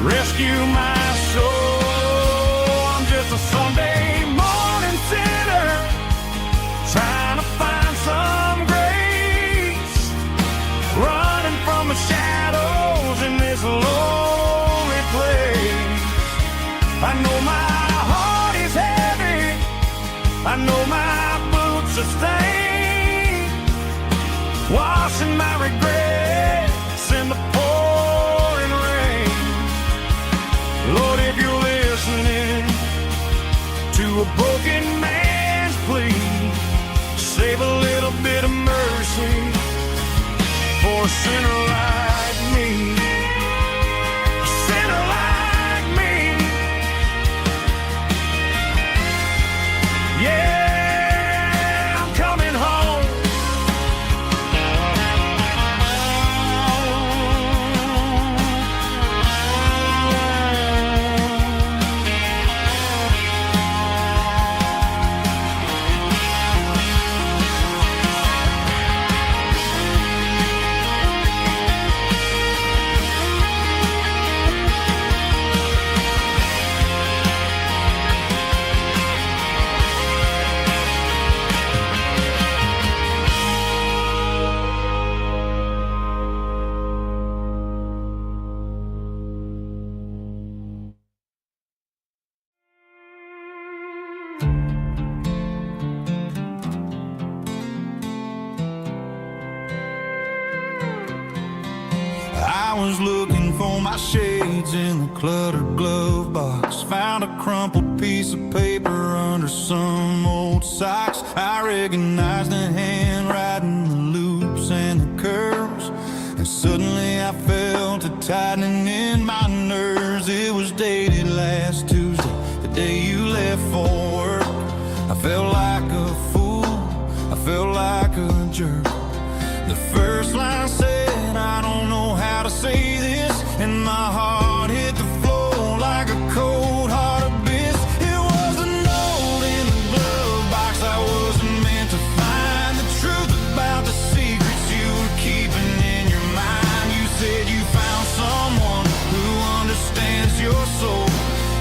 Rescue my soul. I'm just a Sunday morning sinner trying to find some grace, running from the shadows in this lonely place. I know my heart is heavy, I know my boots are stained, washing my regrets in the pouring rain. Lord, if you're listening to a broken man's plea, save a little bit of mercy for a sinner like me. A sinner like me. Yeah, I'm coming home. I was looking for my shades in the cluttered glove box. Found a crumpled piece of paper under some old socks. I recognized the handwriting, the loops and the curls, and suddenly I felt a tightening in my nerves. It was dated last Tuesday, the day you left for work. I felt like a fool, I felt like a jerk. The first line said, I don't know how to say this, and my heart hit the floor like a cold heart abyss. It was a note in the glove box I wasn't meant to find, the truth about the secrets you were keeping in your mind. You said you found someone who understands your soul,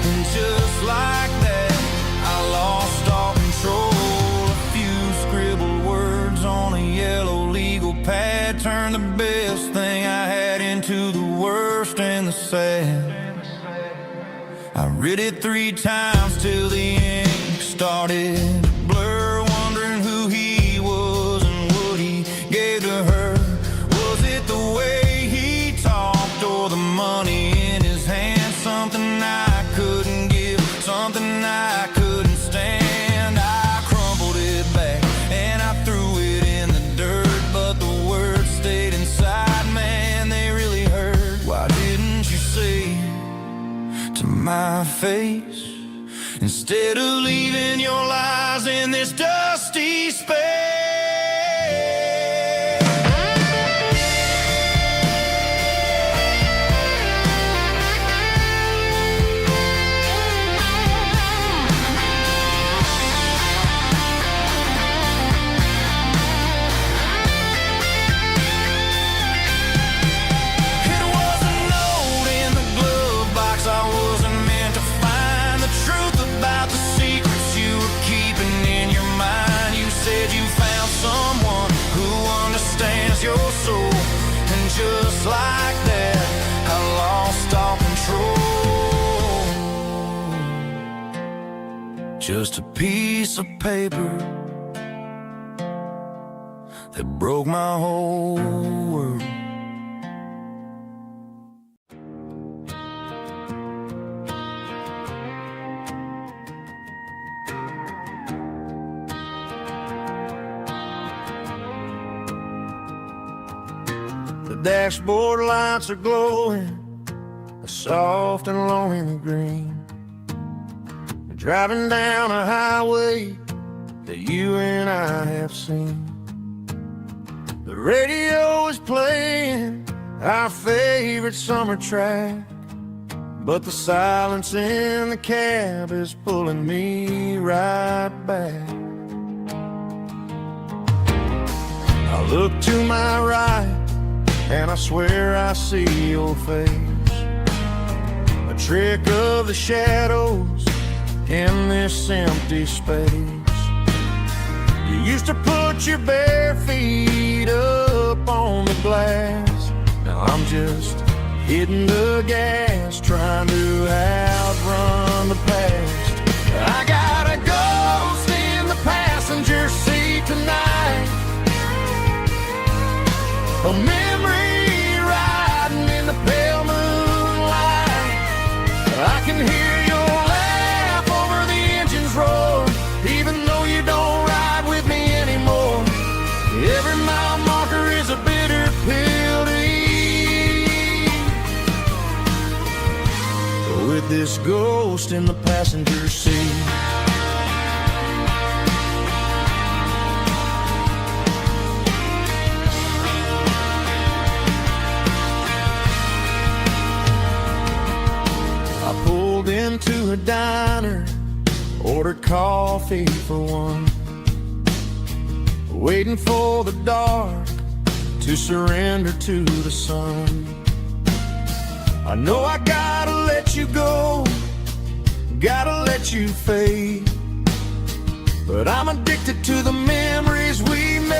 and just like that, I lost all control. A few scribbled words on a yellow legal pad turned the best thing I had into the worst and the sad. I read it 3 times till the ink started to blur, wondering who he was and what he gave to her. Was it the way he talked or the money in his hand? Something I couldn't give, something I couldn't stand. I crumpled it back and I threw it in the dirt, but the words stayed inside, man, they really hurt. Why didn't you say to my face, instead of leaving your lies in this dusty space? It was a note in the glove box I wasn't meant to find, the truth about the secrets you were keeping in your mind. You said you found someone who understands your soul, and just like that, I lost all control. Just a piece of paper that broke my whole world. The dashboard lights are glowing, a soft and lonely green. We're driving down a highway that you and I have seen. The radio is playing our favorite summer track, but the silence in the cab is pulling me right back. I look to my right and I swear I see your face. trick of the shadows in this empty space. You used to put your bare feet up on the glass. Now I'm just hitting the gas, trying to outrun the past. I got a ghost in the passenger seat tonight, a memory riding in the pale moonlight. I can hear your laugh over the engine's roar, even though you don't ride with me anymore. Every mile marker is a bitter pill to eat, with this ghost in the passenger seat. I pulled into a diner, ordered coffee for one, waiting for the dark to surrender to the sun. I know I gotta let you go, gotta let you fade, but I'm addicted to the memories we made.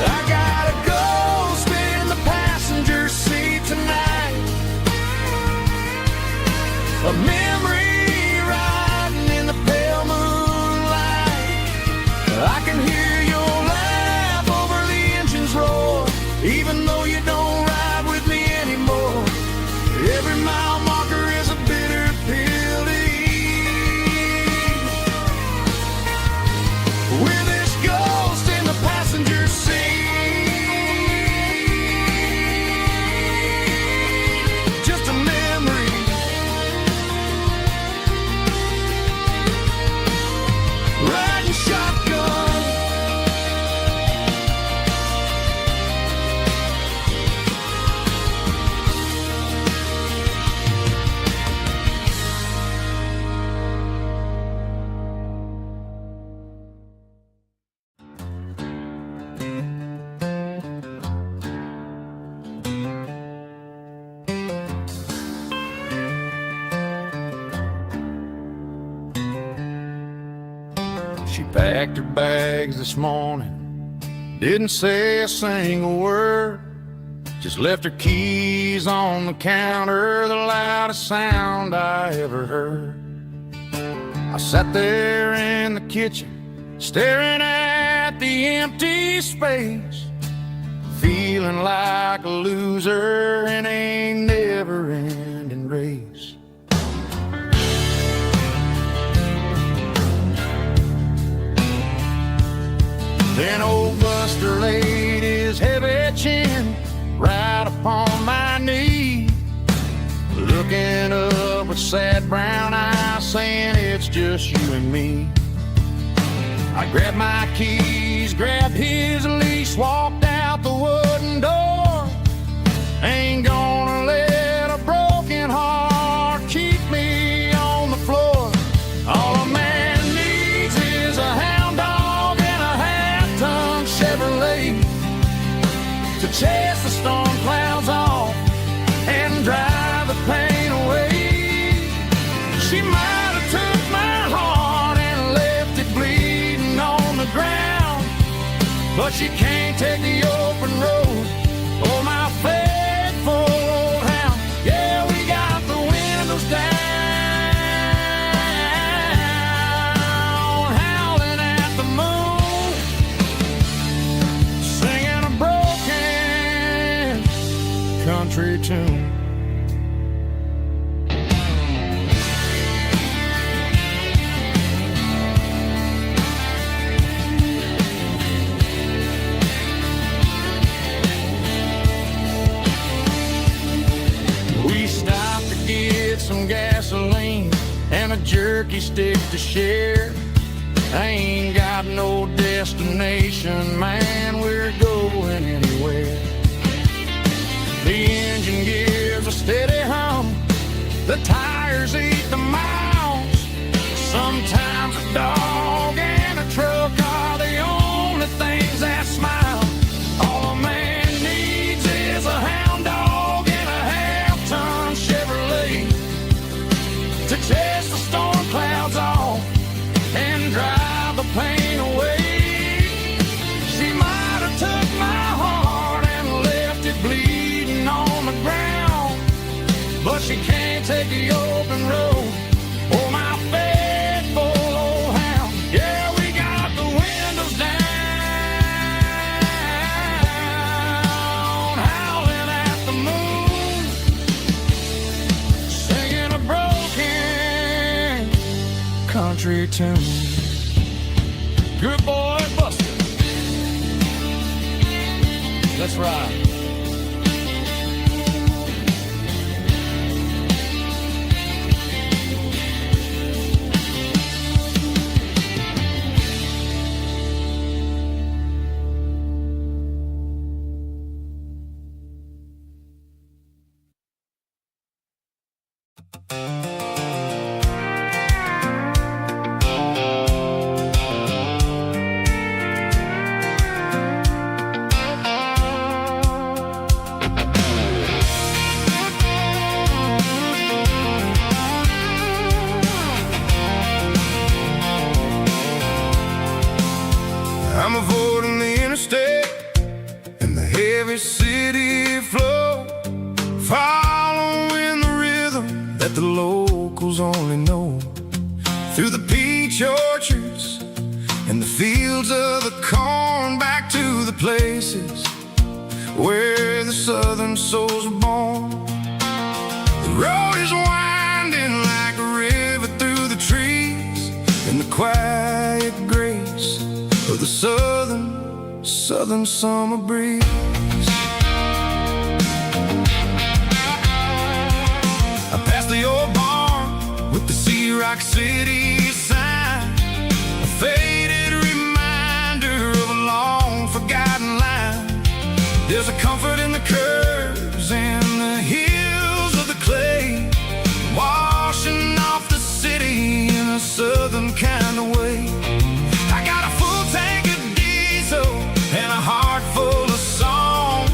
I got a ghost in the passenger seat tonight, a memory riding in the pale moonlight. I can hear your laugh over the engine's roar, even though you don't ride with me anymore. Every mile marker is a bitter pill to eat, with this ghost in the passenger seat. Just a memory, riding shotgun. She packed her bags this morning, didn't say a single word, just left her keys on the counter, the loudest sound I ever heard. I sat there in the kitchen, staring at the empty space, feeling like a loser in a never-ending race. Then old Buster laid his heavy chin right upon my knee, looking up with sad brown eyes, saying it's just you and me. I grabbed my keys, grabbed his leash, walked out the wooden door. Ain't gonna let a broken heart keep me on the floor. All a man needs is a hound dog and a half-ton Chevrolet to chase the storm clouds off and drive the pain away. She might have took my heart and left it bleeding on the ground, but she can't take the open road or my faithful old hound. Yeah, we got the windows down, howling at the moon, singing a broken country tune. We stopped to get some gasoline and a jerky stick to share. I ain't got no destination, man, we're going anywhere. The engine gives a steady hum, the tires eat the miles. Sometimes a dog and a truck are the only things that smile. All a man needs is a hound dog and a half-ton she can't take the open road. Oh, my faithful old hound. Yeah, we got the windows down, howling at the moon, singing a broken country tune. Good boy, Buster. Let's ride. I'm avoiding the interstate and the heavy city flow, following the rhythm that the locals only know. Through the peach orchards and the fields of the corn, back to the places where the southern souls were born. The road is winding like a river through the trees, in the quiet grace of the southern summer breeze. I passed the old barn with the Sea Rock City sign, a faded reminder of a long forgotten line. There's a comfort in the curves and the hills of the clay, washing off the city in a southern kind of way. I got a full tank of diesel and a heart full of song,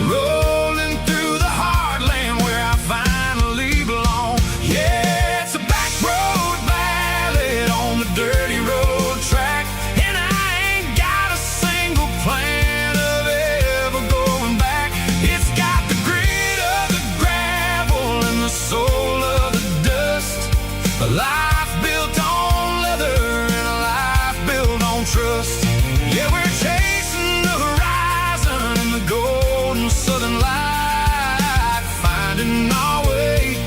rolling through the heartland where I finally belong. Yeah, it's a back road ballad on the dirty road track, and I ain't got a single plan of ever going back. It's got the grit of the gravel and the soul of the dust, a life built on leather and a life built on trust. Yeah, we're chasing the horizon in the golden southern light, finding our way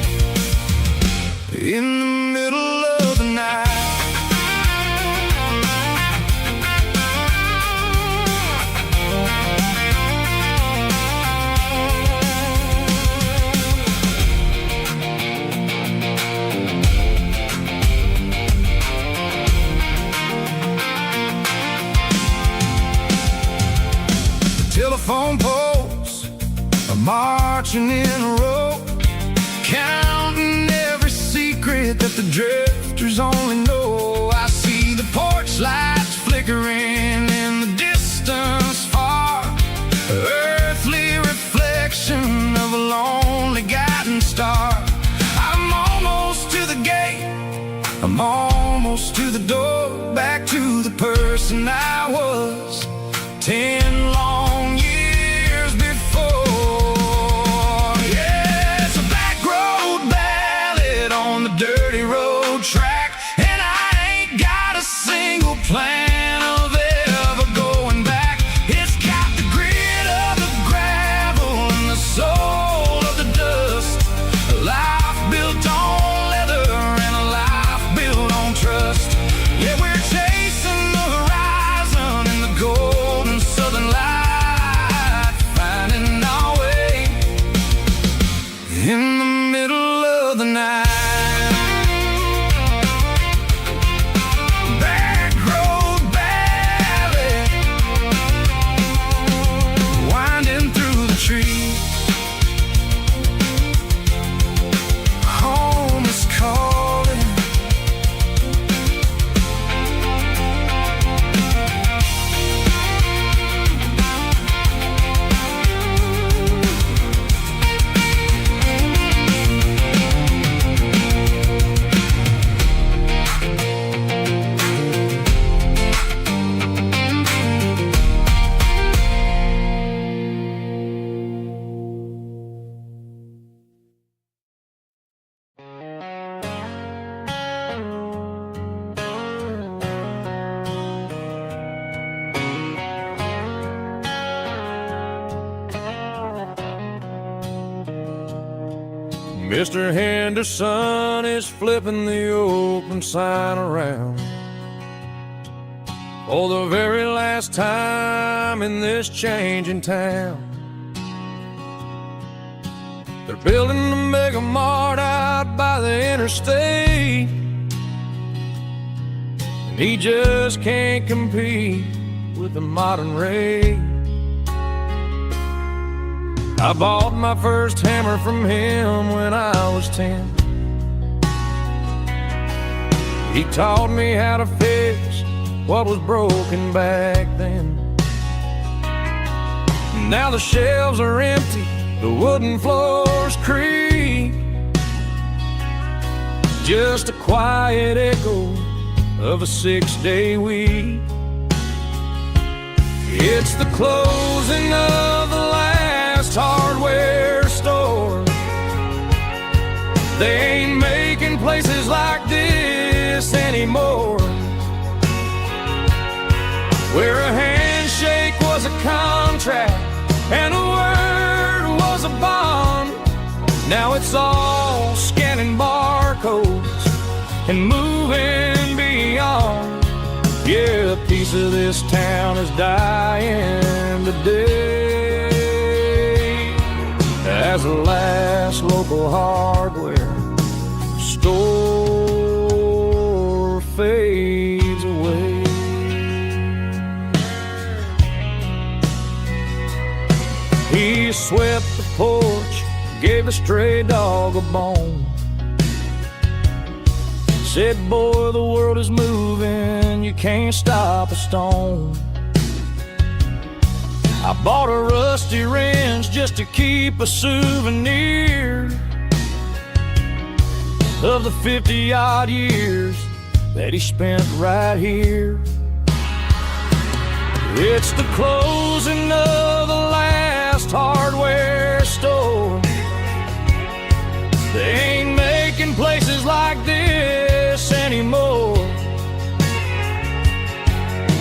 in the middle of the night. Telephone poles are marching in a row, counting every secret that the drifters only know. I see the porch lights flickering in the distance far, earthly reflection of a lonely guiding star. I'm almost to the gate, I'm almost to the door, back to the person I was 10 long years before. Yeah, it's a back road ballad on the dirty road track, and I ain't got a single plan of ever going back. It's got the grit of the gravel and the soul of the dust, a life built on leather and a life built on trust. Yeah, we're chasing the horizon in the golden southern light, finding our way in the middle of the night. Back road ballad, winding through the trees. Home is calling. Mr. Henderson is flipping the open sign around for the very last time in this changing town. They're building the mega mart out by the interstate, and he just can't compete with the modern rate. I bought my first hammer from him when I was 10. He taught me how to fix what was broken back then. Now the shelves are empty, the wooden floors creak, just a quiet echo of a 6-day week. It's the closing of the last hardware store. They ain't making places like this anymore, where a handshake was a contract and a word was a bond. Now it's all scanning barcodes and moving beyond. Yeah, a piece of this town is dying today as the last local hardware store fades away. He swept the porch, gave the stray dog a bone, said, boy, the world is moving, you can't stop a stone. I bought a rusty wrench just to keep a souvenir of the 50-odd years that he spent right here. It's the closing of the last hardware store. They ain't making places like this anymore,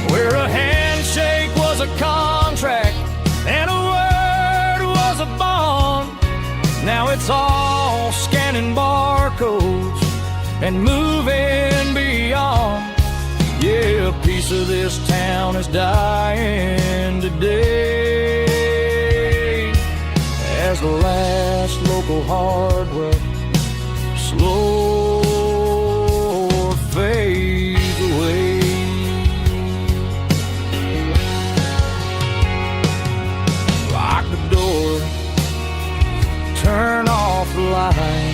where a handshake was a contract and a word was a bond. Now it's all scanning barcodes and moving beyond. Yeah, a piece of this town is dying today as the last local hardware slow fades away. Lock the door, turn off the light.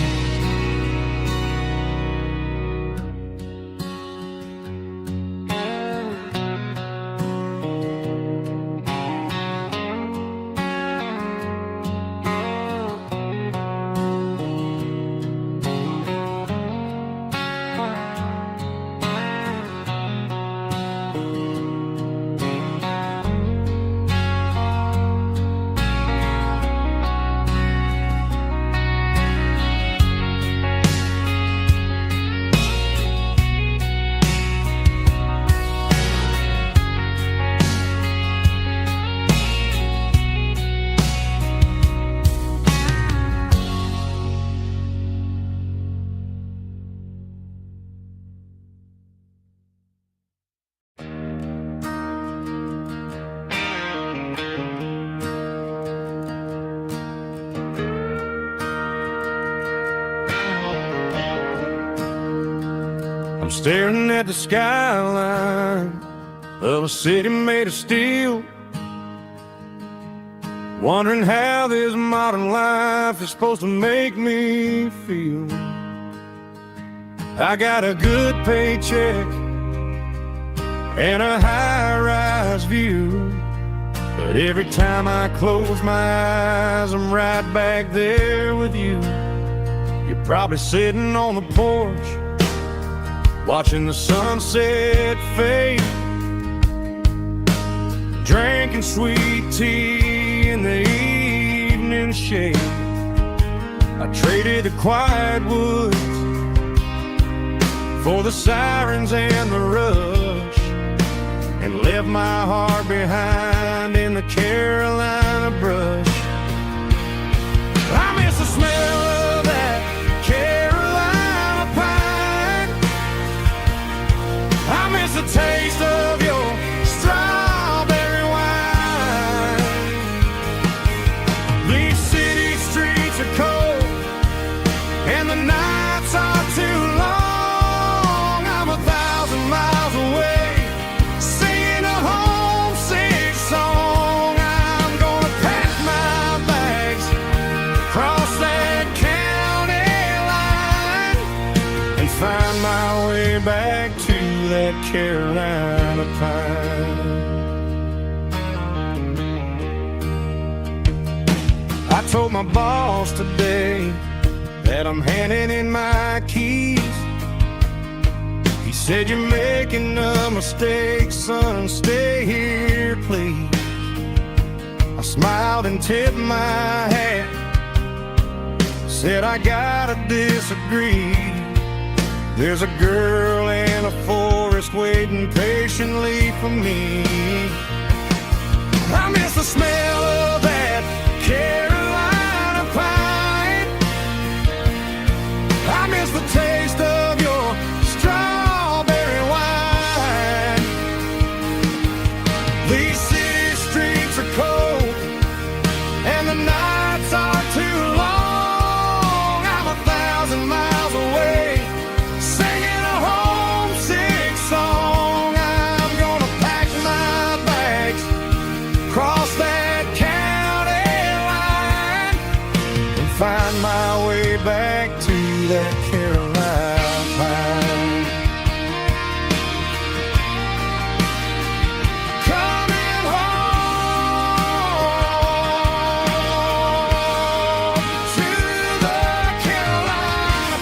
I'm staring at the skyline of a city made of steel, wondering how this modern life is supposed to make me feel. I got a good paycheck and a high-rise view, but every time I close my eyes, I'm right back there with you. You're probably sitting on the porch, watching the sunset fade, drinking sweet tea in the evening shade. I traded the quiet woods for the sirens and the rush, and left my heart behind in the Carolina brush. I miss the smell of that and the nights are too long. I'm 1,000 miles away, singing a homesick song. I'm gonna pack my bags, cross that county line, and find my way back to that Carolina pine. I told my boss today that I'm handing in my keys. He said, "You're making a mistake, son, stay here, please." I smiled and tipped my hat, said, "I gotta disagree. There's a girl in a forest waiting patiently for me. I miss the smell of that Carolina pine. I miss the taste of your strawberry wine. These city streets are cold, and the nights are too long. I'm 1,000 miles away, singing a homesick song. I'm gonna pack my bags, cross that county line, and find my way back to that Carolina pine. Coming home to the Carolina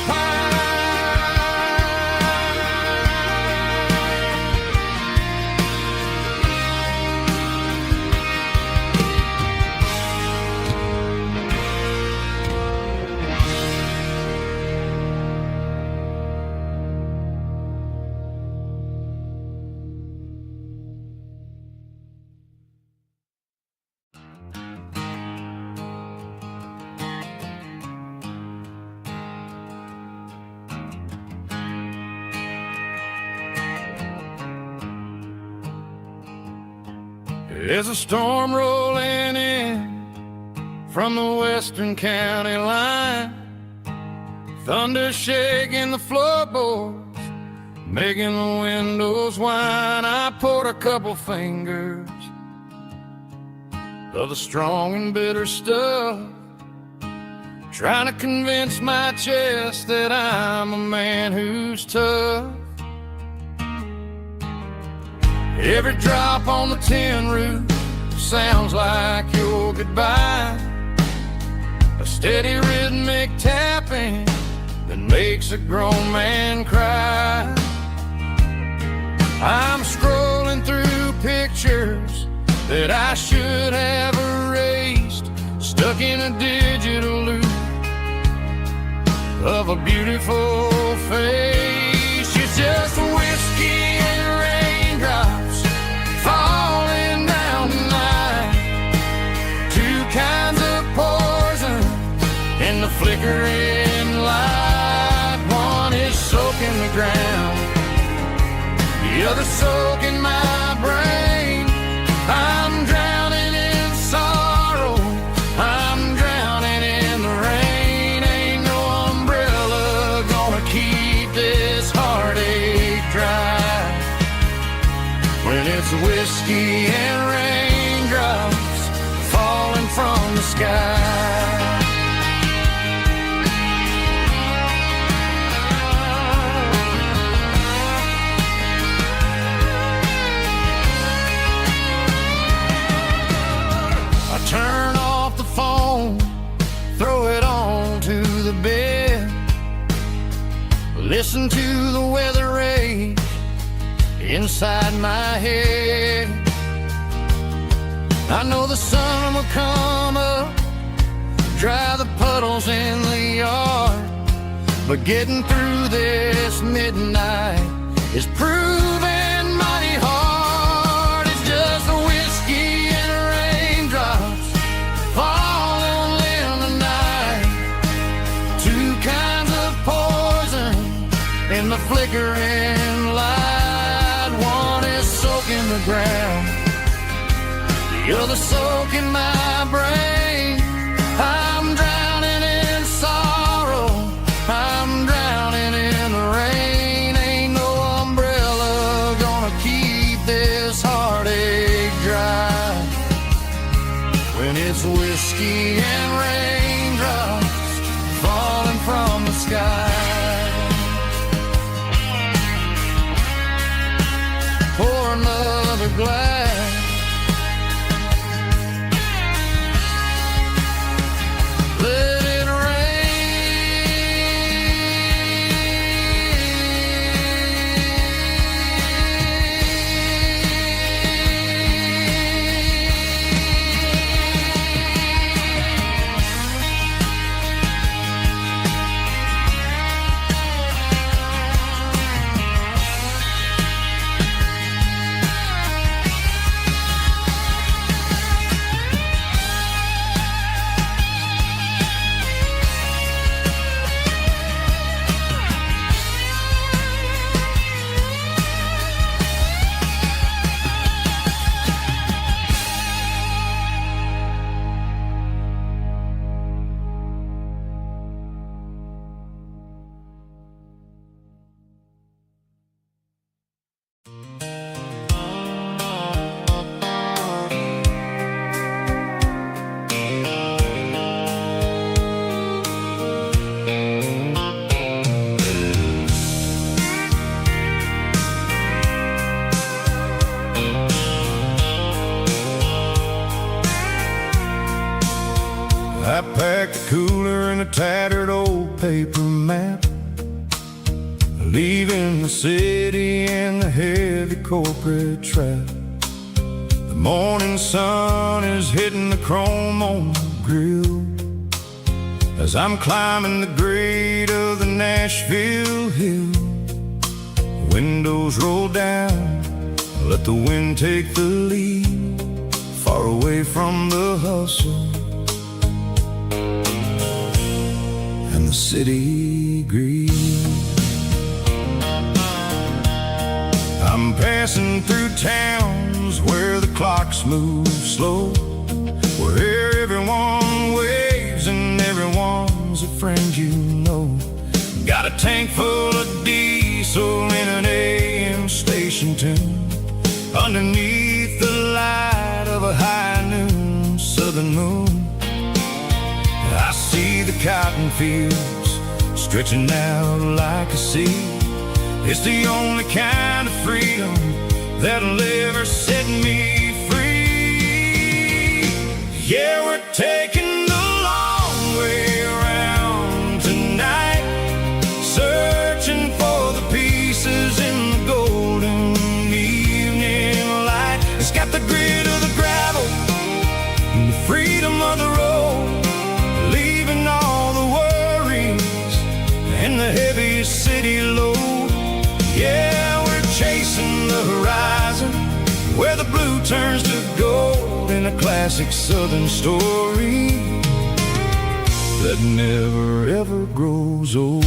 There's a storm rolling in from the western county line, thunder shaking the floorboards, making the windows whine. I poured a couple fingers of the strong and bitter stuff, trying to convince my chest that I'm a man who's tough. Every drop on the tin roof sounds like your goodbye, a steady rhythmic tapping that makes a grown man cry. I'm scrolling through pictures that I should have erased, stuck in a digital loop of a beautiful face. You're just whiskey and raindrops falling down tonight, two kinds of poison in the flickering light. One is soaking the ground, the other soaking my brain. I'm drowning in sorrow, I'm drowning in the rain. Ain't no umbrella gonna keep this heartache dry when it's whiskey and raindrops falling from the sky. I turn off the phone, throw it on to the bed, listen to the weather rage inside my head. I know the sun will come up, dry the puddles in the yard, but getting through this midnight is proving mighty hard. It's just a whiskey and raindrops falling in the night, two kinds of poison in the flickering light. One is soaking the ground, the other soaking my brain. I'm drowning in sorrow, sky. Pour another glass. Let it I packed a cooler and a tattered old paper map, leaving the city and the heavy corporate trap. The morning sun is hitting the chrome on the grill as I'm climbing the grade of the Nashville hill. Windows roll down, let the wind take the lead, far away from the hustle and the city greed. I'm passing through towns where the clocks move slow, where everyone waves and everyone's a friend you know. Got a tank full of diesel in an AM station tune, underneath the light of a high noon southern moon. I see the cotton fields stretching out like a sea. It's the only kind of freedom that'll ever set me free. Yeah, we're taking the long way around tonight, searching for the pieces in the golden evening light. It's got the grit of the gravel and the freedom of the road, leaving all the worries and the heavy city load. Yeah, we're chasing the horizon where the blue turns to gold, in a classic southern story that never ever grows old.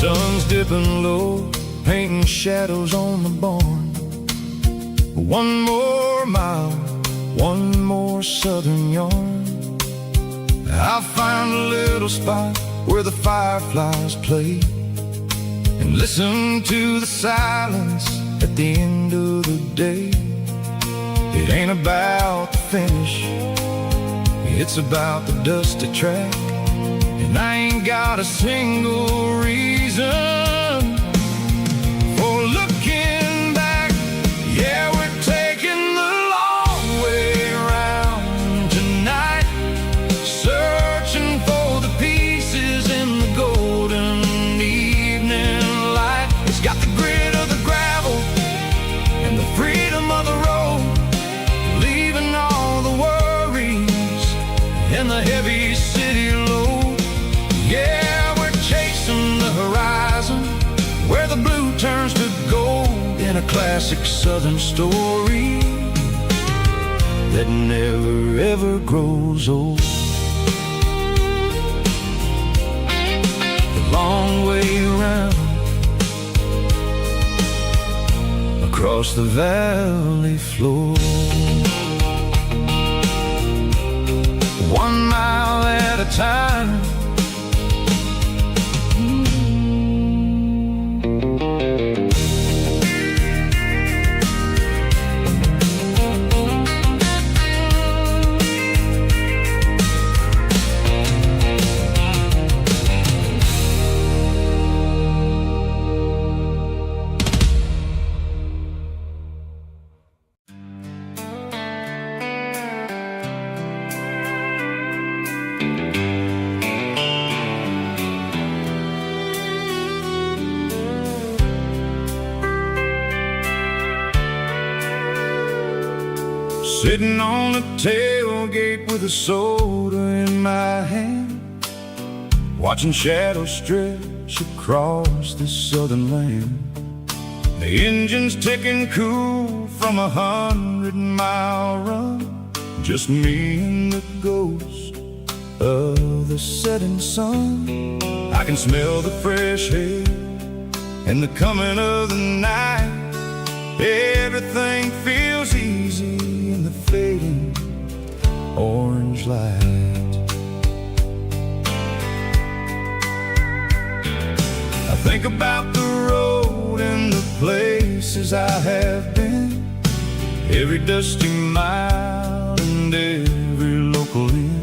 Sun's dipping low, painting shadows on the barn. One more mile, one more southern yarn. I'll find a little spot where the fireflies play and listen to the silence at the end of the day. It ain't about the finish, it's about the dusty track. And I ain't got a single reason for looking back. Yeah, we're taking the long way around tonight, searching for the pieces in the golden evening light. It's got the grit of the gravel and the freedom of the road, leaving all the worries and the heavy city load. Yeah, we're chasing the horizon where the blue turns to gold, in a classic southern story that never ever grows old. The long way around across the valley floor. 1 mile at a time. Sitting on the tailgate with a soda in my hand, watching shadows stretch across this southern land. The engine's ticking cool from a 100-mile run, just me and the ghost of the setting sun. I can smell the fresh air and the coming of the night. Everything feels easy in the fading orange light. I think about the road and the places I have been, every dusty mile and every local inn.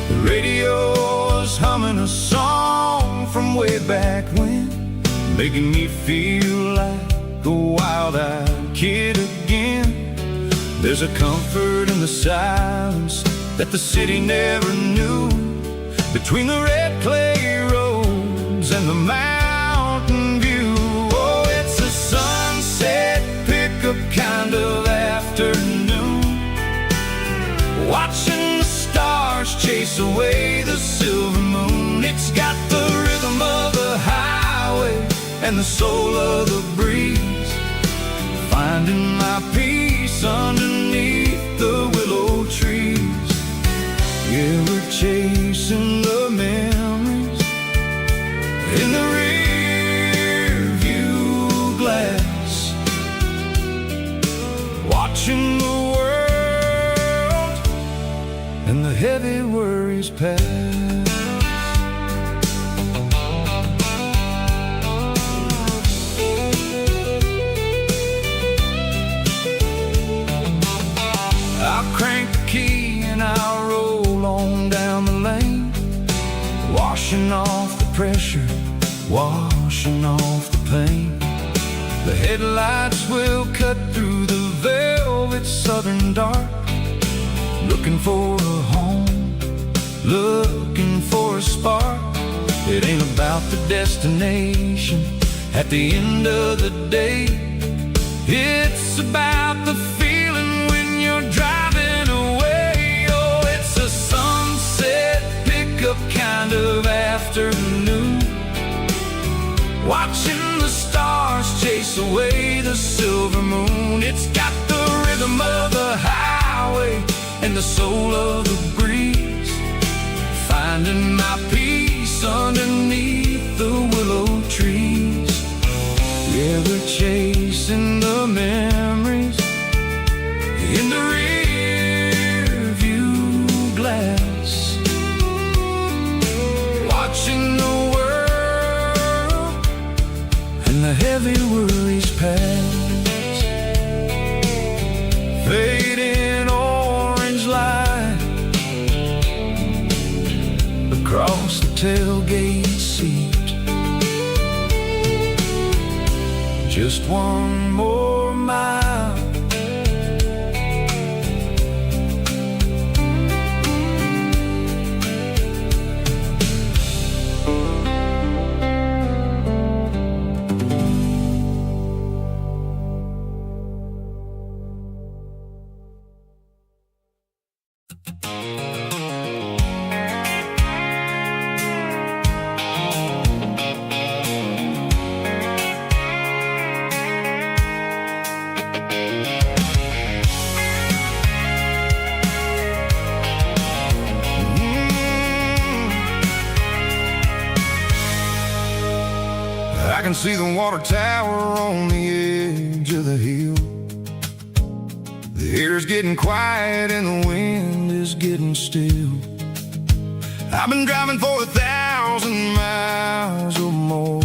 The radio is humming a song from way back when, making me feel like a wild-eyed kid again. There's a comfort in the silence that the city never knew, between the red clay roads and the mountain view. Oh, it's a sunset pickup kind of afternoon, watching the stars chase away the silver moon. It's got the rhythm of the highway and the soul of the breeze, finding my peace underneath the willow trees. Yeah, we're chasing the memories in the rear view glass, watching the world and the heavy worries pass. I'll crank the key and I'll roll on down the lane, washing off the pressure, washing off the pain. The headlights will cut through the velvet southern dark, looking for a home, looking for a spark. It ain't about the destination at the end of the day, it's about the feeling when you're driving away. Oh, it's a sunset pickup kind of afternoon, watching the stars chase away the silver moon. It's got the rhythm of the highway and the soul of the breeze, finding my peace underneath the willow trees. Yeah, we're chasing the memories in the rear view glass, watching the world and the heavy worries pass. Fading orange light across the tailgate seat, just 1 more mile. I can see the water tower on the edge of the hill. The air's getting quiet and the wind is is getting still. I've been driving for 1,000 miles or more,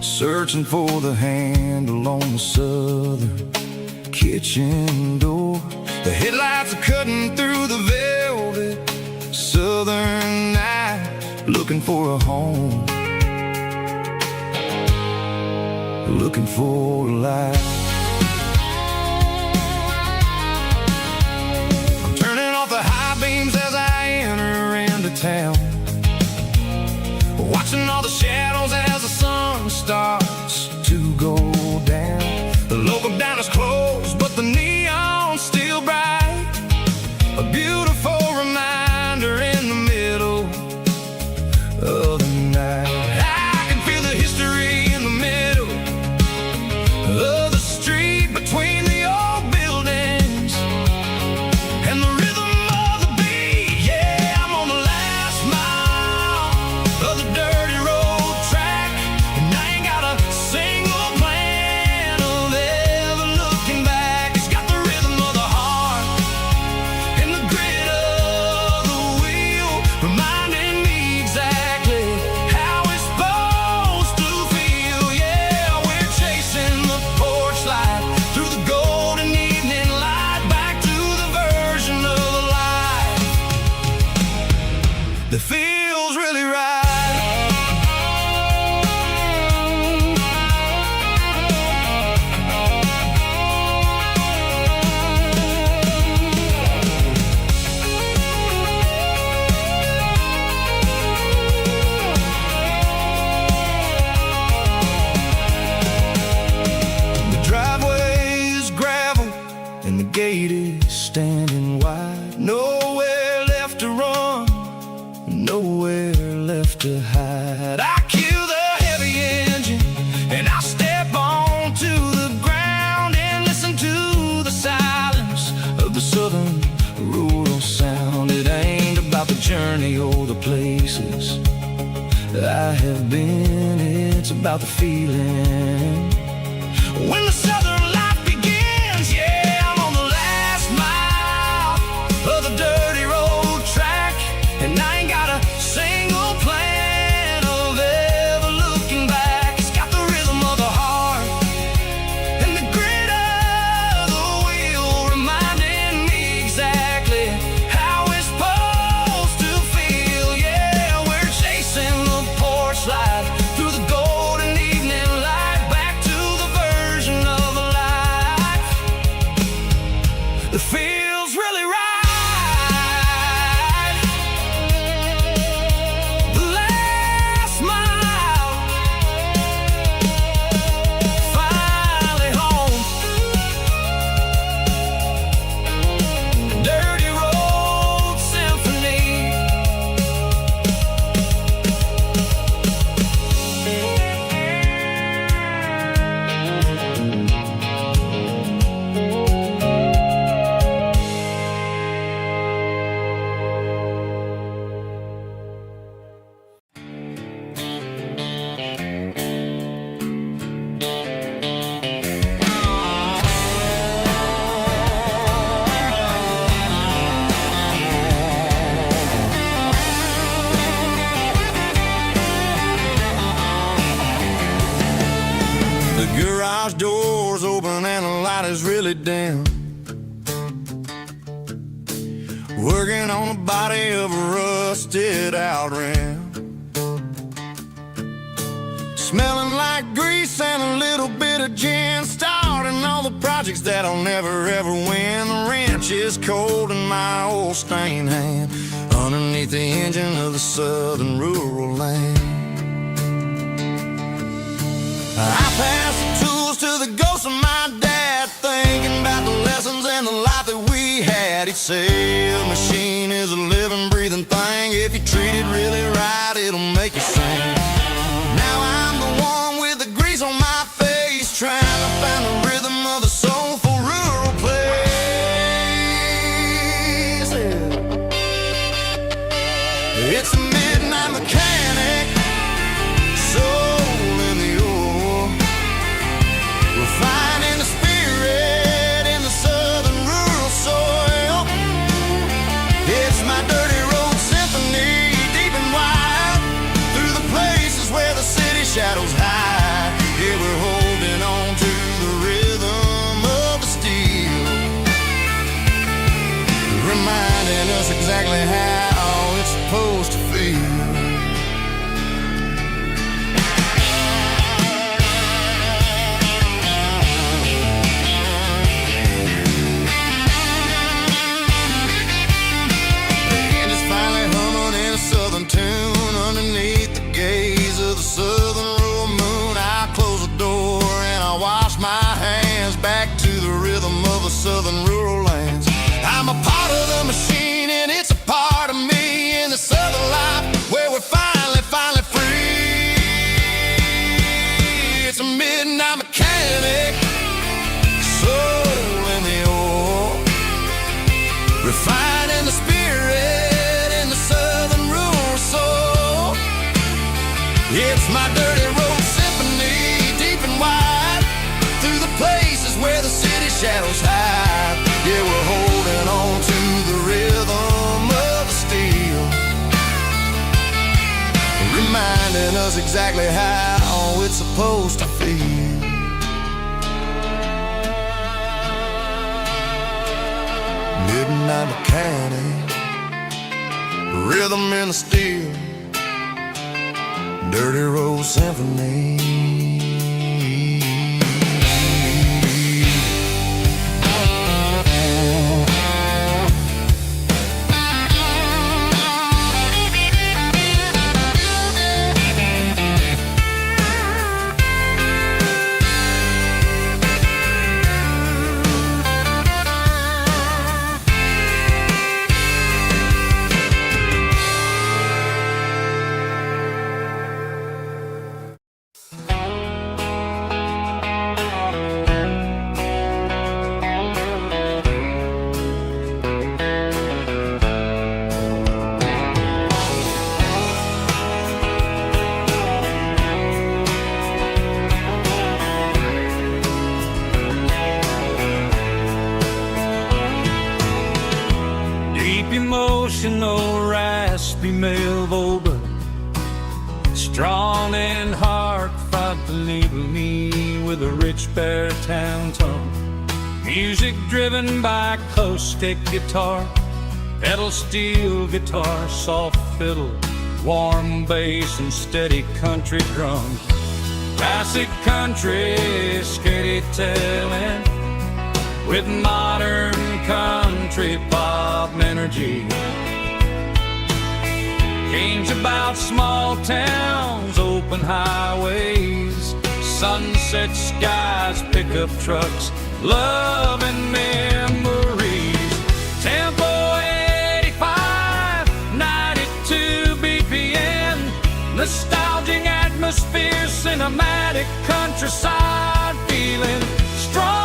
searching for the handle on the southern kitchen door. The headlights are cutting through the velvet southern night, looking for a home, looking for a life. I'm turning off the high beams as I enter into town, watching all the shadows as the sun starts to go down. The local diner's closed, but the neon's still bright, a beautiful reminder in the middle of the night. I can feel the history in the middle of the street, between the old buildings and the rhythm of the beat. Yeah, I'm on the last mile of the dirty road track, and I ain't got a single plan of ever looking back. It's got the rhythm of the heart and the grit of the wheel, reminding me exactly how it's supposed to feel. Yeah, we're chasing the porch light through the golden evening light, back to the version of life that feels really right. The driveway is gravel and the gate is standing wide. Nowhere left to run, nowhere left to hide. I kill the heavy engine and I step onto the ground and listen to the silence of the southern rural sound. It ain't about the journey or the places I have been, it's about the feeling when the southern life begins. Yeah, I'm on the last mile of the dirty road track, and I ain't got a single plan of ever looking back. It's got the rhythm of the heart and the grit of the wheel, reminding me exactly how it's supposed to feel. Yeah, we're chasing the porch light through the golden evening light, back to the version of life that feels really right. The last mile, finally home. Dirty road symphony. The garage door's open and the light is really dim, working on the body of a rusted out rim, smelling like grease and a little bit of gin, starting all the projects that I'll never ever win. The wrench is cold in my old stained hand, underneath the engine of the southern rural land. I pass the tools to the ghost of my dad, thinking about the lessons and the life that we had. He'd say a machine is a living, breathing thing. If you treat it really right, it'll make you sing. Now I'm the one with the grease on my face, trying to find the rhythm of the soulful rural place. It's a midnight mechanic, soul in the ore, refining the spirit in the southern rural soil. reminding us exactly how it's supposed to feel. Tune underneath the gaze of the southern rural moon. I close the door and I wash my hands back to the rhythm of the southern rural lands. I'm a part of the machine and it's a part of me in the southern life where we're finally free. It's a midnight mechanic, soul in the ore, refining the spirit in the southern rural soul. It's my dirty road symphony, deep and wide, through the places where the city shadows hide. Yeah, we're holding on to the rhythm of the steel, reminding us exactly how it's supposed to feel. Midnight mechanic, rhythm in the steel, dirty road symphony. Emotional, raspy male vulva, strong and heartfelt, believe me, with a rich baritone tone. Music driven by acoustic guitar, pedal steel guitar, soft fiddle, warm bass and steady country drums. Classic country, skitty telling, with modern country pop energy. Games about small towns, open highways, sunset skies, pickup trucks, love and memories. Tempo 85, 92 BPM, nostalgic atmosphere, cinematic countryside feeling, strong.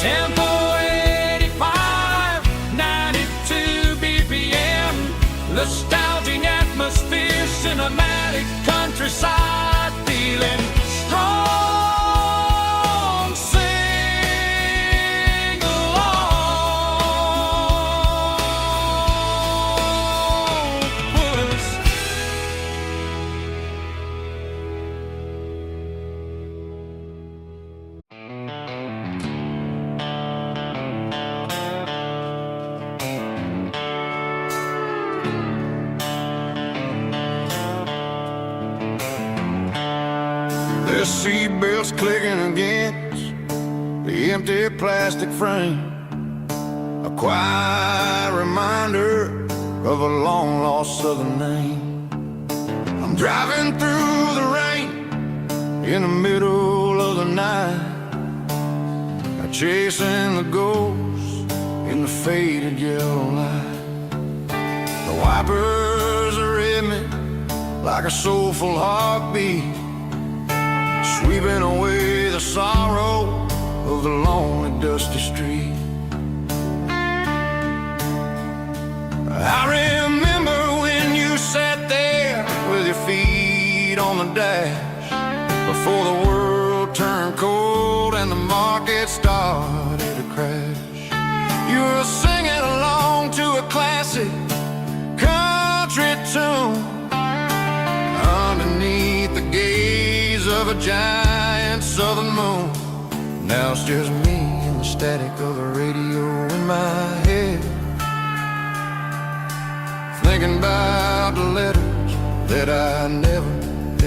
Tempo 85, 92 BPM, nostalgic atmosphere, cinematic countryside feeling, strong. Sing along with us. The seatbelt's clicking against the empty plastic frame, a quiet reminder of a long-lost southern name. I'm driving through the rain in the middle of the night, chasing the ghosts in the faded yellow light. The wipers are in me like a soulful heartbeat, sweeping away the sorrow of the lonely, dusty street. I remember when you sat there with your feet on the dash, before the world turned cold and the market started to crash. You were singing along to a classic country tune underneath the gaze of a giant southern moon. Now it's just me and the static of the radio in my head, thinking about the letters that I never,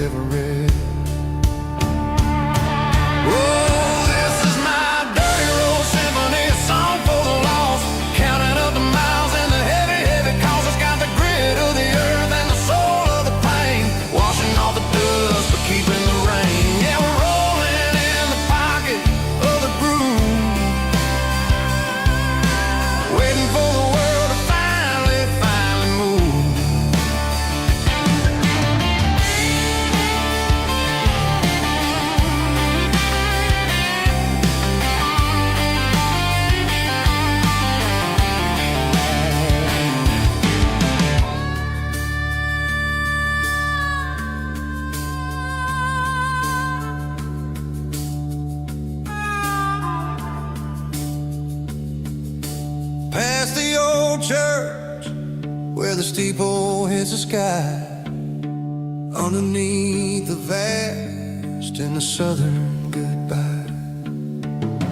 ever read. Oh, this is my dirty road symphony, a song for the lost, counting up the miles and the heavy, heavy calls. It's got the grit of the earth and the soul of the pain, washing off the dust but keeping the rain. Yeah, we're rolling in the pocket of the groove, waiting for the world to finally move. Past the old church where the steeple hits the sky, underneath the vast and the southern goodbye.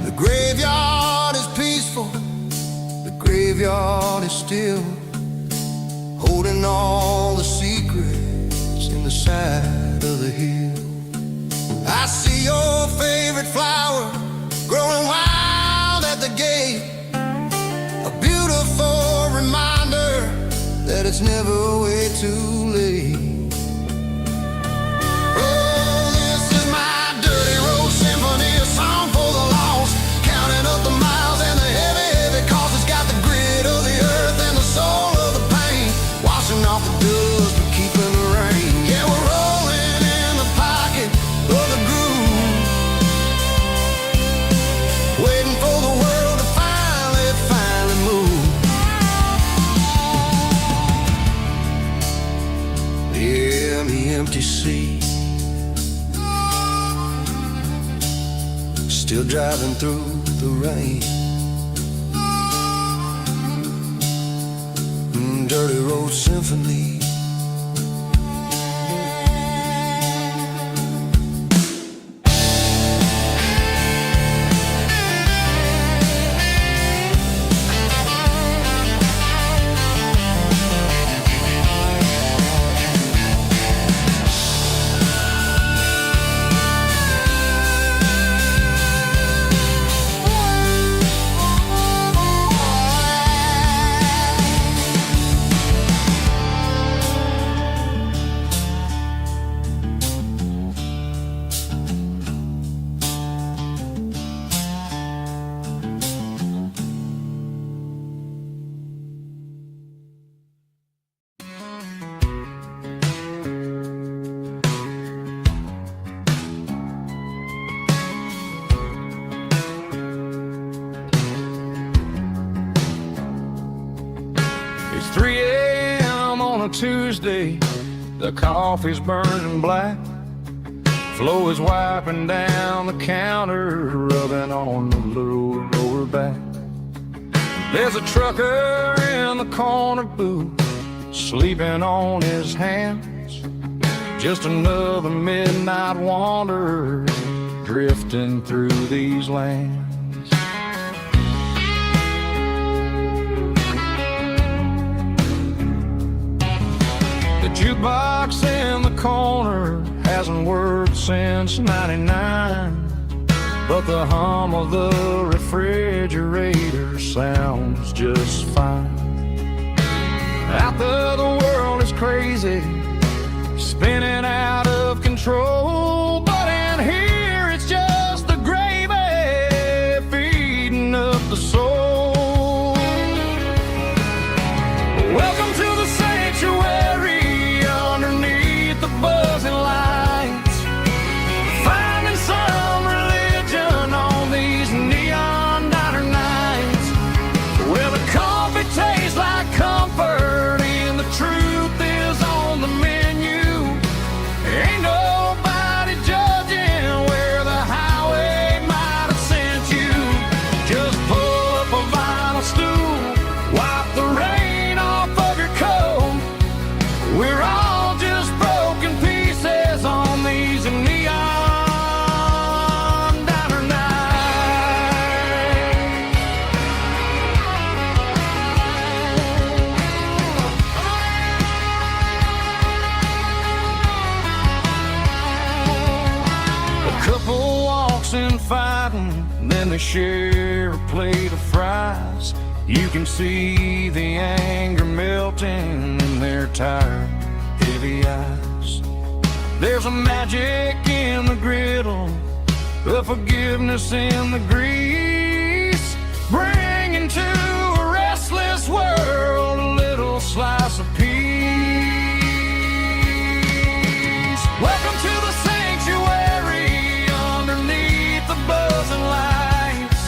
The graveyard is peaceful, the graveyard is still, holding all the secrets in the side of the hill. I see your favorite flower growing wild at the gate, a beautiful reminder that it's never way too late. Oh, this is my dirty road symphony, a song for the lost, counting up the miles and the heavy, heavy calls. It's got the grit of the earth and the soul of the pain, washing off the dust but keeping the rain. Yeah, we're rolling in the pocket of the groove, waiting for the world to finally move. Yeah, the empty sea, still driving through the rain. Dirty road symphony. It's 3 a.m. on a Tuesday, the coffee's burning black. Flo is wiping down the counter, rubbing on the little lower back. There's a trucker in the corner booth, sleeping on his hands. Just another midnight wanderer, drifting through these lands. The jukebox in the corner hasn't worked since '99, but the hum of the refrigerator sounds just fine. Out there the world is crazy, spinning out of control, but in here it's just the gravy feeding up the soul. Welcome to the sanctuary underneath the buzzing lights, finding some religion on these neon diner nights, where the coffee tastes like comfort and the truth is on the menu. Ain't nobody riding, then they share a plate of fries. You can see the anger melting in their tired, heavy eyes. There's a magic in the griddle, a forgiveness in the grease, bringing to a restless world a little slice of peace. Welcome to the sanctuary underneath the buzzing lights,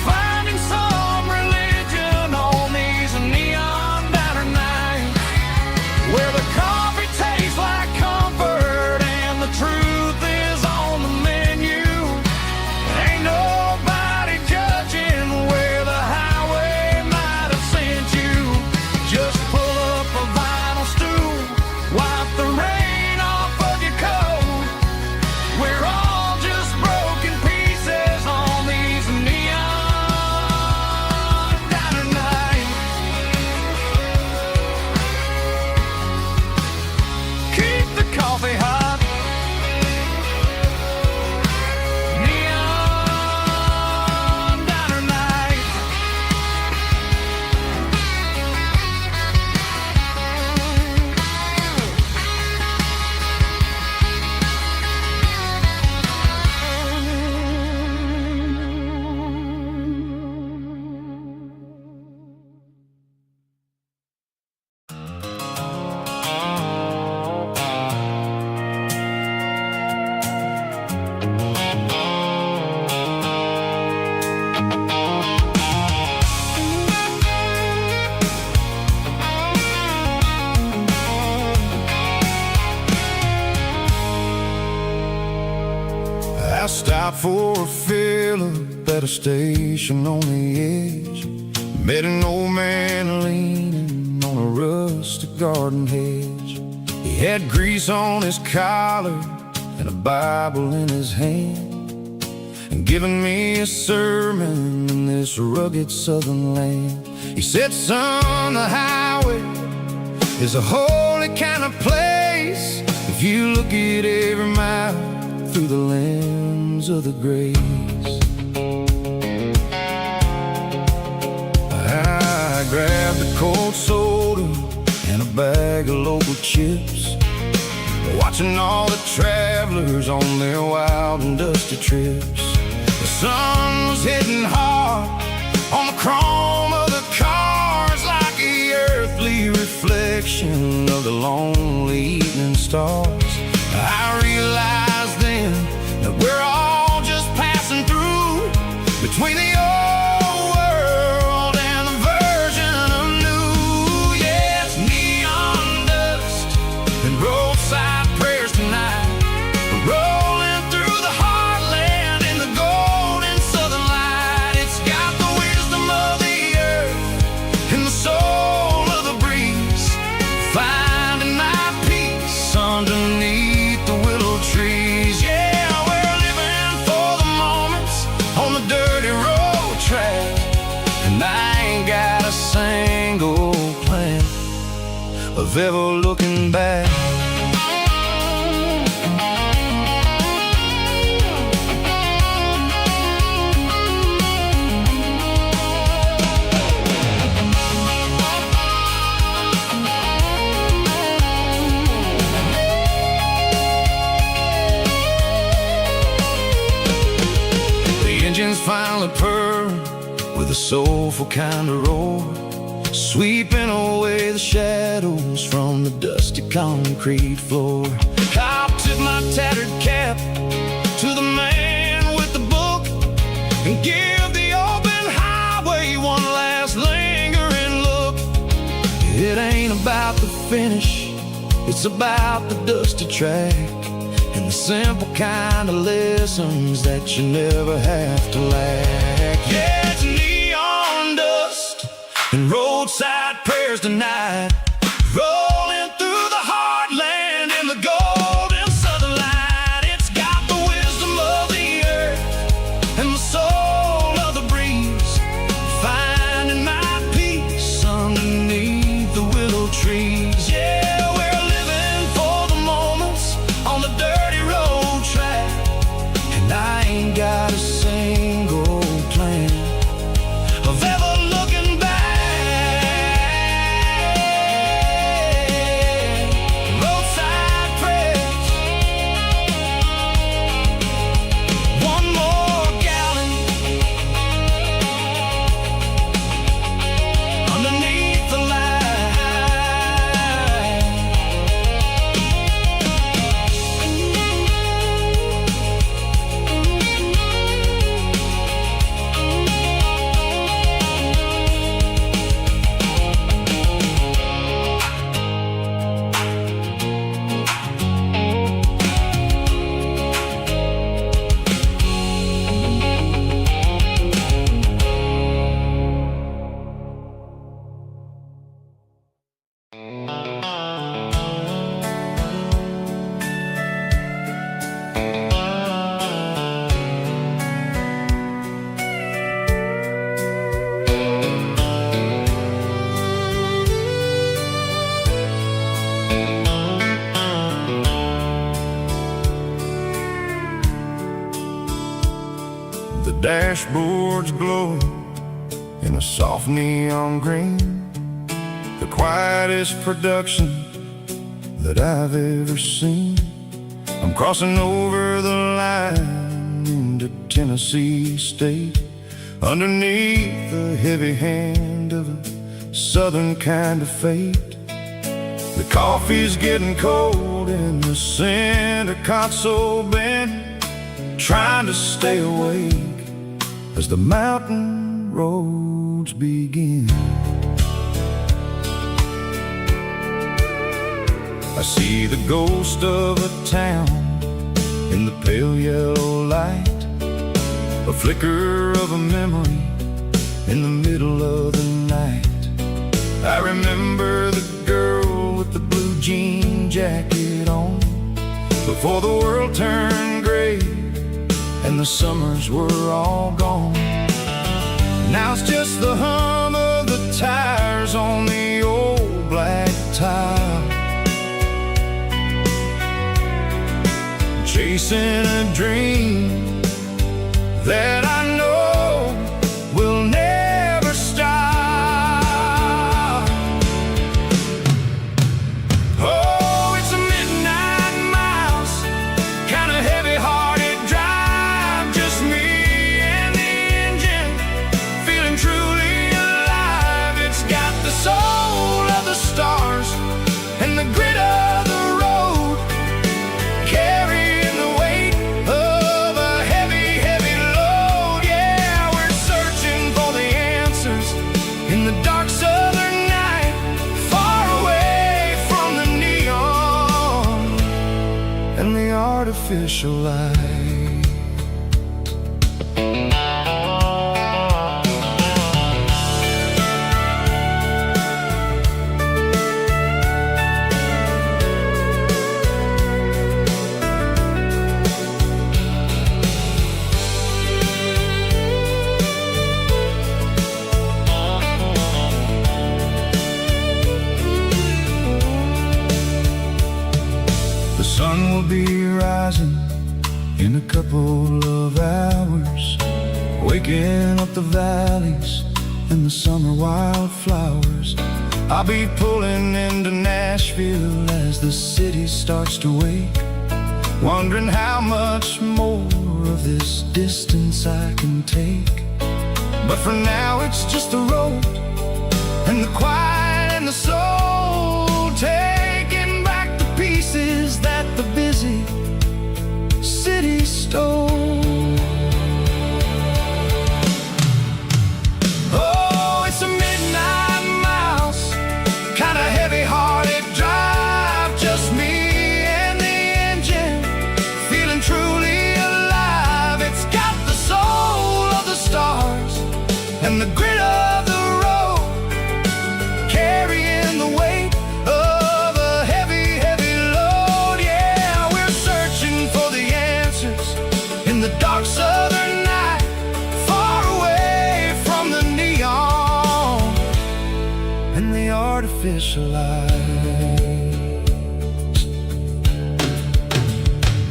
finding some religion on these neon diner nights, where the coffee tastes like comfort and the truth is on the menu. Ain't nobody judging where the highway might have sent you. Just pull up a vinyl stool, wipe the rain off of your coat. We're all just broken pieces on these neon diner nights. Keep the coffee hot. Neon diner night. I stopped for a fill-up at a station on the edge. Met an old man leaning on a rustic garden hedge. He had grease on his collar and a Bible in his hand, and giving me a sermon in this rugged southern land. He said, son, the highway is a holy kind of place if you look at every mile through the lens of the grace. I grabbed a cold soda and a bag of local chips, watching all the travelers on their wild and dusty trips. The sun was hitting hard on the chrome of the cars, like the earthly reflection of the lonely evening stars. I realized then that we're all just passing through between the old world and the version of new. Yeah, it's neon dust and roadside prayers tonight, rolling through the heartland in the golden southern light. It's got the wisdom of the earth and the soul of the breeze, finding my peace underneath the willow trees. Yeah, we're living for the moments on the dirty road track, and I ain't got a single plan of ever looking back. Engines finally purr with a soulful kind of roar, sweeping away the shadows from the dusty concrete floor. I'll tip my tattered cap to the man with the book and give the open highway one last lingering look. It ain't about the finish, it's about the dusty track and the simple kind of lessons that you never have to lack. Yeah, it's neon dust and roadside prayers tonight, rolling through the heartland in the golden southern light. It's got the wisdom of the earth and the soul of the breeze, finding my peace underneath the willow trees. Yeah, we're living for the moments on the dirty road track, and I ain't got a The dashboard's glowing in a soft neon green, the quietest production that I've ever seen. I'm crossing over the line into Tennessee State, underneath the heavy hand of a southern kind of fate. The coffee's getting cold in the center console bin, trying to stay awake as the mountain roads begin. I see the ghost of a town in the pale yellow light, a flicker of a memory in the middle of the night. I remember the girl with the blue jean jacket on, before the world turned gray and the summers were all gone. Now it's just the hum of the tires on the old black tile, chasing a dream that I know will never stop. Oh, it's a midnight miles, kind of heavy-hearted drive, just me and the engine, feeling truly alive. It's got the soul of the stars and the grit of the road, carrying the weight of a heavy, heavy load. Yeah, we're searching for the answers in the dark southern night, far away from the neon and the artificial light. The sun will be rising in a couple of hours, waking up the valleys and the summer wildflowers. I'll be pulling into Nashville as the city starts to wake, wondering how much more of this distance I can take. But for now it's just the road and the quiet and the soul, taking back the pieces that the busy city stole. Oh, it's a midnight miles, kind of heavy-hearted drive, just me and the engine, feeling truly alive. It's got the soul of the stars and the grit of the road, carrying the weight of a heavy, heavy load. Yeah, we're searching for the answers in the dark southern night, far away from the neon and the artificial lights.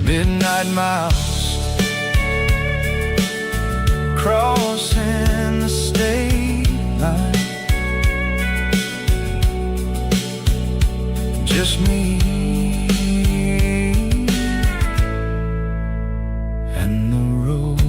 Midnight miles, crossing the state line, just me and the road.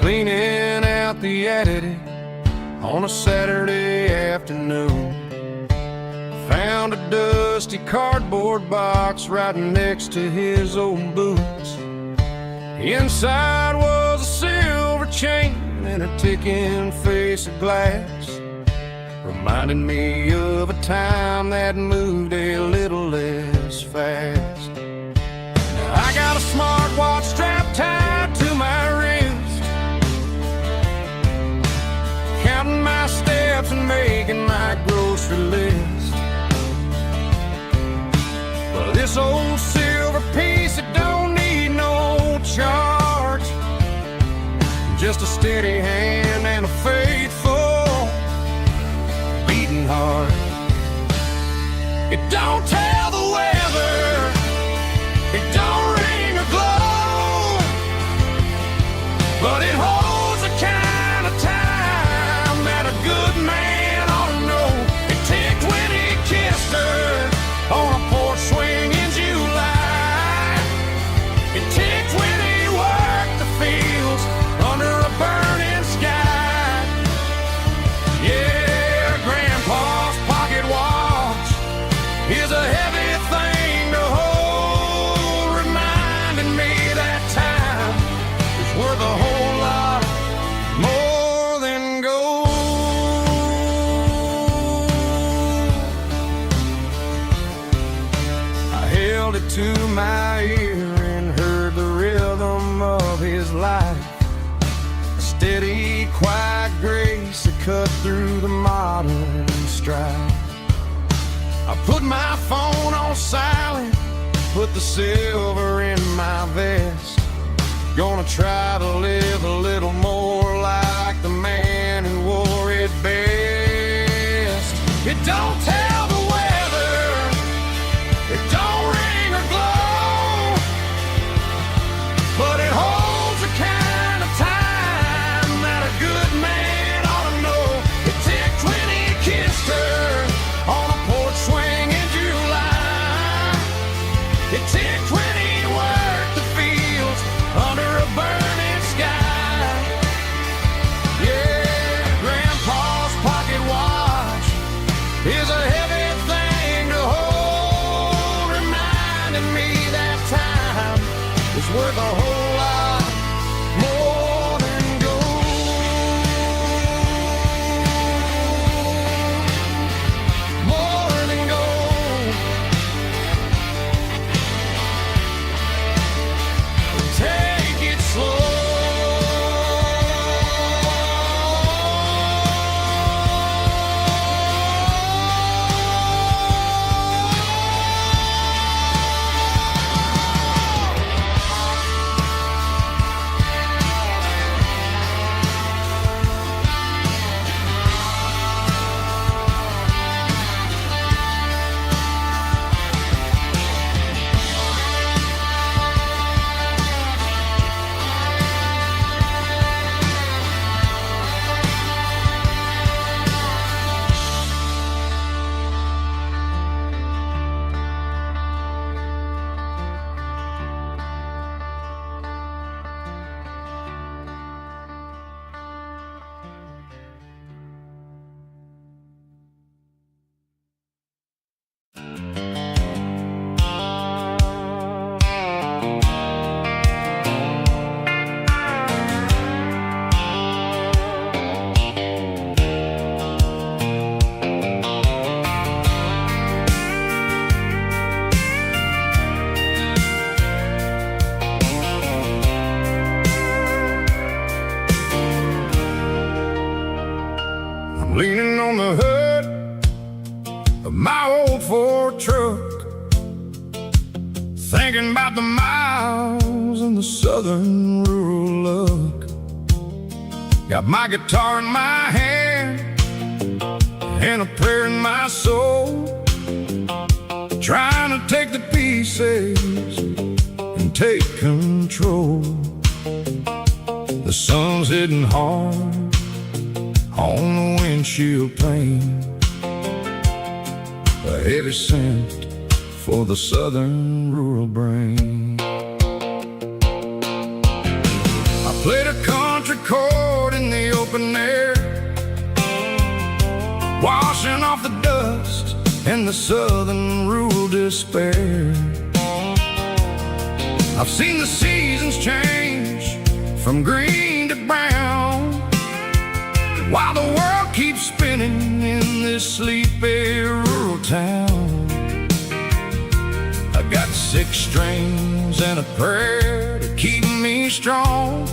Cleaning out the attic on a Saturday afternoon, found a dusty cardboard box right next to his old boots. Inside was a silver chain and a ticking face of glass reminded me of a time that moved a little less fast. Now I got a smartwatch strapped tied to my wrist, counting my steps and making my grocery list. But this old silver piece, it don't need no charge, just a steady hand and a faithful beating heart. It don't tell the weather, it don't ring or glow, but it holds the kind of time that a good man ought to know. It ticked when he kissed her on a porch swing in July. It ticked when he worked the fields under a burning sky. Yeah, Grandpa's pocket watch is a heavy thing to hold, reminding me that time is worth a whole lot more than gold. I held it to my ear and heard the rhythm of his life, a steady, quiet grace that cut through the modern strife. I put my phone on silent, put the silver in my vest. Gonna try to live a little more like the man who wore it best. It don't tell the weather, it don't ring or glow, but it holds the kind of time that a good man ought to know. It ticked when he kissed her on a porch swing in July. It ticked when he worked the fields under a burning sky. Yeah, Grandpa's pocket watch is a heavy thing to hold, reminding me that time is worth a whole lot more than gold. More than gold. Take it slow. Leaning on the hood of my old Ford truck, thinking about the miles and the southern rural look. Got my guitar in my hand and a prayer in my soul, trying to take the pieces and take control. The sun's hitting hard on the windshield pane, a heavy scent for the southern rural brain. I played a country chord in the open air, washing off the dust and the southern rural despair. I've seen the seasons change from green to brown, while the world keeps spinning in this sleepy rural town. I got 6 strings and a prayer to keep me strong.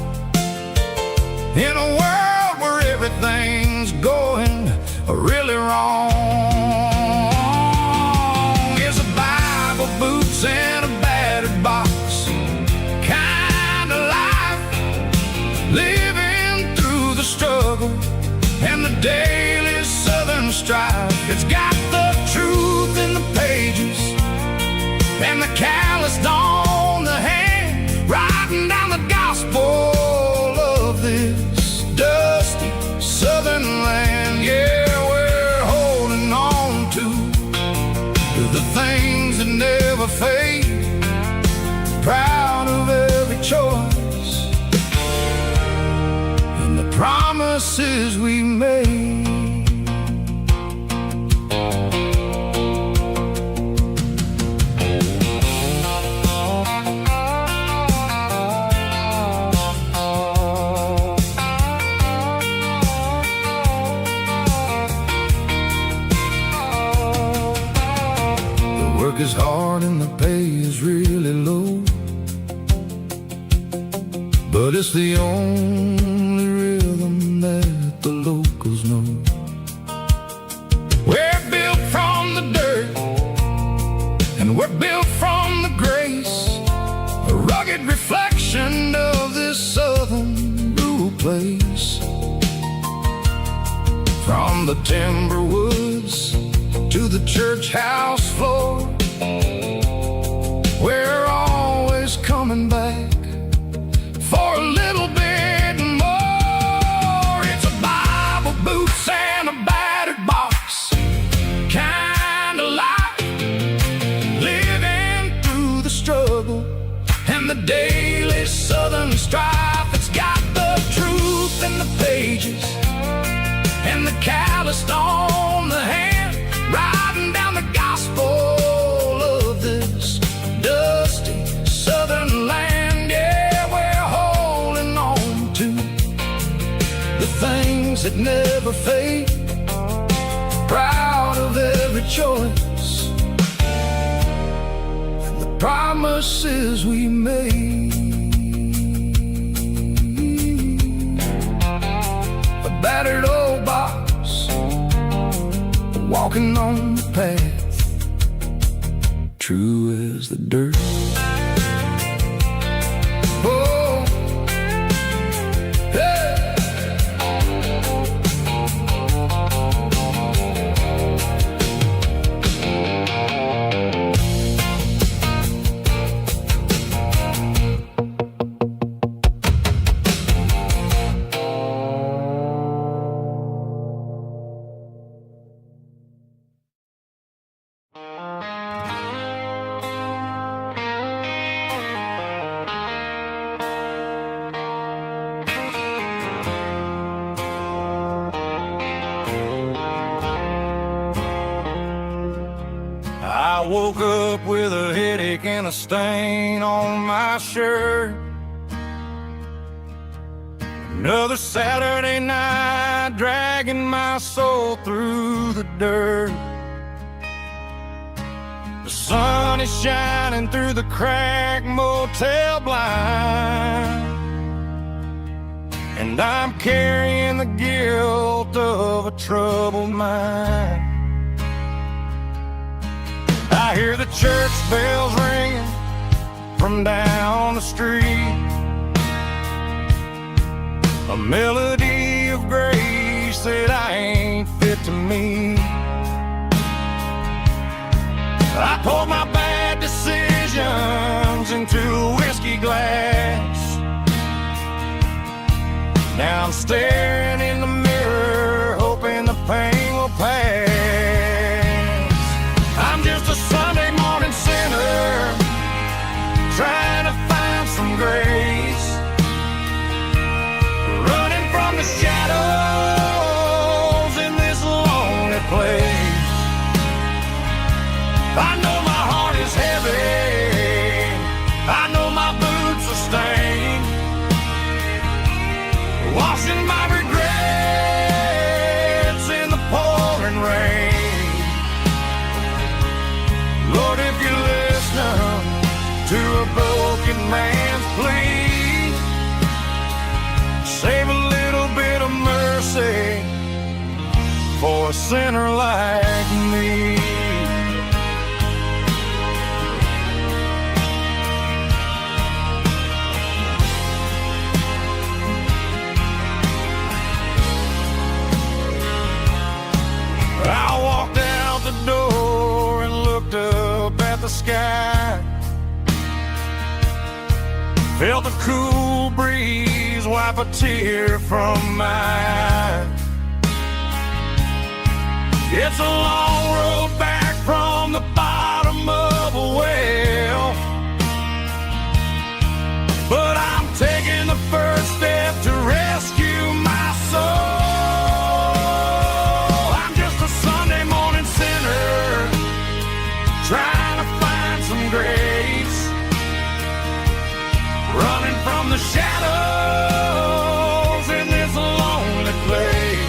In a world where everything's going really wrong, is a Bible, boots, and a battered box kind of life, living through the struggle and the daily southern strife. It's got the truth in the pages and the calloused on the hand, writing down the gospel of this dusty southern land. Yeah, we're holding on to the things that never fade, proud of every choice and the promises we made. Is hard and the pay is really low, but it's the only rhythm that the locals know. We're built from the dirt and we're built from the grace, a rugged reflection of this southern rural place. From the timber woods to the church house floor, we're always coming back for a little bit more. It's a Bible, boots, and a battered box kind of life, living through the struggle and the daily southern strife. It's got the truth in the pages and the calloused on the hand, writing down the gospel of this dusty southern land. Yeah, we're holding on to the things that never fade, proud of every choice and the promises we made. A battered old box, walking on the path, true as the dirt. Oh, hey. I woke up with a headache and a stain on my shirt. Another Saturday night, dragging my soul through the dirt. The sun is shining through the cracked motel blind, and I'm carrying the guilt of a troubled mind. I hear the church bells ringing from down the street, a melody of grace that I ain't fit to meet. I poured my bad decisions into a whiskey glass. Now I'm staring in the mirror, hoping the pain will pass. I'm just a Sunday morning sinner, trying to find some grace, running from the shadows in this lonely place. I know my heart is heavy, I know my boots are stained, washing my regrets for a sinner like me. I walked out the door and looked up at the sky. Felt the cool breeze wipe a tear from my eye. It's a long road back from the bottom of a well, but I'm taking the first step to rescue my soul. I'm just a Sunday morning sinner trying to find some grace, running from the shadows in this lonely place.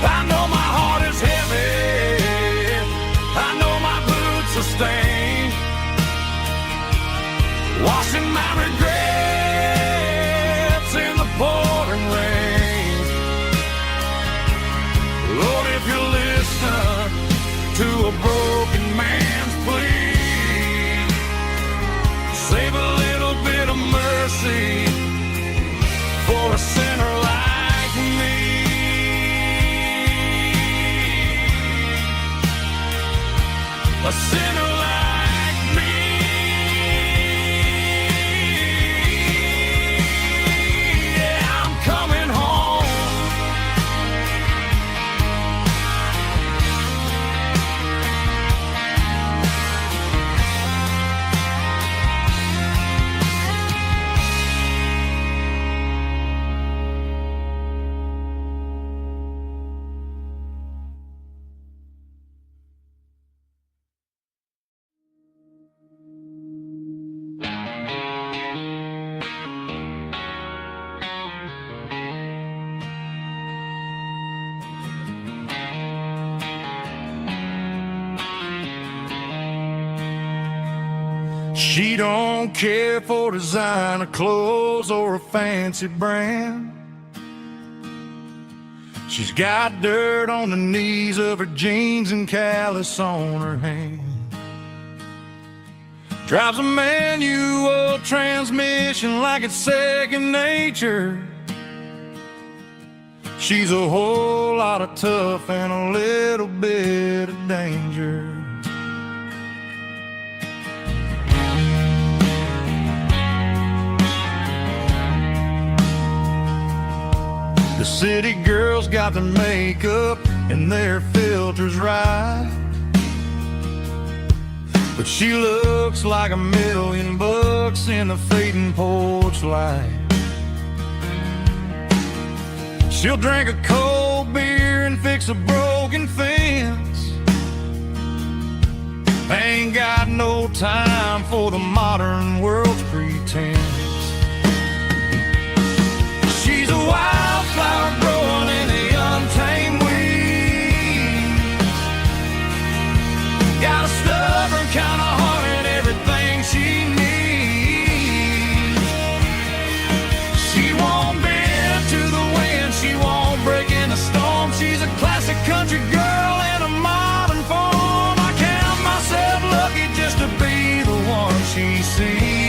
I know my heart is heavy, I know my boots are stained, washing my regrets in the pouring rain. Lord, if you listen to a broken man's plea, save a little bit of mercy for a sinner like me. A sinner like me. Yeah, I'm coming home. She don't care for designer clothes or a fancy brand. She's got dirt on the knees of her jeans and callus on her hand. Drives a manual transmission like it's second nature. She's a whole lot of tough and a little bit of danger. The city girls got their makeup and their filters right, but she looks like $1,000,000 in the fading porch light. She'll drink a cold beer and fix a broken fence. Ain't got no time for the modern world's pretense. She's a wildflower growing in the untamed weeds. Got a stubborn kind of heart and everything she needs. She won't bend to the wind, she won't break in the storm. She's a classic country girl in a modern form. I count myself lucky just to be the one she sees.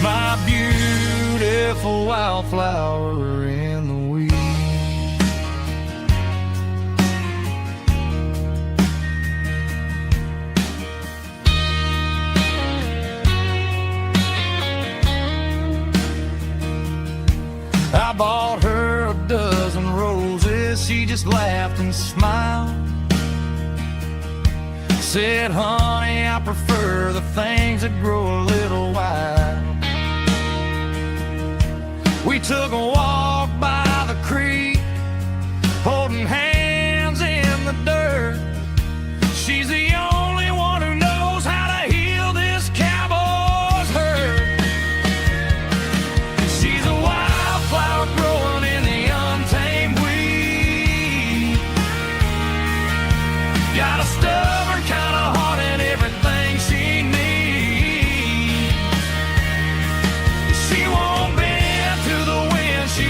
My beautiful wildflower in the weeds. I bought her a dozen roses, she just laughed and smiled. Said, honey, I prefer the things that grow a little wild. We took a walk by the creek, holding hands in the dirt. She's the only one who knows how to heal this cowboy's hurt. She's a wildflower growing in the untamed weed. Got a stubborn kind of heart and everything she needs. She won't bend to the wind, she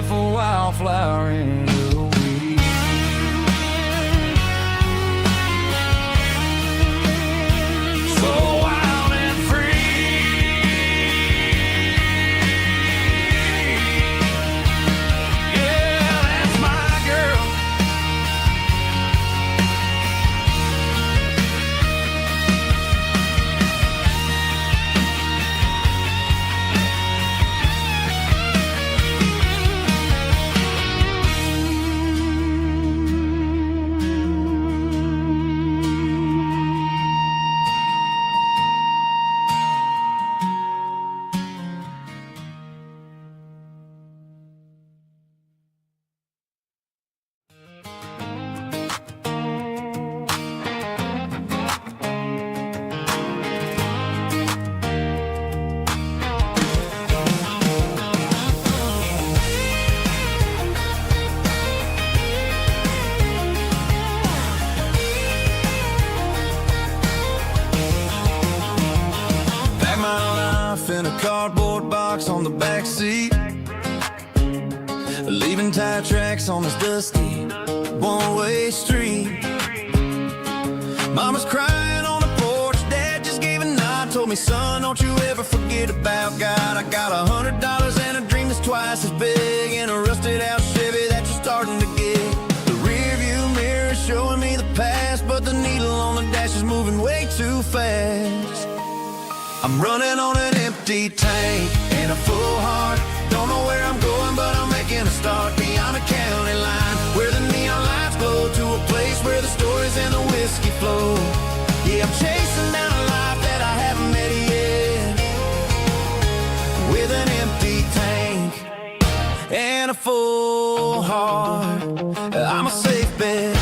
if a wildflower in the weed. So wild and free. Yeah, that's my girl. In a cardboard box on the back seat, leaving tire tracks on this dusty one-way street. Mama's crying on the porch, Dad just gave a nod, told me, son, don't you ever forget about God. I got $100 and a dream that's twice as big, and a rusted out Chevy that you're starting to get. The rear view mirror is showing me the past, but the needle on the dash is moving way too fast. I'm running on an empty tank and a full heart. Don't know where I'm going, but I'm making a start beyond the county line, where the neon lights glow, to a place where the stories and the whiskey flow. Yeah, I'm chasing down a life that I haven't met yet, with an empty tank and a full heart. I'm a safe bet.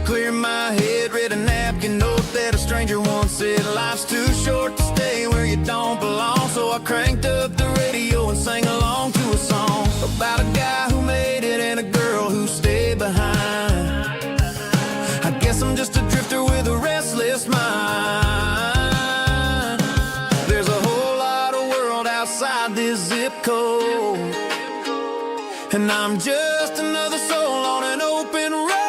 Clear my head, read a napkin note that a stranger once said, life's too short to stay where you don't belong. So I cranked up the radio and sang along to a song about a guy who made it and a girl who stayed behind. I guess I'm just a drifter with a restless mind. There's a whole lot of world outside this zip code, and I'm just another soul on an open road.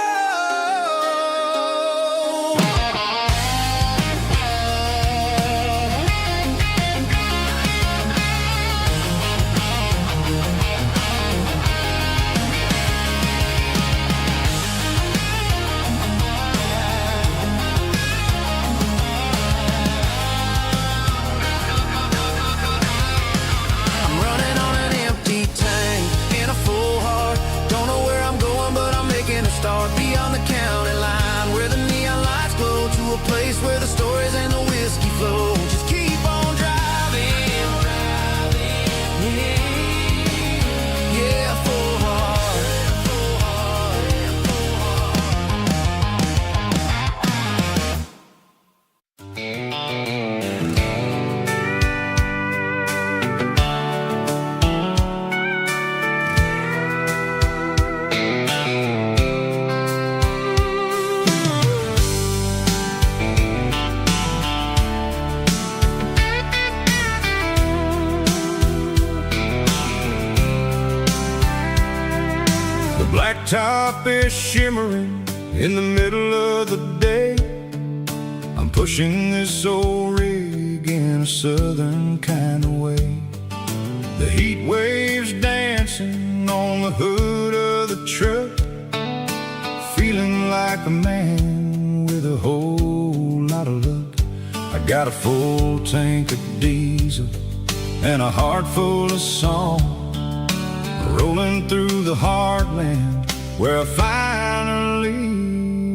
Start beyond the county line, where the neon lights glow, to a place where the stories and the whiskey flow. Just keep on driving, yeah, full heart, full heart, full Blacktop is shimmering in the middle of the day. I'm pushing this old rig in a southern kind of way. The heat waves dancing on the hood of the truck, feeling like a man with a whole lot of luck. I got a full tank of diesel and a heart full of song, rolling through the heartland where I finally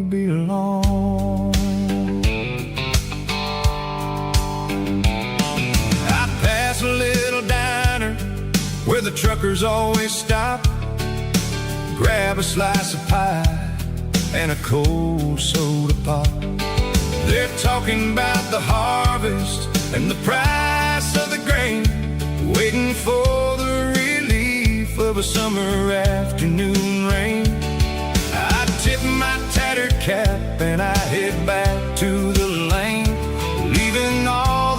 belong. I pass a little diner where the truckers always stop, grab a slice of pie and a cold soda pop. They're talking about the harvest and the price of the grain, waiting for the relief of a summer afternoon rain. I tip my tattered cap and I head back to the lane, leaving all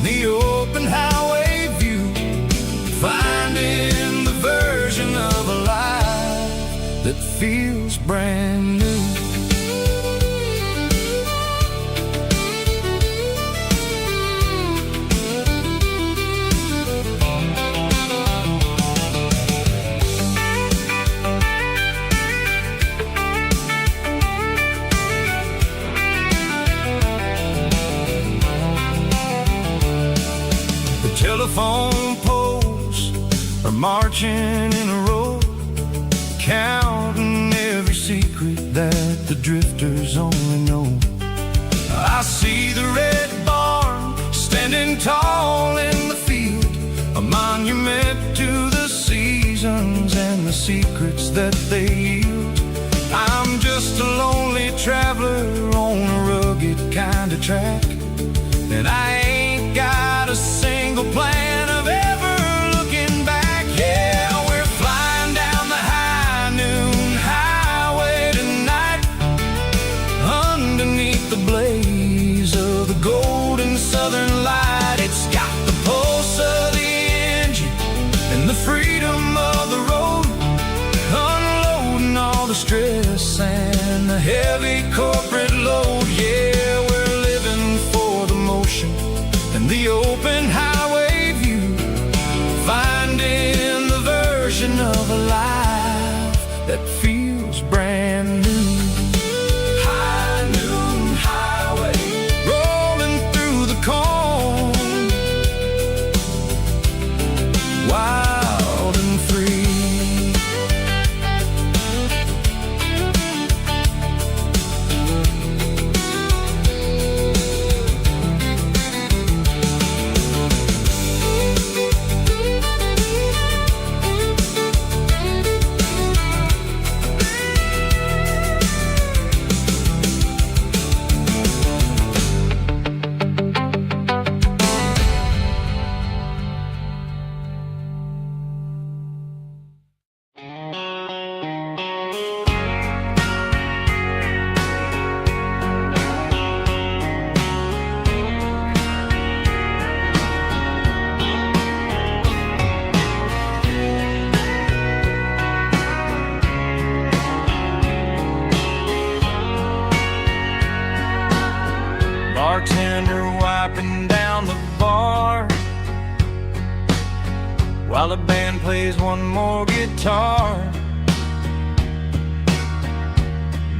the open highway view, finding the version of a life that feels brand new. Telephone poles are marching in a row, counting every secret that the drifters only know. I see the red barn standing tall in the field, a monument to the seasons and the secrets that they yield. I'm just a lonely traveler on a rugged kind of track, and I ain't got a single plan of ever looking back. Yeah, we're flying down the high noon highway tonight, underneath the blaze of the golden southern light. It's got the pulse of the engine and the freedom of the road, unloading all the stress and the heavy corporate load. Yeah, we're living for the motion and the open highway view, finding the version of a life that feels brand new. High noon highway, rolling through the corn, wild and free. Bartender wiping down the bar while the band plays one more guitar.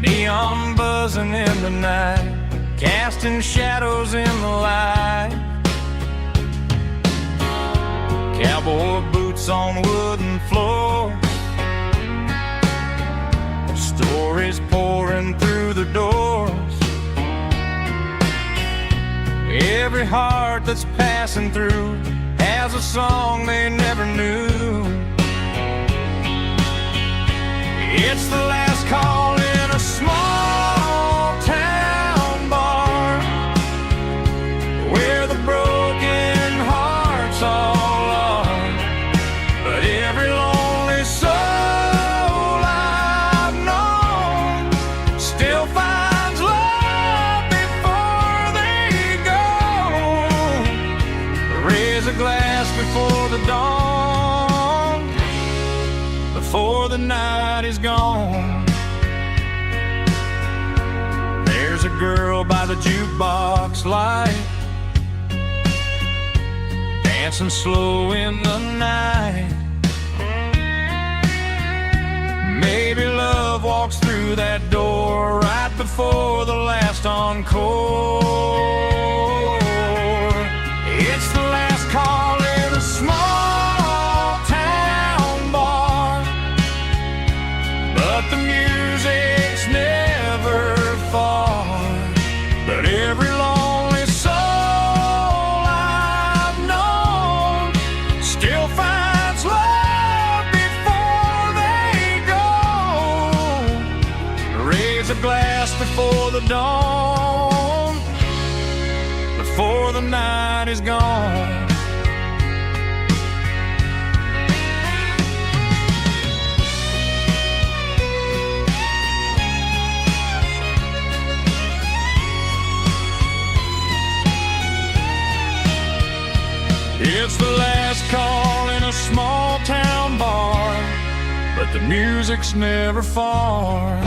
Neon buzzing in the night, casting shadows in the light. Cowboy boots on wooden floors, stories pouring through the doors. Every heart that's passing through has a song they never knew. It's the last call in a small town bar, where the broken hearts all are. But every lonely soul I've known still finds love before they go. Raise a glass before the dawn, before the night is gone. There's a girl by the jukebox light, dancing slow in the night. Maybe love walks through that door right before the last encore. It's the last call in a small town bar, but the music's never far. But every lonely soul I've known still finds love before they go. Raise a glass before the dawn, before the night is gone. It's the last call in a small town bar, but the music's never far.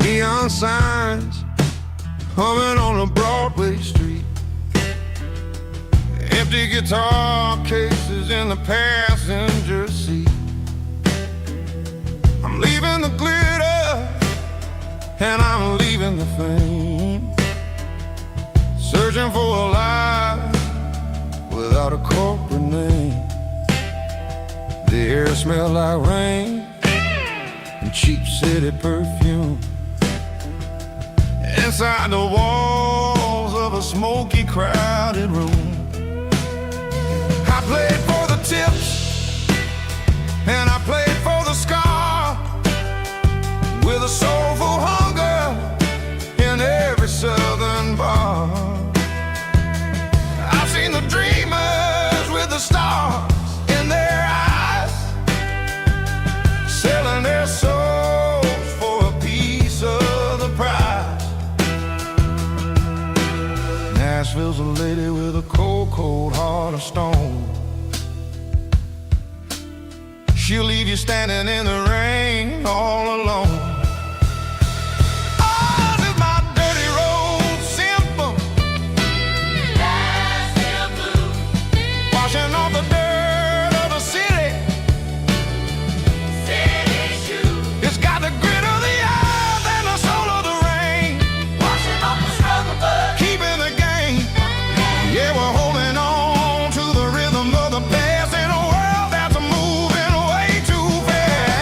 Neon signs humming on a Broadway street, empty guitar cases in the passenger seat. I'm leaving the glitter and I'm leaving the fame, searching for a life without a corporate name. The air smells like rain and cheap city perfume. Inside the walls of a smoky, crowded room, I played for the tips and I played for the scar, with a soulful hunger in every southern bar. I've seen the dreamers with the stars in their eyes, selling their souls for a piece of the prize. Nashville's a lady with a cold, cold heart of stone. She'll leave you standing in the rain all alone. Oh, this is my dirty road symphony, Nashville blues, washing off the dirt of the city, city shoes. It's got the grit of the earth and the soul of the rain, washing off the struggle, but keeping the game. Yeah, we're holding on to the rhythm of the past in a world that's moving way too fast.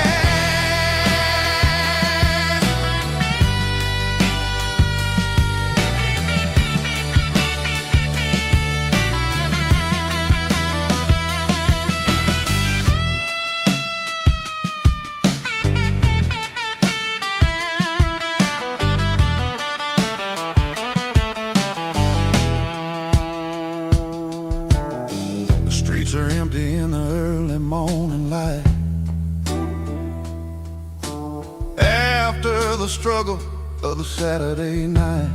The streets are empty in the early morning light, after the struggle of the Saturday night.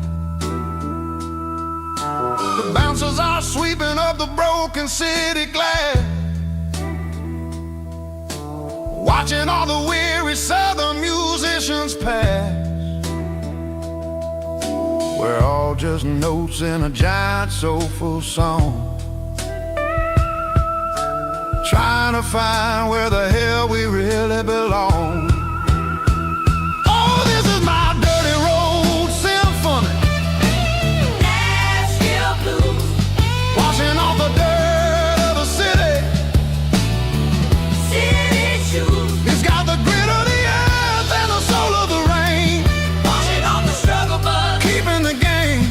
The bouncers are sweeping up the broken city glass, watching all the weary southern musicians pass. We're all just notes in a giant soulful song, trying to find where the hell we really belong. Oh, this is my dirty road symphony, Nashville blues, washing off the dirt of the city, city shoes. It's got the grit of the earth and the soul of the rain, washing off the struggle, but keeping the game.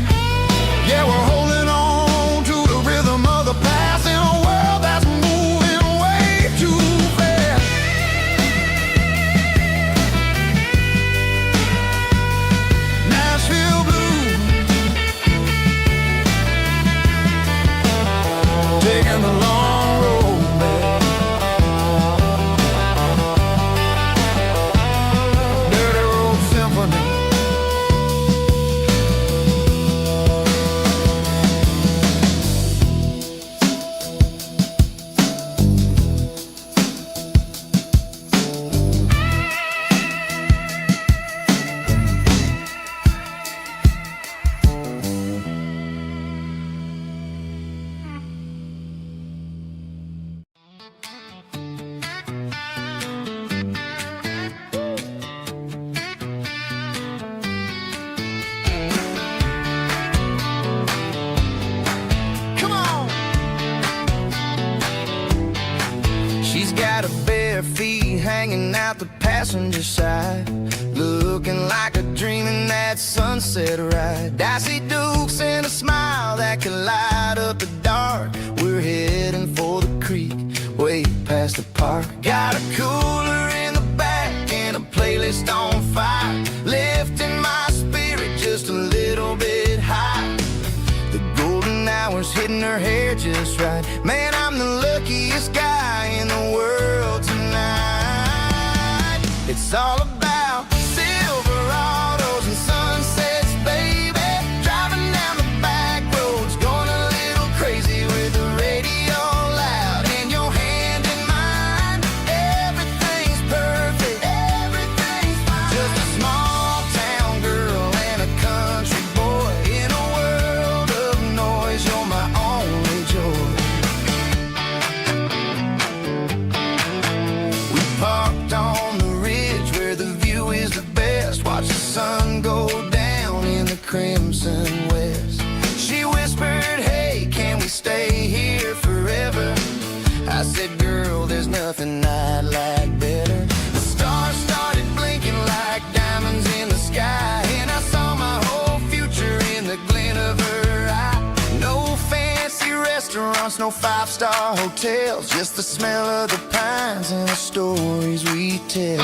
Yeah, we're holding on to the rhythm of the past in a world that's moving way too fast. passenger side, looking like a dream in that sunset ride. Dicey dukes and a smile that can light up the dark. We're heading for the creek, way past the park. Got a cooler in the back and a playlist on fire, lifting my spirit just a little bit high. The golden hour's hitting her hair just right. Man, I'm the luckiest guy in the world tonight. It's all about Silverados and sunsets, baby. Driving down the back roads, going a little crazy with the radio loud and your hand in mine. Everything's perfect, everything's fine. Just a small town girl and a country boy in a world of noise. You're my only joy. We parked on the ridge where the view is the best. Watch the sun go down in the crimson west. She whispered, hey, can we stay here forever? I said, girl, there's nothing I'd like better. The stars started blinking like diamonds in the sky, and I saw my whole future in the glint of her eye. No fancy restaurants, no five-star hotels, just the smell of the pines and the stories we tell.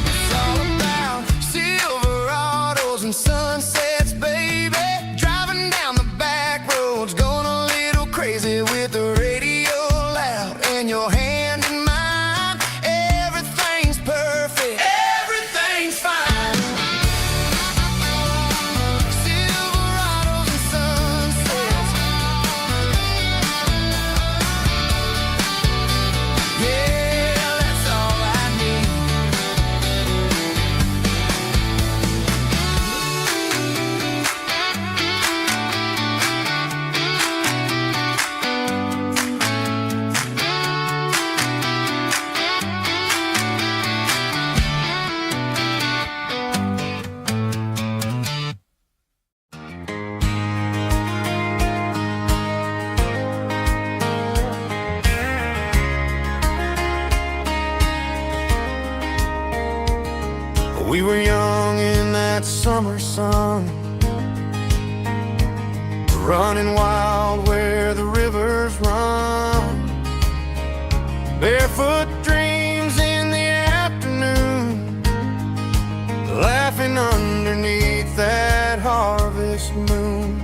It's all about Silverados and sunsets, baby. Driving down the back roads, going a little crazy with the radio loud and your hand in mine. Everything's perfect, everything's fine. Silverados and sunsets. Yeah, that's all I need. We were young in that summer sun, running wild where the rivers run. Barefoot dreams in the afternoon, laughing underneath that harvest moon.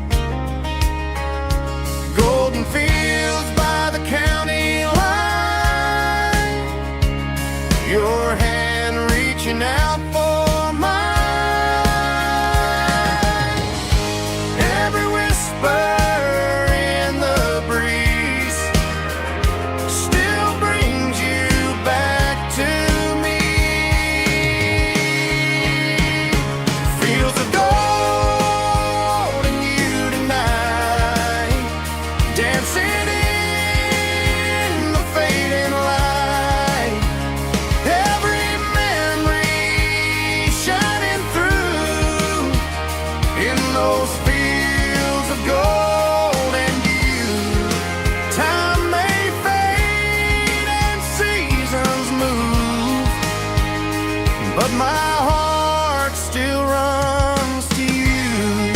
Golden fields by the county line, your hand reaching out for mine. Every whisper in the breeze still brings you back to me. Fields of gold and you tonight, dancing in the fading light. Every memory shining through in those fields of gold and you. Time may fade and seasons move, but my heart still runs to you.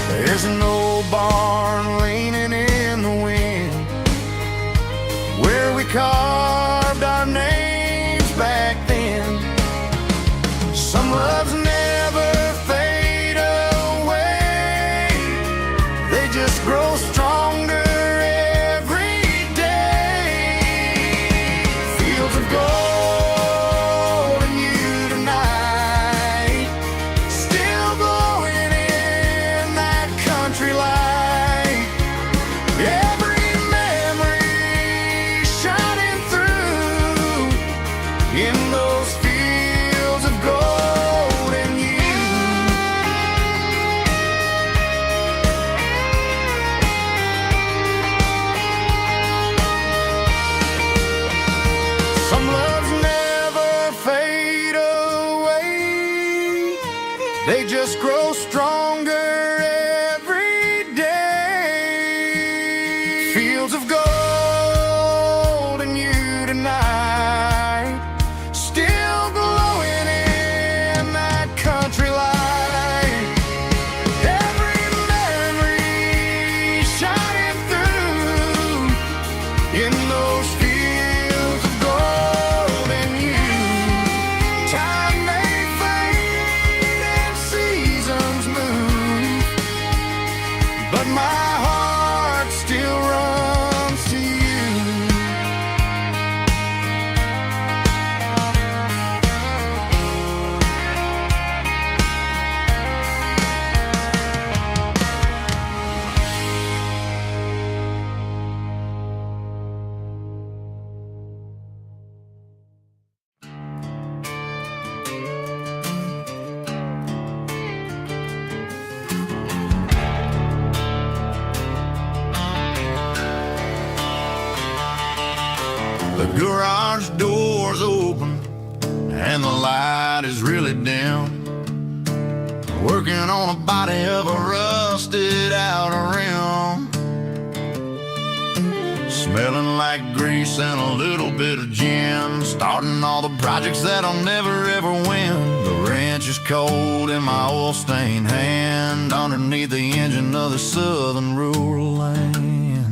There's an old barn leaning in the wind where we carved our names back then. Some loves never fade away, they just grow stronger every day. Fields of gold and you tonight, still glowing in that country light. Every memory shining through in those fields of gold and you. Some loves never fade away, they just grow stronger every day. Fields of gold and you tonight, still glowing in that country light. Every memory shining through in those fields of gold and you. Time may fade and seasons move, but my heart still runs to you. The garage door's open and the light is really dim. Working on a body of a rusted out rim, smelling like grease and a little bit of gin. Starting all the projects that I'll never ever win. The wrench is cold in my oil-stained hand, underneath the engine of the southern rural land.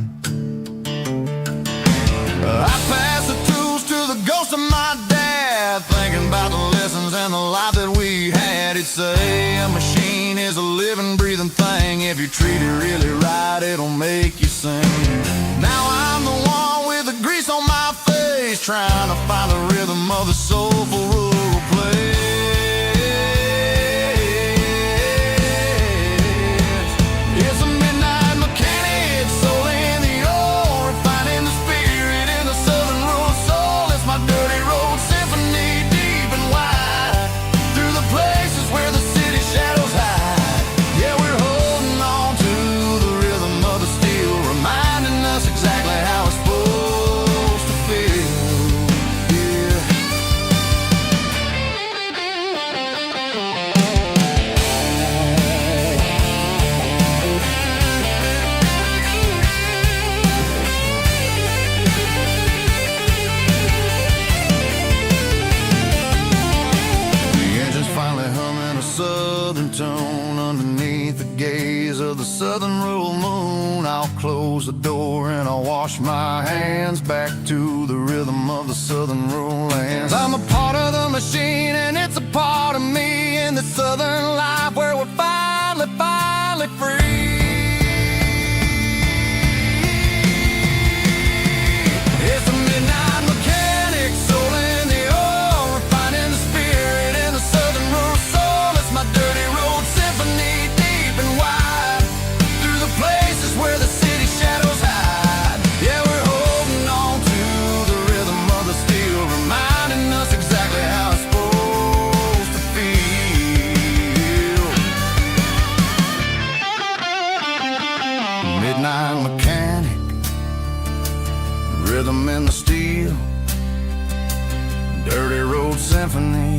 I pass the tools to the ghost of my dad, thinking about the lessons and the life that we had. He'd say a machine is a living, breathing thing. If you treat it really right, it'll make you sing. Now I'm the one with the grease on my face, trying to find the rhythm of the soulful rural place. It's a midnight mechanic, soul in the ore, refining the spirit in the southern rural soul. It's my dirty road symphony, deep and wide, through the places where the city shadows hide. Yeah, we're holding on to the rhythm of the steel, reminding us exactly how it's supposed to feel. Yeah. The engine's finally humming a southern tone underneath the gaze of the southern rural moon. I'll close the door and I'll wash my hands, back to the rhythm of the southern rural lands. I'm a part of the machine and it's a part of me, in the southern life where we're finally free. It's a midnight mechanic, soul in the ore, refining the spirit in the southern rural soul. It's my dirty road symphony, deep and wide, through the places where the city shadows hide. Yeah, we're holding on to the rhythm of the steel, reminding us exactly how it's supposed to feel. Midnight mechanic, rhythm in the steel, dirty road symphony.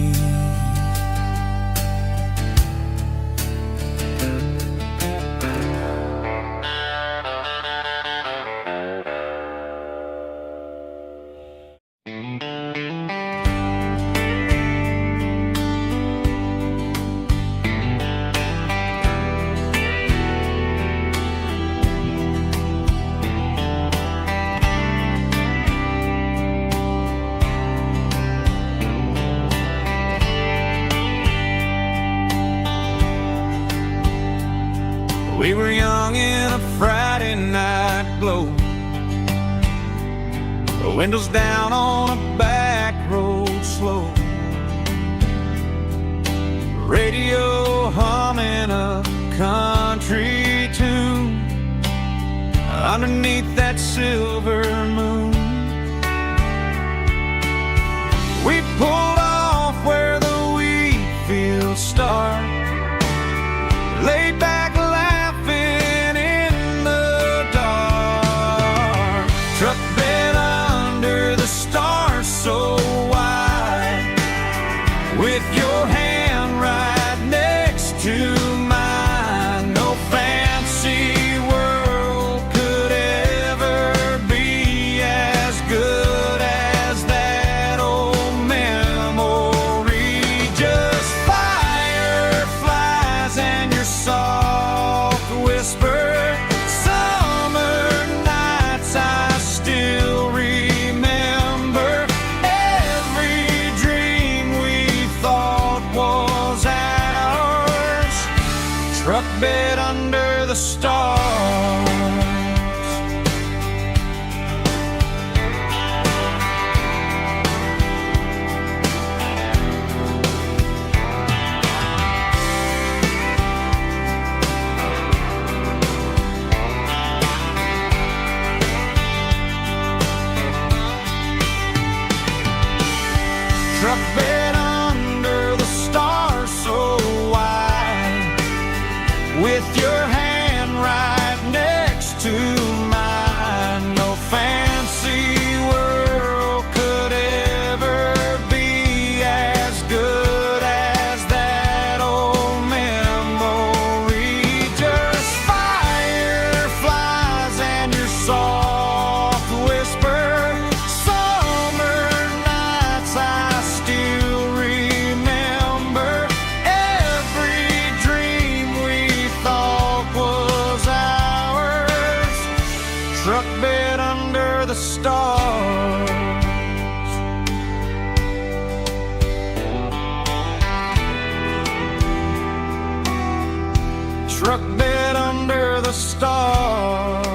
We were young in a Friday night glow, the windows down on a back road slow, radio humming a country tune underneath that silver moon. We pulled off where the wheat fields start, laid back laughing in the dark, truck bed under the stars so truck bed under the stars so wide, with your hand right next to mine. No fancy world could ever be as good as that old memory. Just fireflies and your soft whisper. Summer nights I still remember. Every dream we thought was ours. Truck bed under the stars. Truck bed under the stars.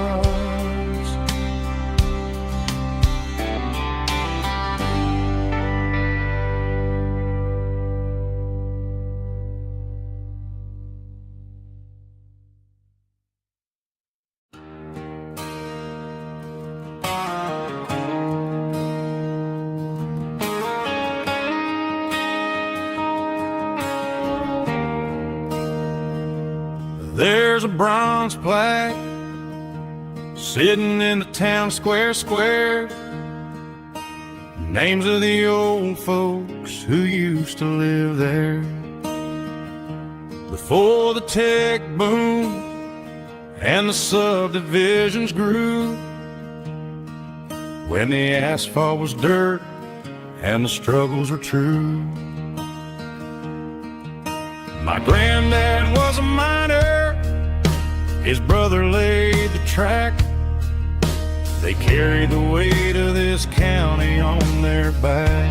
There's a bronze plaque sitting in the town square. Names of the old folks who used to live there before the tech boom and the subdivisions grew, when the asphalt was dirt and the struggles were true. My granddad was a miner, his brother laid the track. They carried the weight of this county on their back.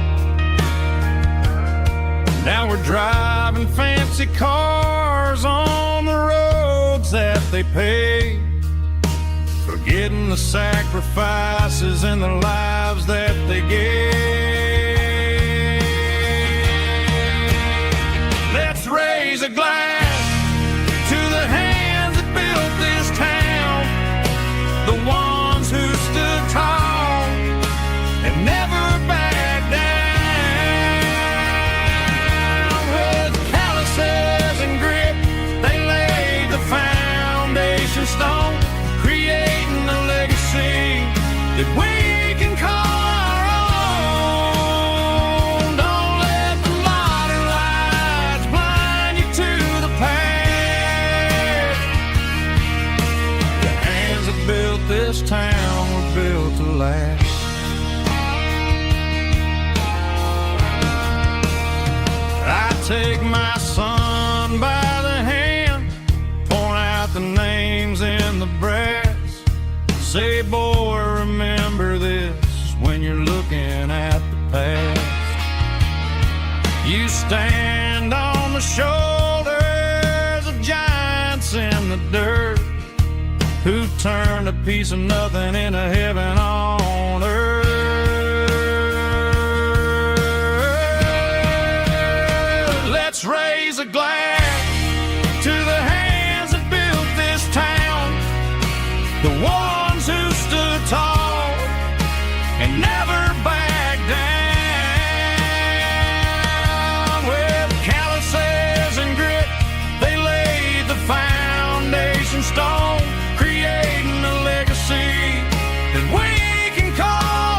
Now we're driving fancy cars on the roads that they paved, forgetting the sacrifices and the lives that they gave. Let's raise a glass to the hands that built this town, the ones who stood tall and never backed down. With calluses and grit, they laid the foundation stone, creating a legacy that we can call our own. Don't let the modern lights blind you to the past. The hands that built this town were built to last. I take my son by the hand, point out the names in the brass. Say, boy, remember this when you're looking at the past. You stand on the shoulders of giants in the dirt, who turned a piece of nothing into heaven on earth. Let's raise a glass to the hands that built this town, the ones who stood tall and never backed down. With calluses and grit, they laid the foundation stone, creating a legacy that we can call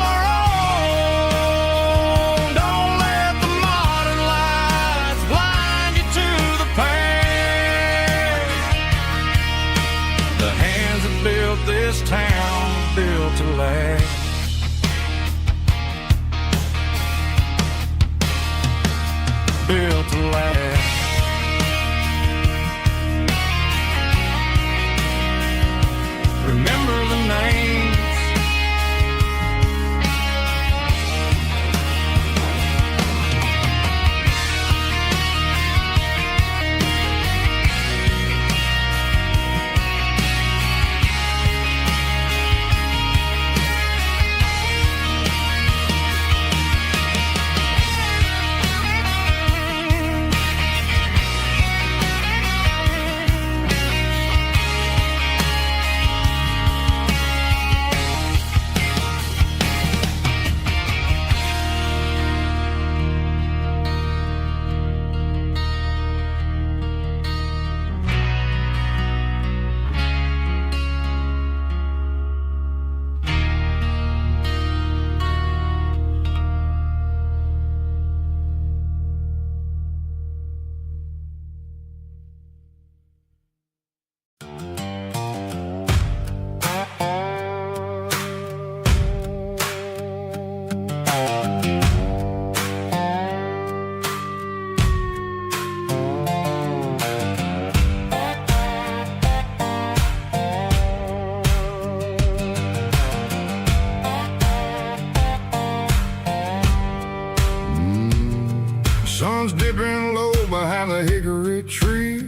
Sun's dipping low behind the hickory tree.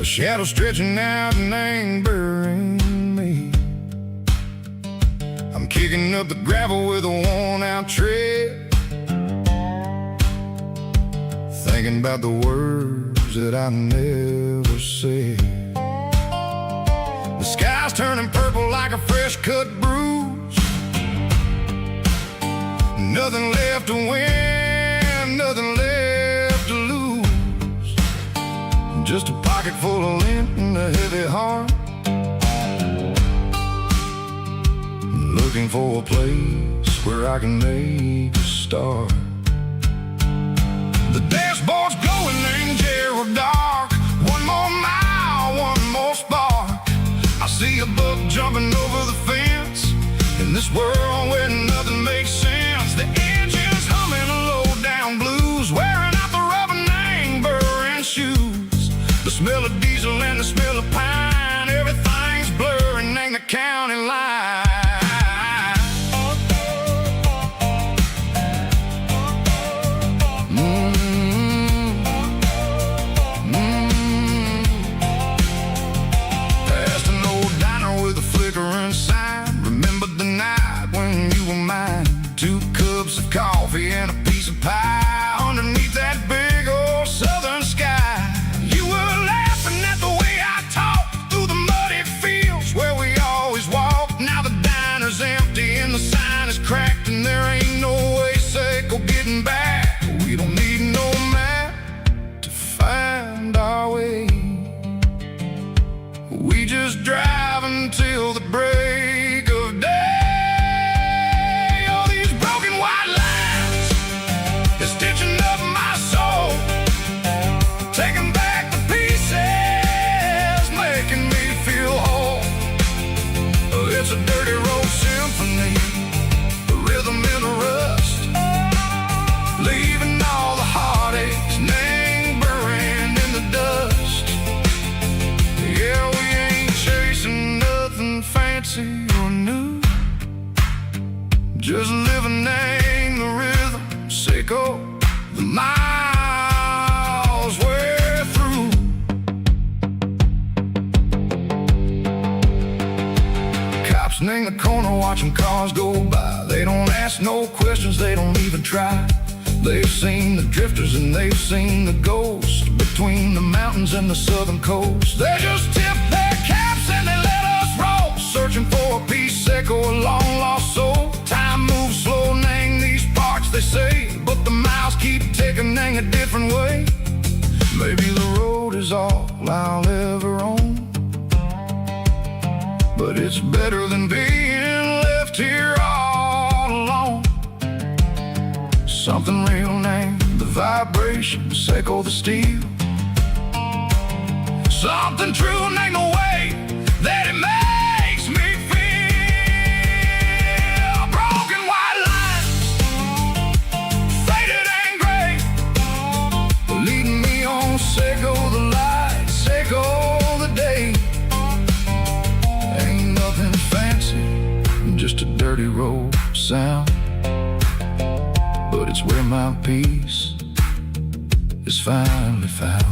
A shadow stretching out and ain't burying me. I'm kicking up the gravel with a worn-out tread, thinking about the words that I never said. The sky's turning purple like a fresh-cut bruise. Nothing left to win, nothing left to lose. Just a pocket full of lint and a heavy heart, looking for a place where I can make a start. The dashboard's glowing, ain't Gerald dark. One more mile, one more spark. I see a buck jumping over the fence in this world where nothing makes sense. The engine's humming a low-down blues, wearing out the rubber name burring shoes. The smell of diesel and the smell of pine, everything's blurring, ain't the county line. Past an old diner with a flickering sign. Remember the night when you were mine. 2 cups of coffee and a piece of pie underneath that big old southern sky. You were laughing at the way I talked through the muddy fields where we always walked. Now the diner's empty and the sign is cracked, and there ain't no way Seiko getting back. We don't need no map to find our way. We just drive until the break of day. All these broken white lines is stitching up my soul, taking back the pieces, making me feel whole. It's a dirty road symphony, a rhythm in a rust, leaving all the heartaches, name burning in the dust. Yeah, we ain't chasing nothing fancy or new, just living name the rhythm, Seiko, the miles we're through. Cops in the corner watching cars go by. They don't ask no questions, they don't even try. They've seen the drifters and they've seen the ghosts between the mountains and the southern coast. They just tip their caps and they let us roll, searching for a piece, Seiko, a long lost soul. Time moves slow, nang these parts they say, but the miles keep ticking, nang a different way. Maybe the road is all I'll ever own, but it's better than being left here all alone. Something real named the vibration, Seiko the steel. Something true named the way that it makes me feel. Broken white lines, faded and gray, leading me on, Seiko the light, Seiko the day. Ain't nothing fancy, just a dirty road sound, but it's where my peace is finally found.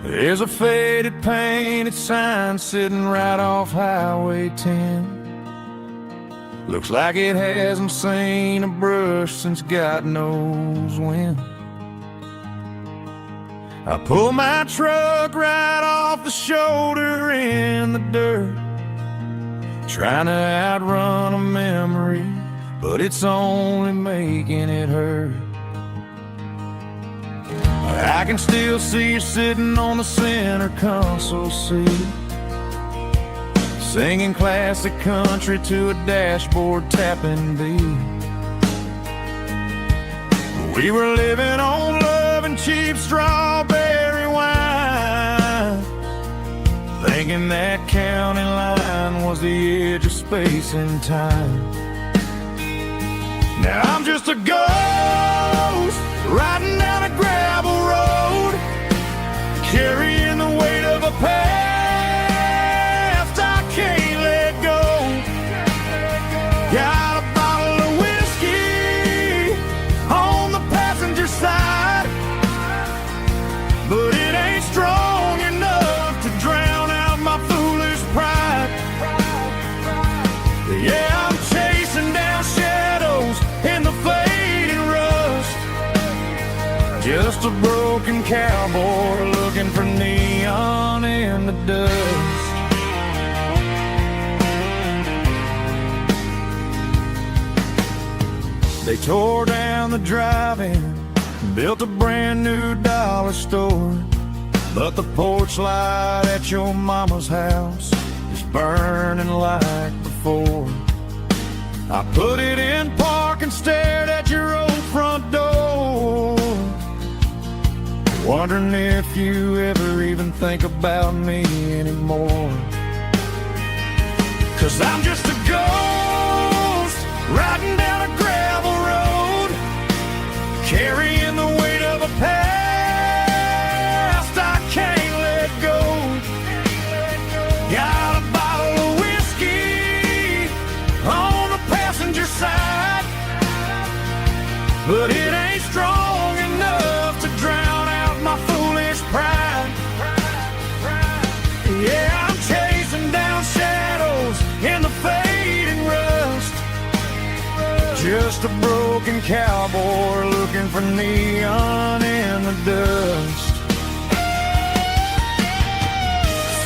There's a faded painted sign sitting right off Highway 10. Looks like it hasn't seen a brush since God knows when. I pull my truck right off the shoulder in the dirt, trying to outrun a memory, but it's only making it hurt. I I can still see you sitting on the center console seat, singing classic country to a dashboard tapping beat. We were living on love and cheap strawberry wine, thinking that county line was the edge of space and time. Now I'm just a ghost riding down a gravel road, carrying the weight of a past I can't let go. Got a bottle of whiskey on the passenger side, but it ain't strong enough to drown out my foolish pride. Yeah, I'm chasing down shadows in the fading rust, just a broken cowboy looking for neon in the dust. They tore down the drive-in, built a brand new dollar store, but the porch light at your mama's house is burning like before. I put it in park and stared at your old front door, wondering if you ever even think about me anymore. 'Cause I'm just a ghost riding down a gravel road, carrying the weight of a past I can't let go. Got a bottle of whiskey on the passenger side, but it ain't strong enough to drown out my foolish pride. Yeah, I'm chasing down shadows in the fading rust, just a broken cowboy looking for neon in the dust.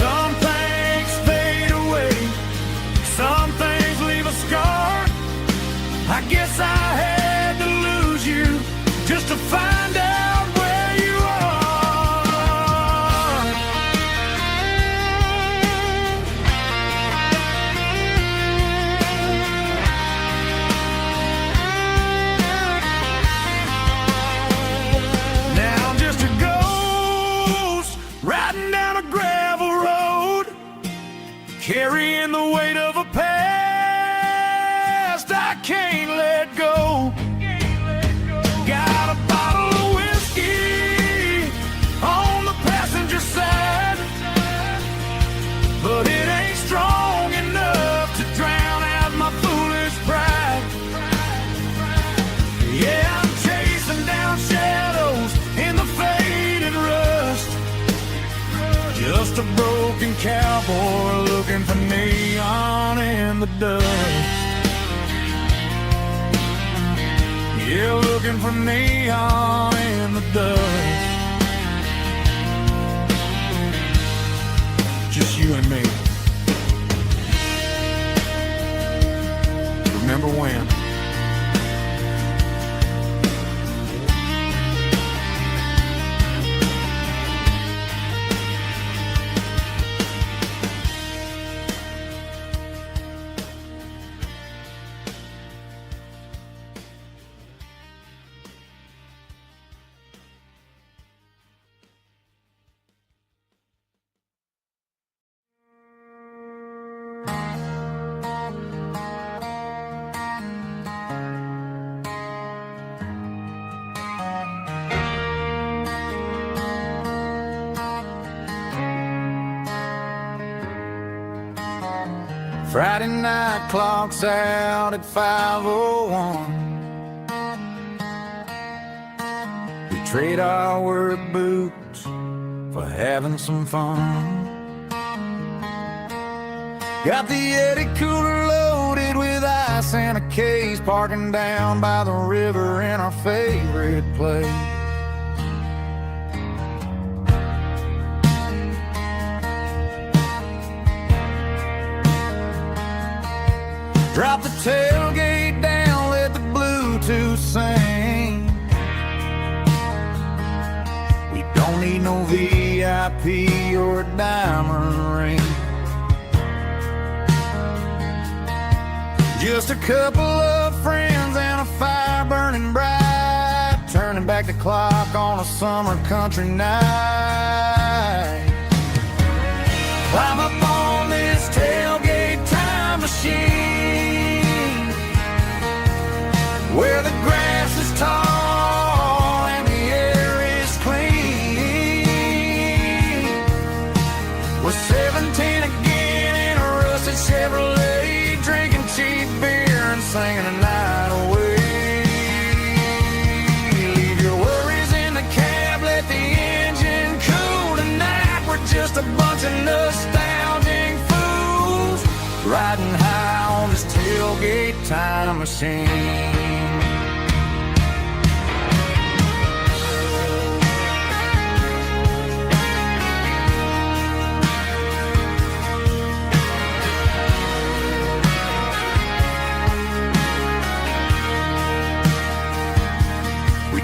Some things fade away, some things leave a scar. I guess I had to lose you just to find out where you are. Now I'm just a ghost riding down a gravel road, carrying the weight of a past I can't let go. Got a bottle of whiskey on the passenger side, but it ain't strong enough to drown out my foolish pride. Yeah, I'm chasing down shadows in the faded rust, just a broken cowboy looking for neon in the dust. Yeah, looking for neon in the dust. Just you and me. Remember when? Friday night clock's out at 5:01. We trade our work boots for having some fun. Got the Yeti cooler loaded with ice and a case, parking down by the river in our favorite place. Drop the tailgate down, let the Bluetooth sing. We Don't need no VIP or a diamond ring. Just a couple of friends and a fire burning bright, turning back the clock on a summer country night. Climb up on this tailgate time machine, where the grass is tall and the air is clean. We're 17 again in a rusted Chevrolet, drinking cheap beer and singing the night away. Leave your worries in the cab, let the engine cool tonight. We're just a bunch of nostalgic fools, riding high on this tailgate time machine.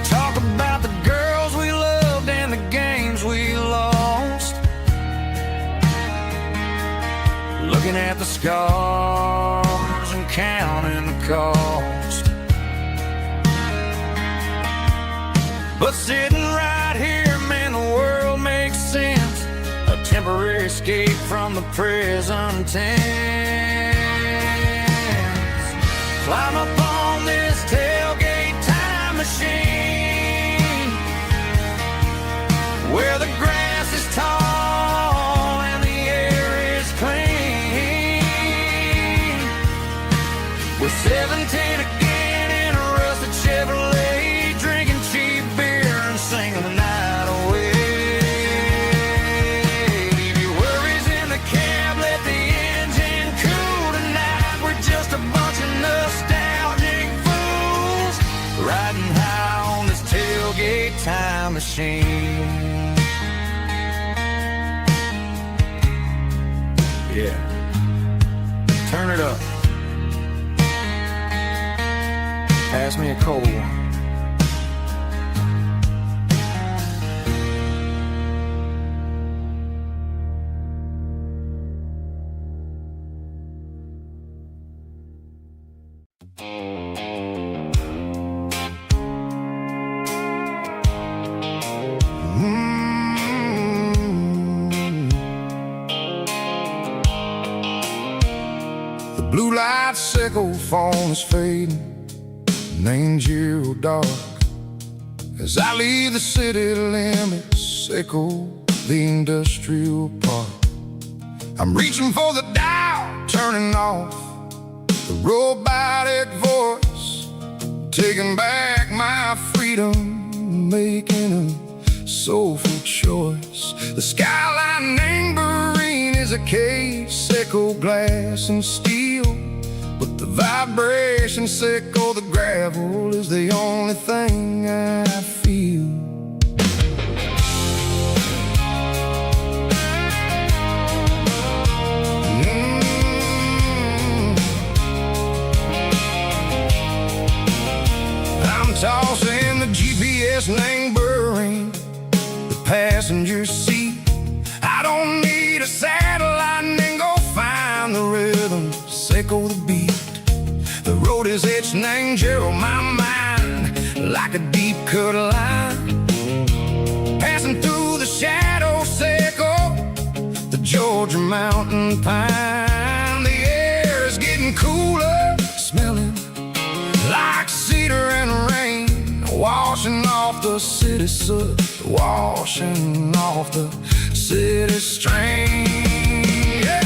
Talk about the girls we loved and the games we lost, looking at the scars and counting the cost. But sitting right here, man, the world makes sense, a temporary escape from the present tense. Climb up on this tailgate time machine, where the grass is tall and the air is clean. We're 17 again in a rusted Chevrolet, drinking cheap beer and singing the night away. Leave your worries in the cab, let the engine cool tonight. We're just a bunch of nostalgic fools, riding high on this tailgate time machine. Yeah, turn it up. Pass me a cold one. Blue light sickle phone is fading, name's Giro dark. As I leave the city limits, sickle the industrial park. I'm reaching for the dial, turning off the robotic voice, taking back my freedom, making a soulful choice. The skyline neighboring is a cave, sickle glass and steel, but the vibration sickle, the gravel is the only thing I feel. I'm tossing the GPS neighboring the passenger seat. I don't need a satellite and go find the rhythm, sickle the beat. The road is etched and Gerald my mind like a deep cut line, passing through the shadow sickle, the Georgia mountain pine. The air is getting cooler, smelling like cedar and rain, washing off the city soot, washing off the city strain. Yeah.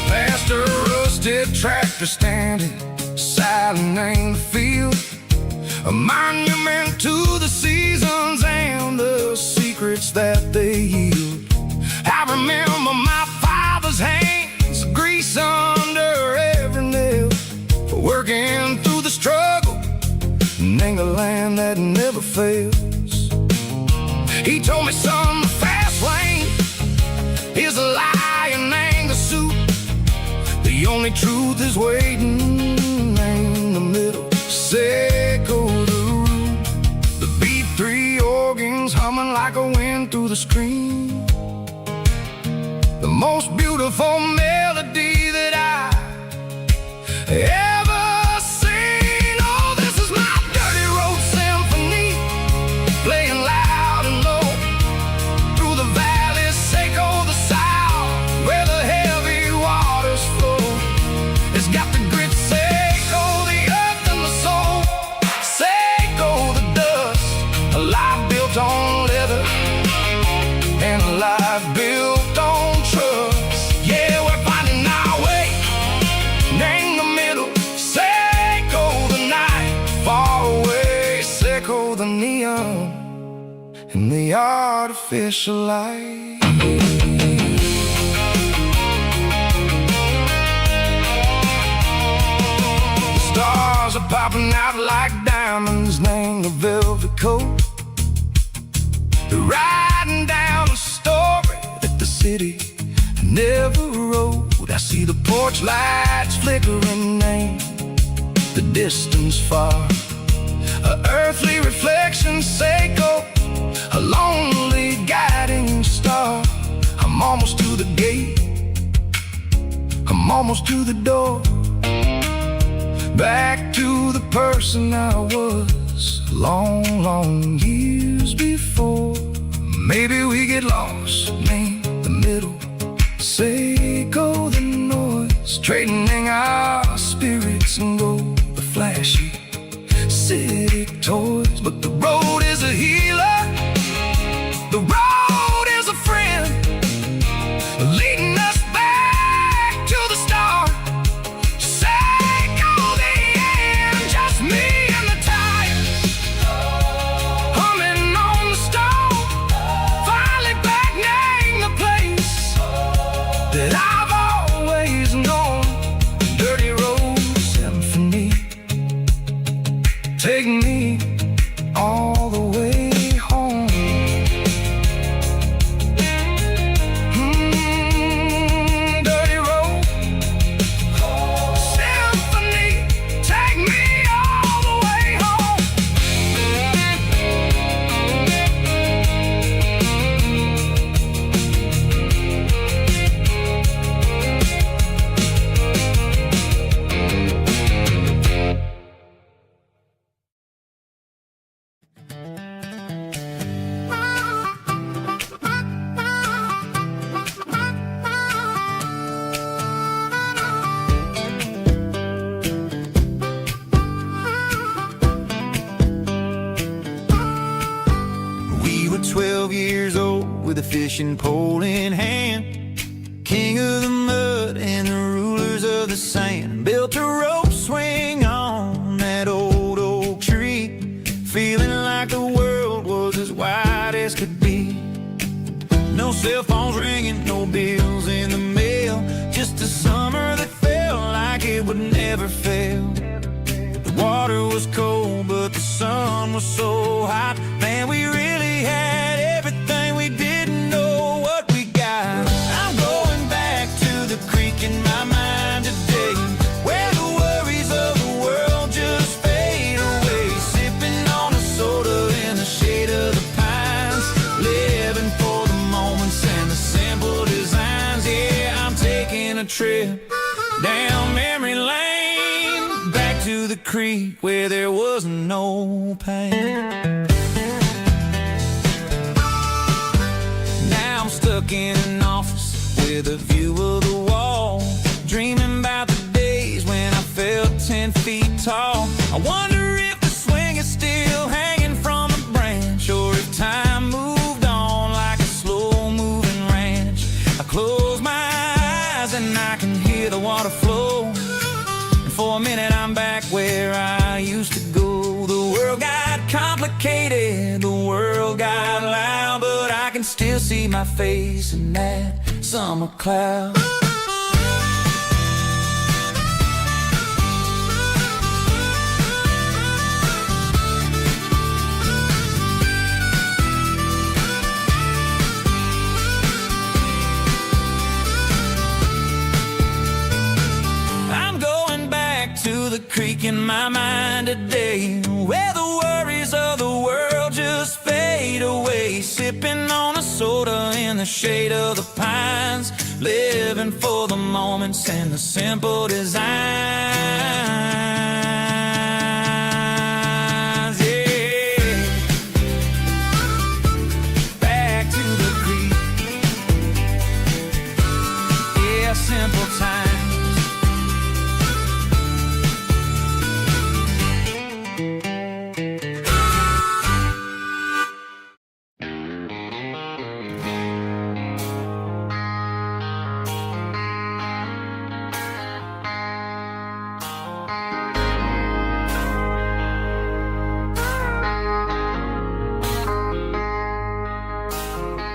Past a rusted tractor standing silent in the field, a monument to the seasons and the secrets that they yield. I remember my father's hands, grease under every nail, for working through the struggle and the land that never fails. He told me, son, the fast lane is a lying the suit. The only truth is waiting in the middle. Seco the root. The B3 organs humming like a wind through the screen. The most beautiful melody that I ever seen. Oh, this is my dirty road symphony, playing loud and low through the valleys, Seco the south, where the heavy waters flow. It's got the grit, Seco the earth and the soul, Seco the dust, a life built on leather and a life built on trust. Yeah, we're finding our way in the middle. Seco the night, far away. Seco the neon and the artificial light. The stars are popping out like diamonds, name the velvet coat. They're riding down a story that the city never wrote. I see the porch lights flickering, name the distance far. A earthly reflection, Seco, a lonely guiding star. I'm almost to the gate, I'm almost to the door, back to the person I was long, long years before. Maybe we get lost in the middle, Seco the noise, trading our spirits and go the flashy city toys. But the road is a healer, the road is a friend, leading us back to the start. Seco the end, just me and the tires, humming on the stove, finally back name the place that I've always known. Dirty road symphony, take me all the way home. Dirty road symphony, take me all the way home. We were 12 years old with a fishing pole in hand, king of the mud and the rulers of the sand. Built a rope swing on that old oak tree, feeling like the world was as wide as could be. No cell phones ringing, no bills in the mail, just a summer that felt like it would never fail. The water was cold, but the sun was so hot. Man, we really had everything, we didn't know what we got. I'm going back to the creek in my mind today, where the worries of the world just fade away. Sipping on a soda in the shade of the pines, living for the moments and the simple designs. Yeah, I'm taking a trip down memory lane, back to the creek where there was no pain. Now I'm stuck in an office with a view of the wall, dreaming about the days when I felt 10 feet tall. I wonder if the swing is still hanging from a branch, or if time moved on like a slow-moving ranch. I close my eyes and I can hear the water flow, and for a minute I'm back where I used to go. The world got complicated, the world got loud, but I can still see my face in that summer cloud. creek in my mind today, where the worries of the world just fade away. Sipping on a soda in the shade of the pines, living for the moments and the simple designs. Yeah. Back to the creek. Yeah, simple times.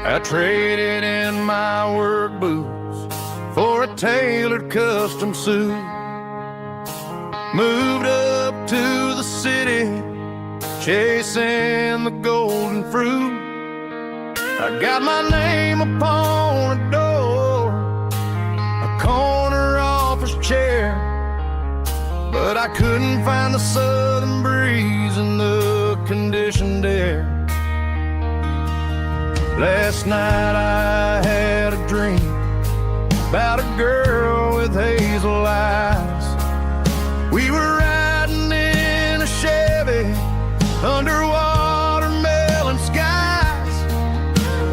I traded in my work boots for a tailored custom suit. Moved up to the city, chasing the golden fruit. I got my name upon a door, a corner office chair, but I couldn't find the southern breeze in the conditioned air. Last night I had a dream about a girl with hazel eyes. We were riding in a Chevy under watermelon skies.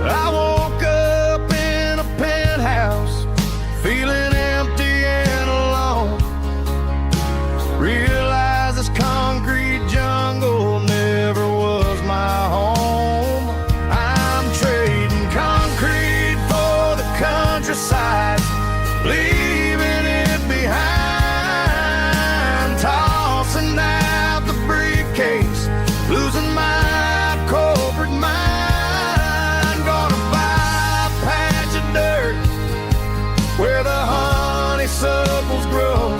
I woke up in a penthouse feeling empty and alone. Realized this concrete jungle never was my home. Countryside, leaving it behind, tossing out the briefcase, losing my corporate mind. Gonna buy a patch of dirt where the honeysuckles grow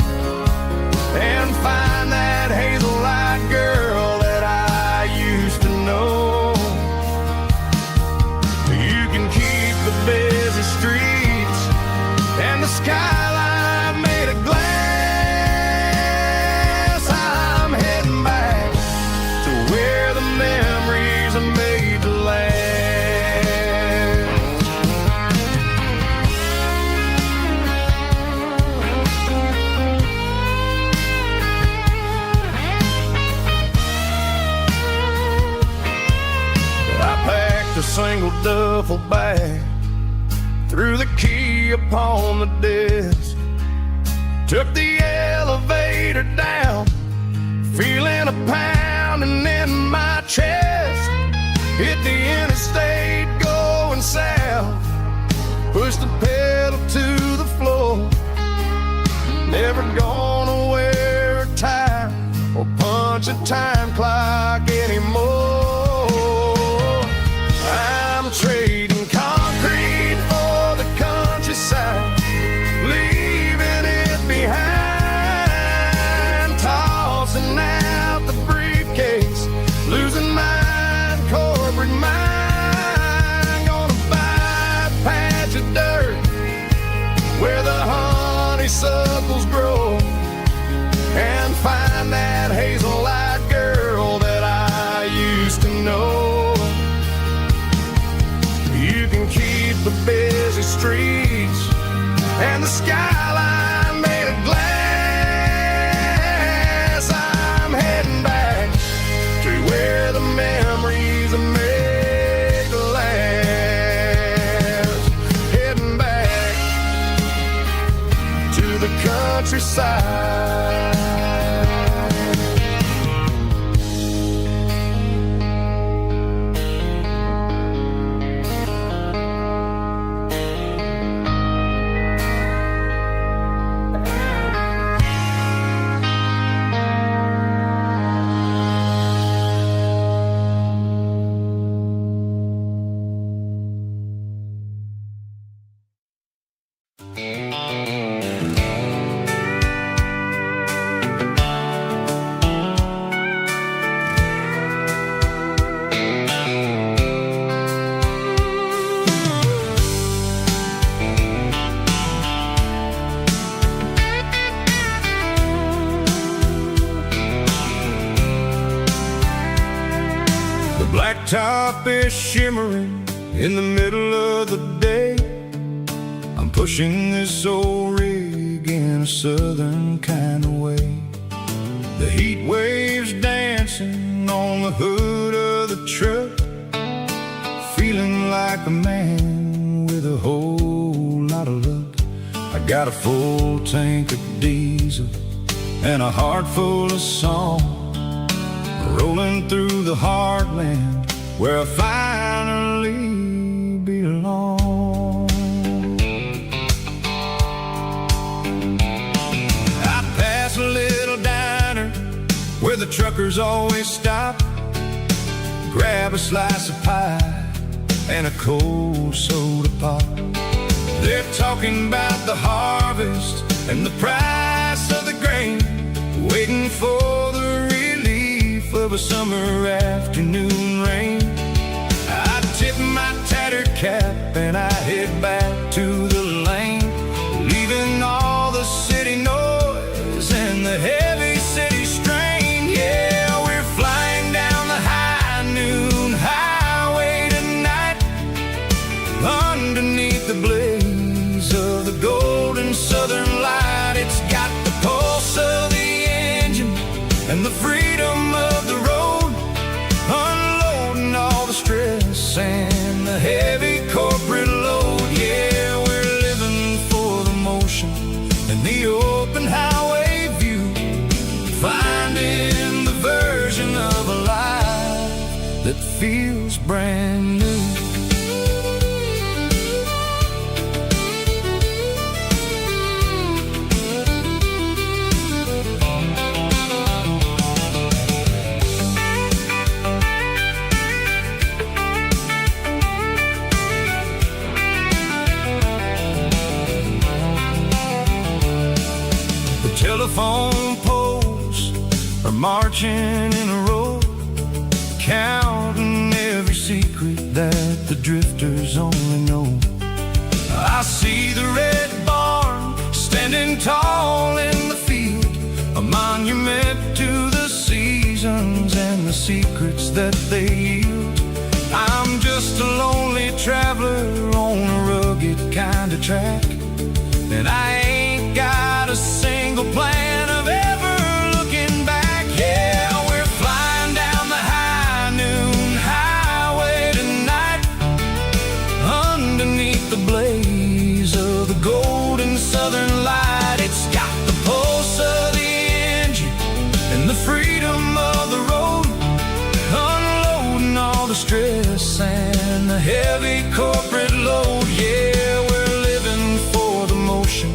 and find that hazel-eyed girl that I used to know. You can keep the busy streets and the skyline made of glass. I'm heading back to where the memories are made to last. I packed a single duffel bag, threw the key upon the desk, took the elevator down, feeling a pounding in my chest. Hit the interstate going south, pushed the pedal to the floor. Never gonna wear a tie or punch a time clock anymore. I'm trading concrete for the countryside, leaving it behind, tossing out the briefcase, losing my corporate mind. Gonna buy a patch of dirt where the honeysuckles grow and find that hazel-eyed girl that I used to know. You can keep the busy streets and the skyline made of glass. I'm heading back to where the memories are made to last. Heading back to the countryside. top is shimmering in the middle of the day. I'm pushing this old rig in a southern kind of way. The heat waves dancing on the hood of the truck, feeling like a man with a whole lot of luck. I got a full tank of diesel and a heart full of song, rolling through the heartland where I finally belong. I pass a little diner where the truckers always stop, grab a slice of pie and a cold soda pop. They're talking about the harvest and the price of the grain, waiting for the relief of a summer afternoon rain. I tip my tattered cap and I head back to the lane, leaving all the city noise and the heavy city strain. Yeah, we're flying down the high noon highway tonight, underneath the blaze of the golden southern light. It's got the pulse of the engine and the freedom of the road, unloading all the stress and the heavy corporate load. Yeah, we're living for the motion and the open highway view, finding the version of a life that feels brand new. Telephone poles are marching in a row, counting every secret that the drifters only know. I see the red barn standing tall in the field, a monument to the seasons and the secrets that they yield. I'm just a lonely traveler on a rugged kind of track, and I ain't got a single plan of ever looking back. Yeah, we're flying down the high noon highway tonight, underneath the blaze of the golden southern light. It's got the pulse of the engine and the freedom of the road, unloading all the stress and the heavy corporate load. Yeah, we're living for the motion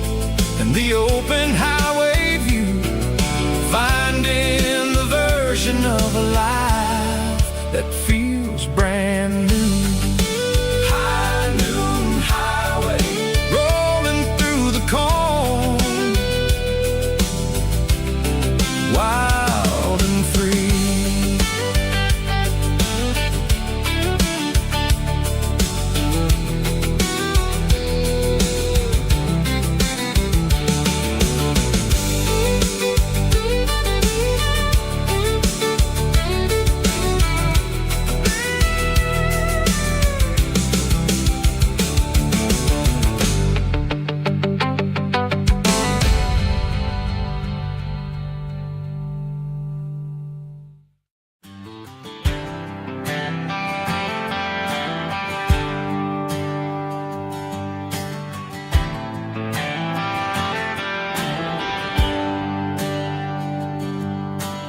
and the open highway view, finding the version of a life that feels brand new. High noon highway, rolling through the corn, wild and free.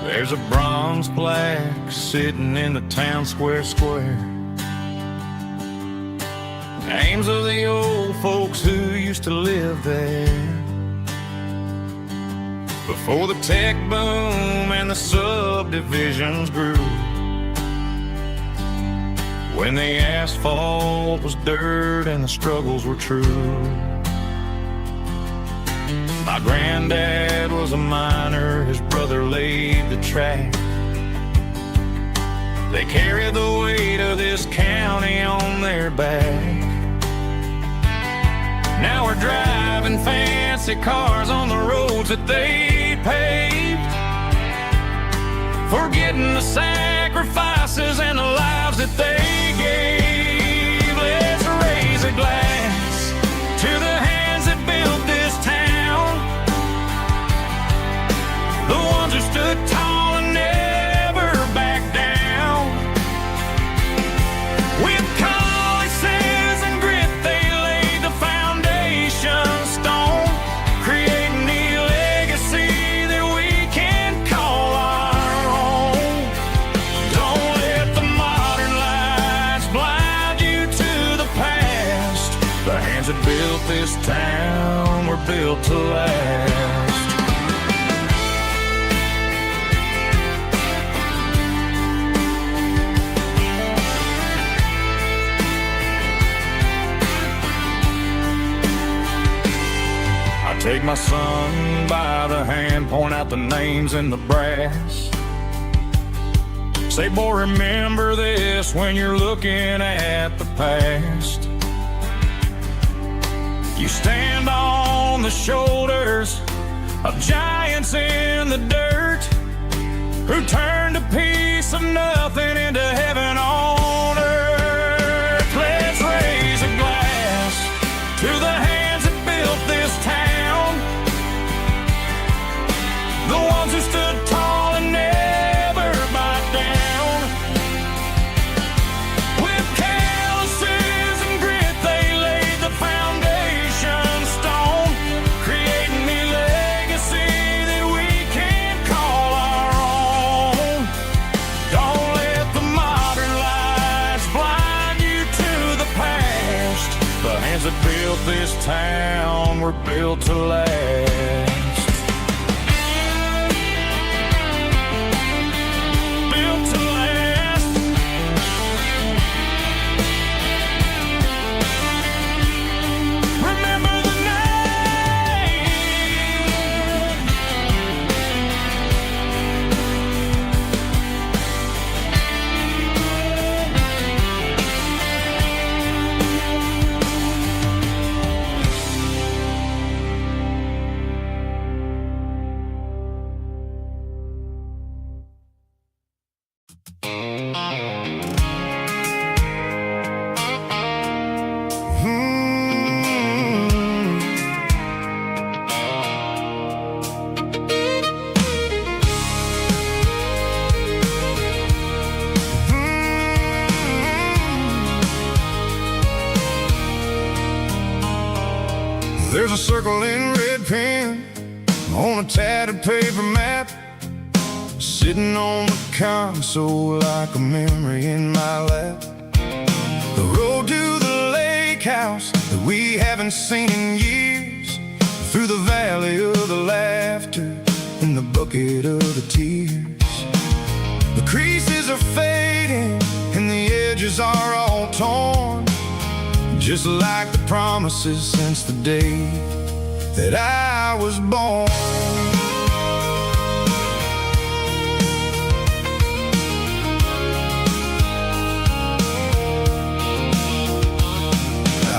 There's a bronze plaque sitting in the town square. Names of the old folks who used to live there before the tech boom and the subdivisions grew, when the asphalt was dirt and the struggles were true. My granddad was a miner, his brother laid the track. They carried the weight of this county on their back. Now we're driving fancy cars on the roads that they paved, forgetting the sacrifices and the lives that they gave. Let's raise a glass to the hands that built this town, the ones who stood tall and never backed down. With calluses and grit, they laid the foundation stone, creating the legacy that we can call our own. Don't let the modern lights blind you to the past. The hands that built this town were built to last. Take my son by the hand, point out the names in the brass. Say, boy, remember this when you're looking at the past. You stand on the shoulders of giants in the dirt, who turned a piece of nothing into heaven on earth. Let's raise a glass to the hands that built this town, the ones who stood tall and never backed down. With calluses and grit, they laid the foundation stone, creating the legacy that we can call our own. Don't let the modern lights blind you to the past. The hands that built this town were built to last. Built to last. Remember the name. There's a circle in red pen on a tattered paper map, sitting on the console like a memory in my lap. The road to the lake house that we haven't seen in years, through the valley of the laughter and the bucket of the tears. The creases are fading and the edges are all torn, just like the promises since the day that I was born.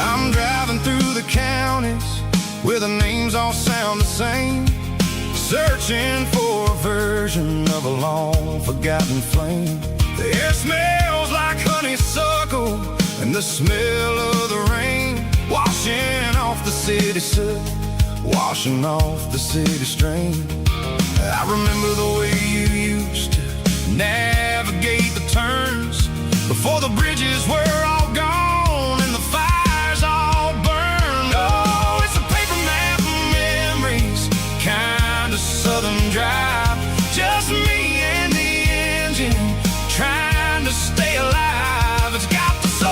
I'm driving through the counties where the names all sound the same, searching for a version of a long forgotten flame. The air smells like honeysuckle and the smell of the rain, washing off the city soot, washing off the city strain. I remember the way you used to navigate the turns before the bridges were all gone and the fires all burned. Oh, it's a paper map of memories, kind of southern drive, just me and the engine trying to stay alive. It's got the soul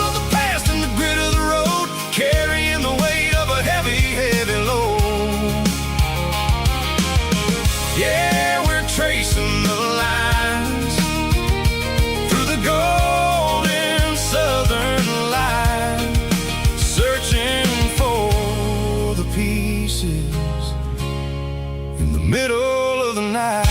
of the past and the grit of the road, carrying the weight of a heavy, heavy load. Yeah, we're tracing the lines through the golden southern light, searching for the pieces in the middle of the night.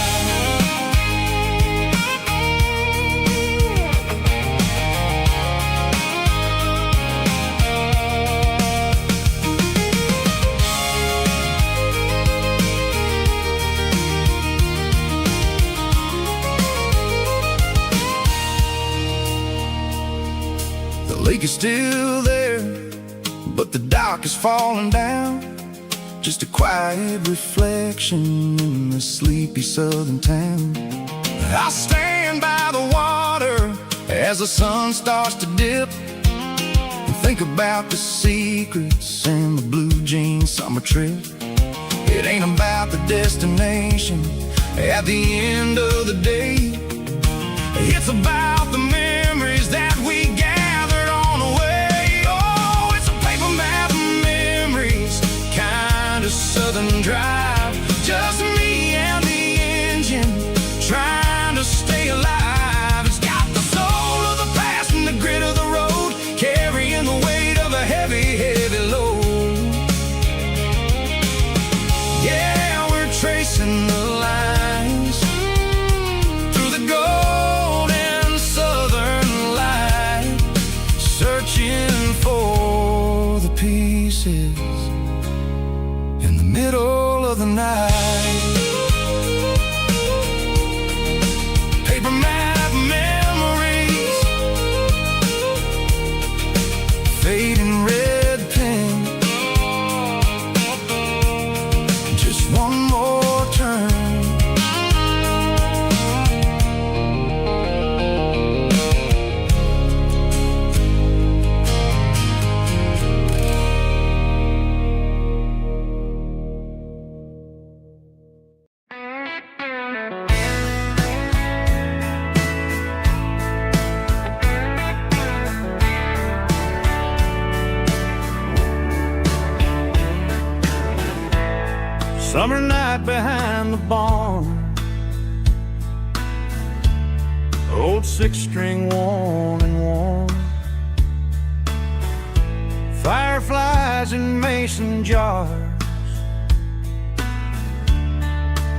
lake is still there, but the dock is falling down. Just a quiet reflection in the sleepy southern town. I stand by the water as the sun starts to dip, and think about the secrets and the blue jean summer trip. It ain't about the destination at the end of the day. It's about the memories that we gathered on the way. Oh, it's a paper map of memories, kind of southern drive. Just me and the engine, trying to stay alive. It's got the soul of the past and the grit of the road, carrying the weight of a heavy, heavy load. Yeah, we're tracing the lines through the golden southern light, searching for the pieces in the middle of the night. Paper map memories, fading red pen, just one more turn. Summer night behind the barn, old six-string worn and worn, fireflies in mason jars,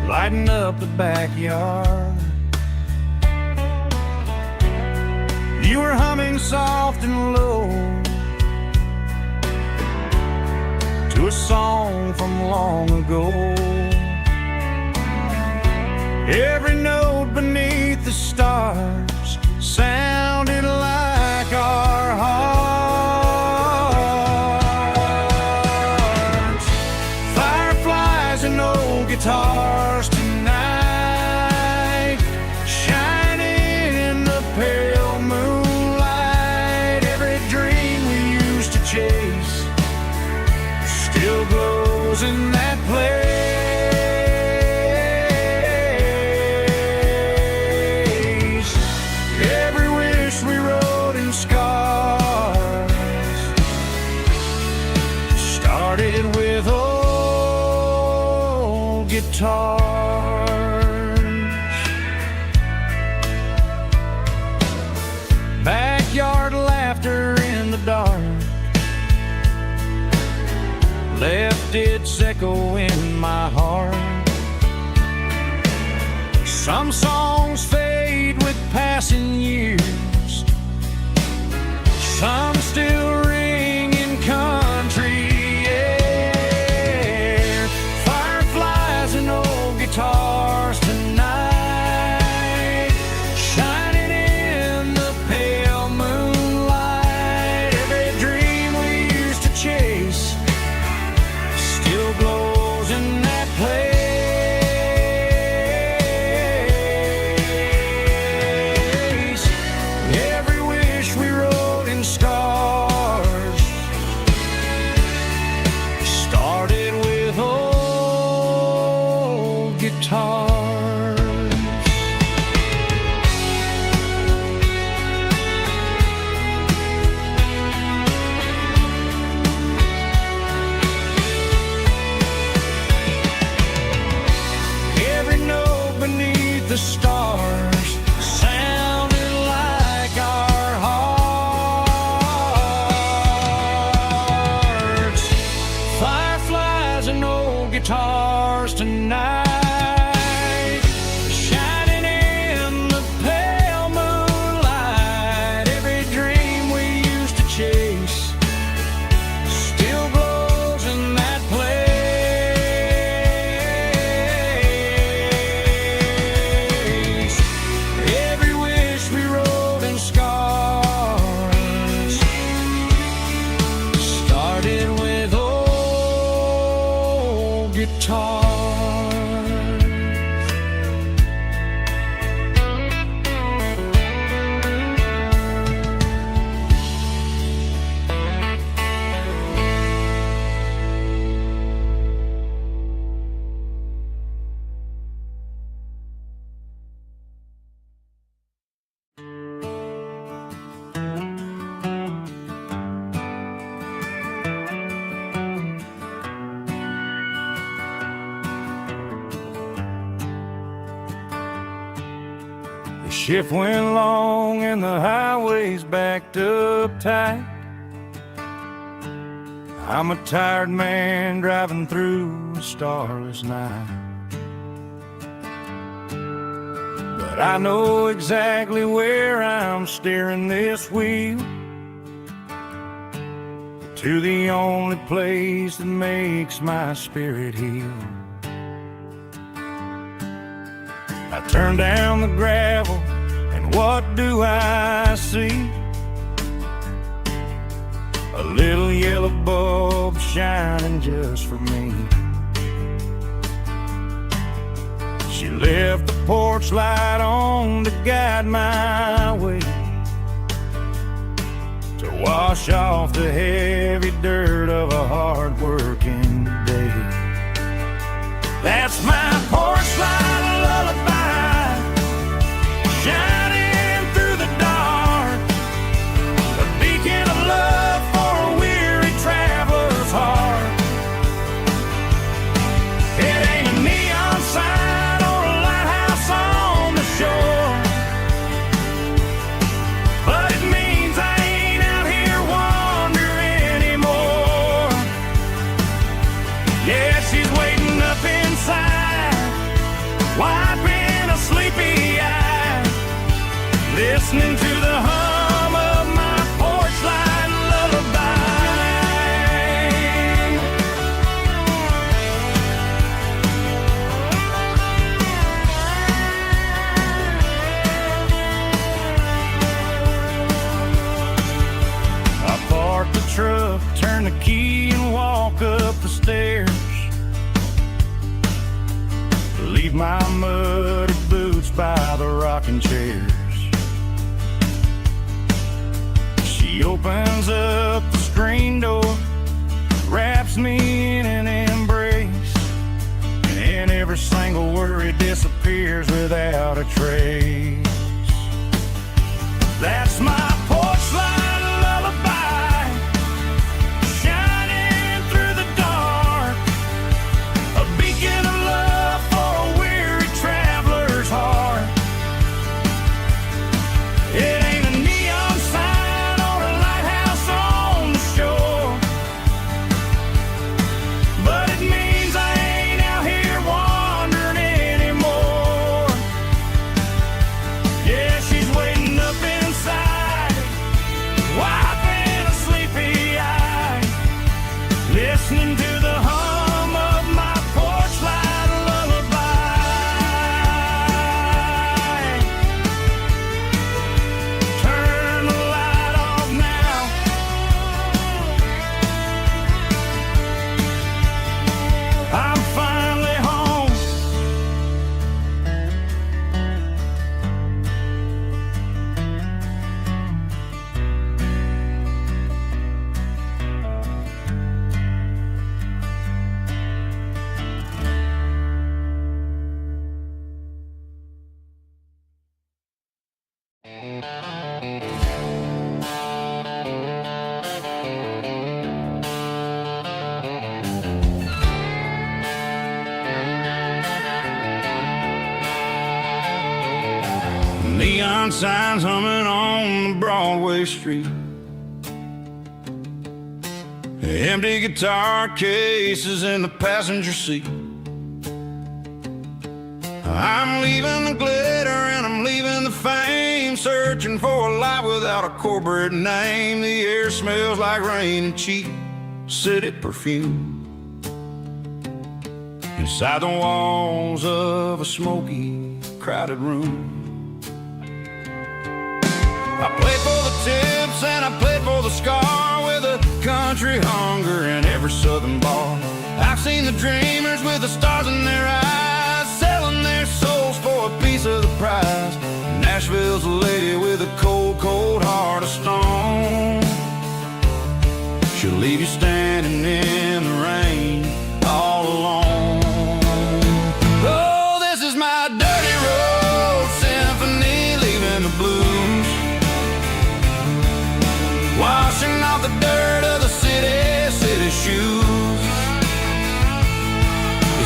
lighting up the backyard. You were humming soft and low to a song from long ago. Every note beneath the stars sounded like our hearts. Fireflies and old guitars tonight, shining in the pale moonlight. Every dream we used to chase still glows in that place. Every wish we wrote in scars started with old guitars. Backyard laughter in the dark left its echo in my heart. Some songs fade with passing years, some still ring in country air. Fireflies and old guitars tonight, shining in the pale moonlight. Every dream we used to chase still glows in that place. Every wish we wrote in scars started with old guitars. Every note beneath the stars sounded like our hearts. Fireflies and old guitars tonight, shining in the pale moonlight. Every dream we used to chase still glows in that place. Every wish we wrote in scars guitars. The shift went long and the highway's backed up tight. I'm a tired man driving through a starless night, but I know exactly where I'm steering this wheel, to the only place that makes my spirit heal. I turn down the gravel, and what do I see? A little yellow bulb shining just for me. She left the porch light on to guide my way, to wash off the heavy dirt of a hard-working day. That's my porch light lullaby, shining through the dark, a beacon of love for a weary traveler's heart. It ain't a neon sign or a lighthouse on the shore, but it means I ain't out here wandering anymore. Yeah, she's waiting up inside, wiping a sleepy eye, listening to the hum of my porch light lullaby. I park the truck, turn the key and walk up the stairs, leave my muddy boots by the rocking chairs. She opens up the screen door, wraps me in an embrace, and every single worry disappears without a trace. That's my porch light lullaby, shining through the dark, a beacon of love for a weary traveler's heart. It ain't a neon sign or a lighthouse on the shore, but it means I ain't out here wandering anymore. Yeah, she's waiting up inside, wiping a sleepy eye, listening to the hum of my porch light lullaby. Turn the light off now, I'm finally home. Neon signs humming on the Broadway street, empty guitar cases in the passenger seat. I'm leaving the glitter and I'm leaving the fame, searching for a life without a corporate name. The air smells like rain and cheap city perfume, inside the walls of a smoky, crowded room. I played for the tips and I played for the scar, with a country hunger in every southern bar. I've seen the dreamers with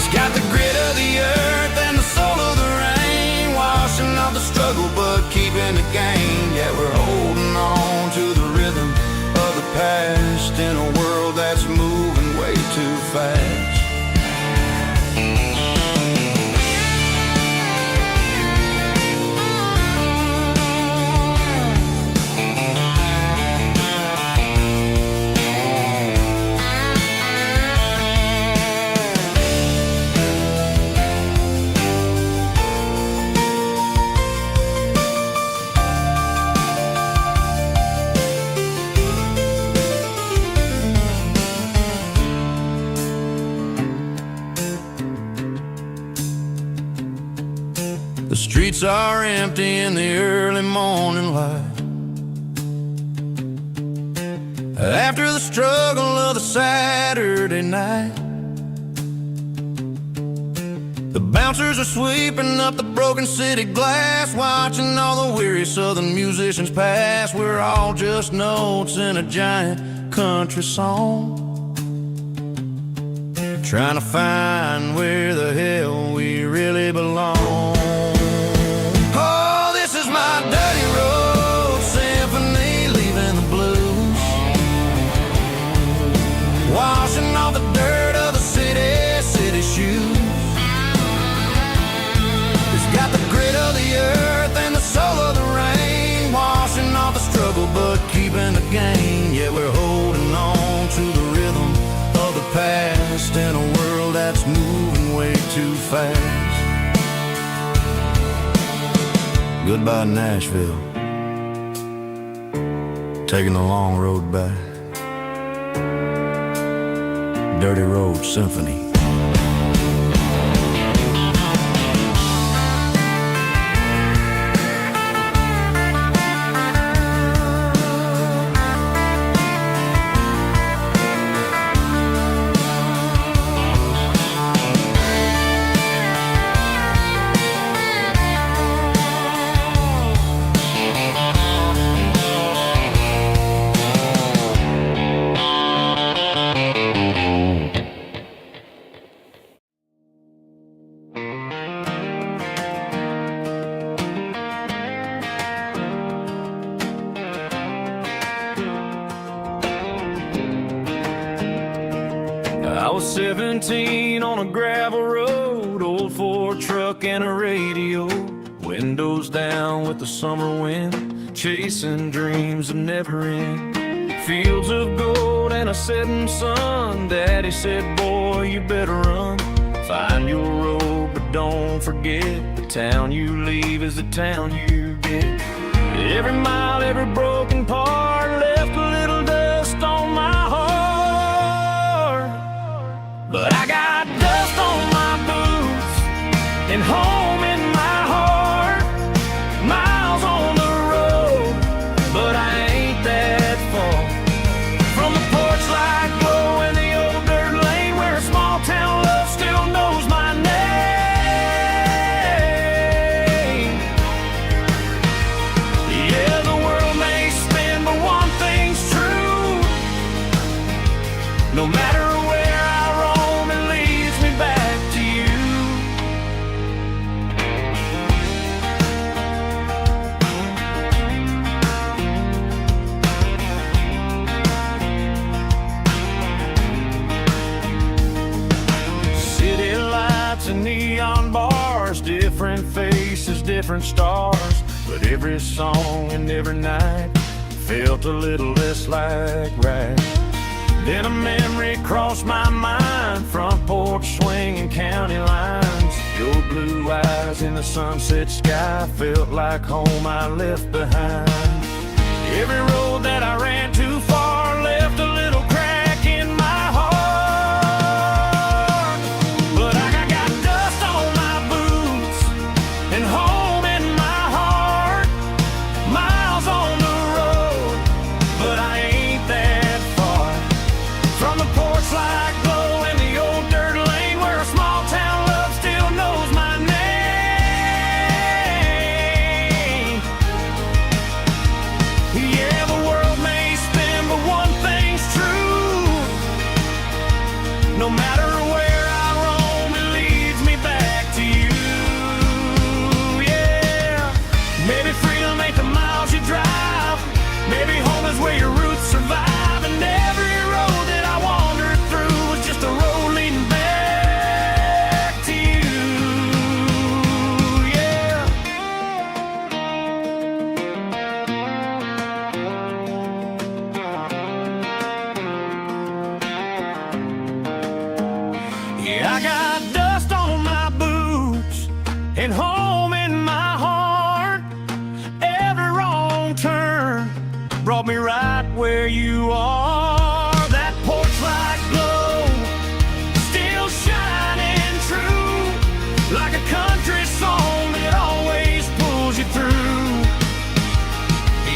It's got the grit of the earth and the soul of the rain, washing off the struggle but keeping the gain. Yeah, we're holding on to the rhythm of the past in a world that's moving way too fast. The streets are empty in the early morning light, after the struggle of the Saturday night. The bouncers are sweeping up the broken city glass, watching all the weary southern musicians pass. We're all just notes in a giant country song, trying to find where the hell we really belong. My dirty road symphony, leaving the blues, washing off the dirt of the city shoes. It's got the grit of the earth and the soul of the rain, washing off the struggle but keeping the gain. Yeah, we're holding on to the rhythm of the past in a world that's moving way too fast. Goodbye, Nashville, taking the long road back. Dirty Road Symphony. I was 17 on a gravel road, old Ford truck and a radio, windows down with the summer wind, chasing dreams that never end. Fields of gold and a setting sun, Daddy said, boy, you better run. Find your road, but don't forget, the town you leave is the town you get. Every mile, every broken part left a little dust on my heart, but I got dust on my boots and home in my heart. Miles on the road, but I ain't that far from the porch light glow in the old dirt lane, where a small town love still knows my name. Yeah, the world may spin, but one thing's true: no matter where I roam, it leads me back to you. City lights and neon bars, different faces, different stars, but every song and every night felt a little less like right. Then a memory crossed my mind, front porch swinging county lines. Your blue eyes in the sunset sky felt like home I left behind. Every road that I ran too far left a little crack in my heart, but I got dust on my boots and home in my heart. Miles on the road, but I ain't that far from the porch light glow in the old dirt lane, where a small town love still knows my name. Yeah, the world may spin, but one thing's true: Yeah, I got dust on my boots and home in my heart. Every wrong turn brought me right where you are. That porch light glow still shining true, like a country song that always pulls you through.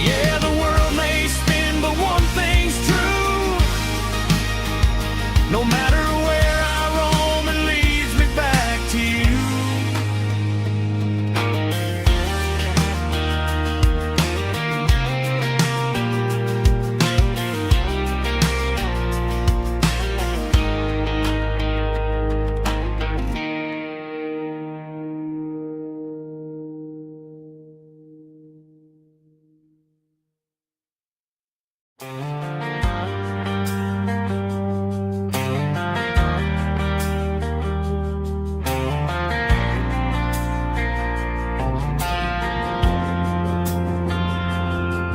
Yeah, the world may spin, but one thing's true. No matter where I roam, it leads me back to you.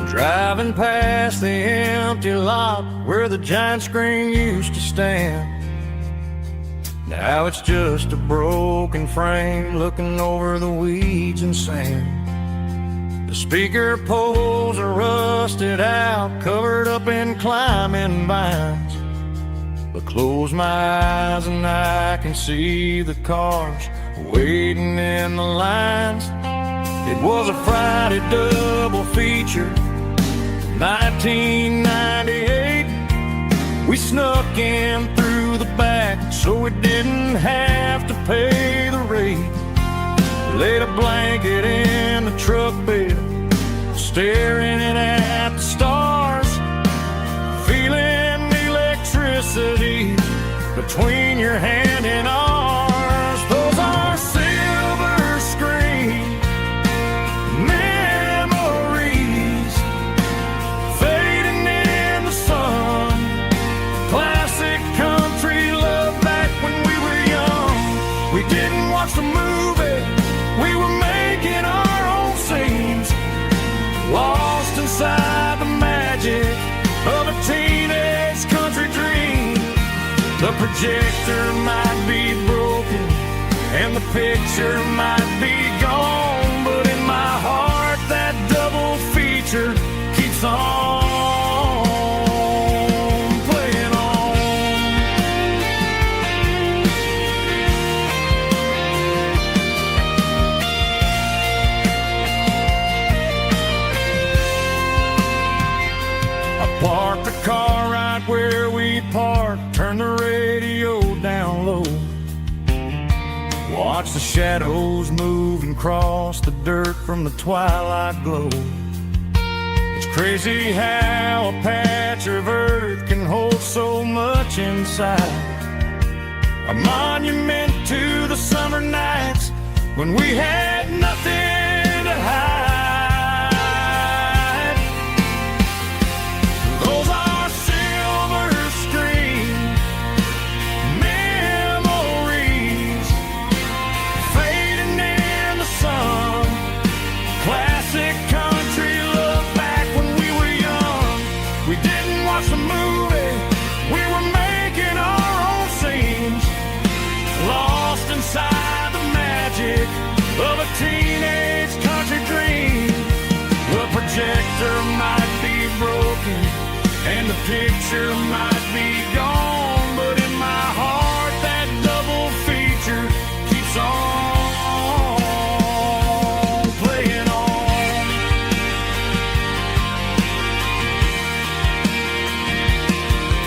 Driving past the empty lot where the giant screen used to stand. Now it's just a broken frame looking over the weeds and sand. The speaker poles are rusted out, covered up in climbing vines. But close my eyes and I can see the cars waiting in the lines. It was a Friday double feature, 1998. We snuck in through the back so we didn't have to pay the rate. Laid a blanket in the truck bed, staring at the stars, feeling the electricity between your hand and ours. Those are silver screen memories fading in the sun. Classic country love back when we were young. We didn't watch the movie, we were making our own scenes, lost inside the magic of a teenage country dream. The projector might be broken and the picture might be gone, but in my heart that double feature keeps on playing on. I parked the car right where we parked, turned the radio down low, watch the shadows move and cross the dirt from the twilight glow. It's crazy how a patch of earth can hold so much inside. A monument to the summer nights when we had nothing to hide. Those are silver screen memories fading in the sun. Classic country love back when we were young. We didn't watch the movie, we were making our own scenes, lost inside the magic of a teenage country dream. The projector might be broken and the picture might be gone, but in my heart that double feature keeps on playing on.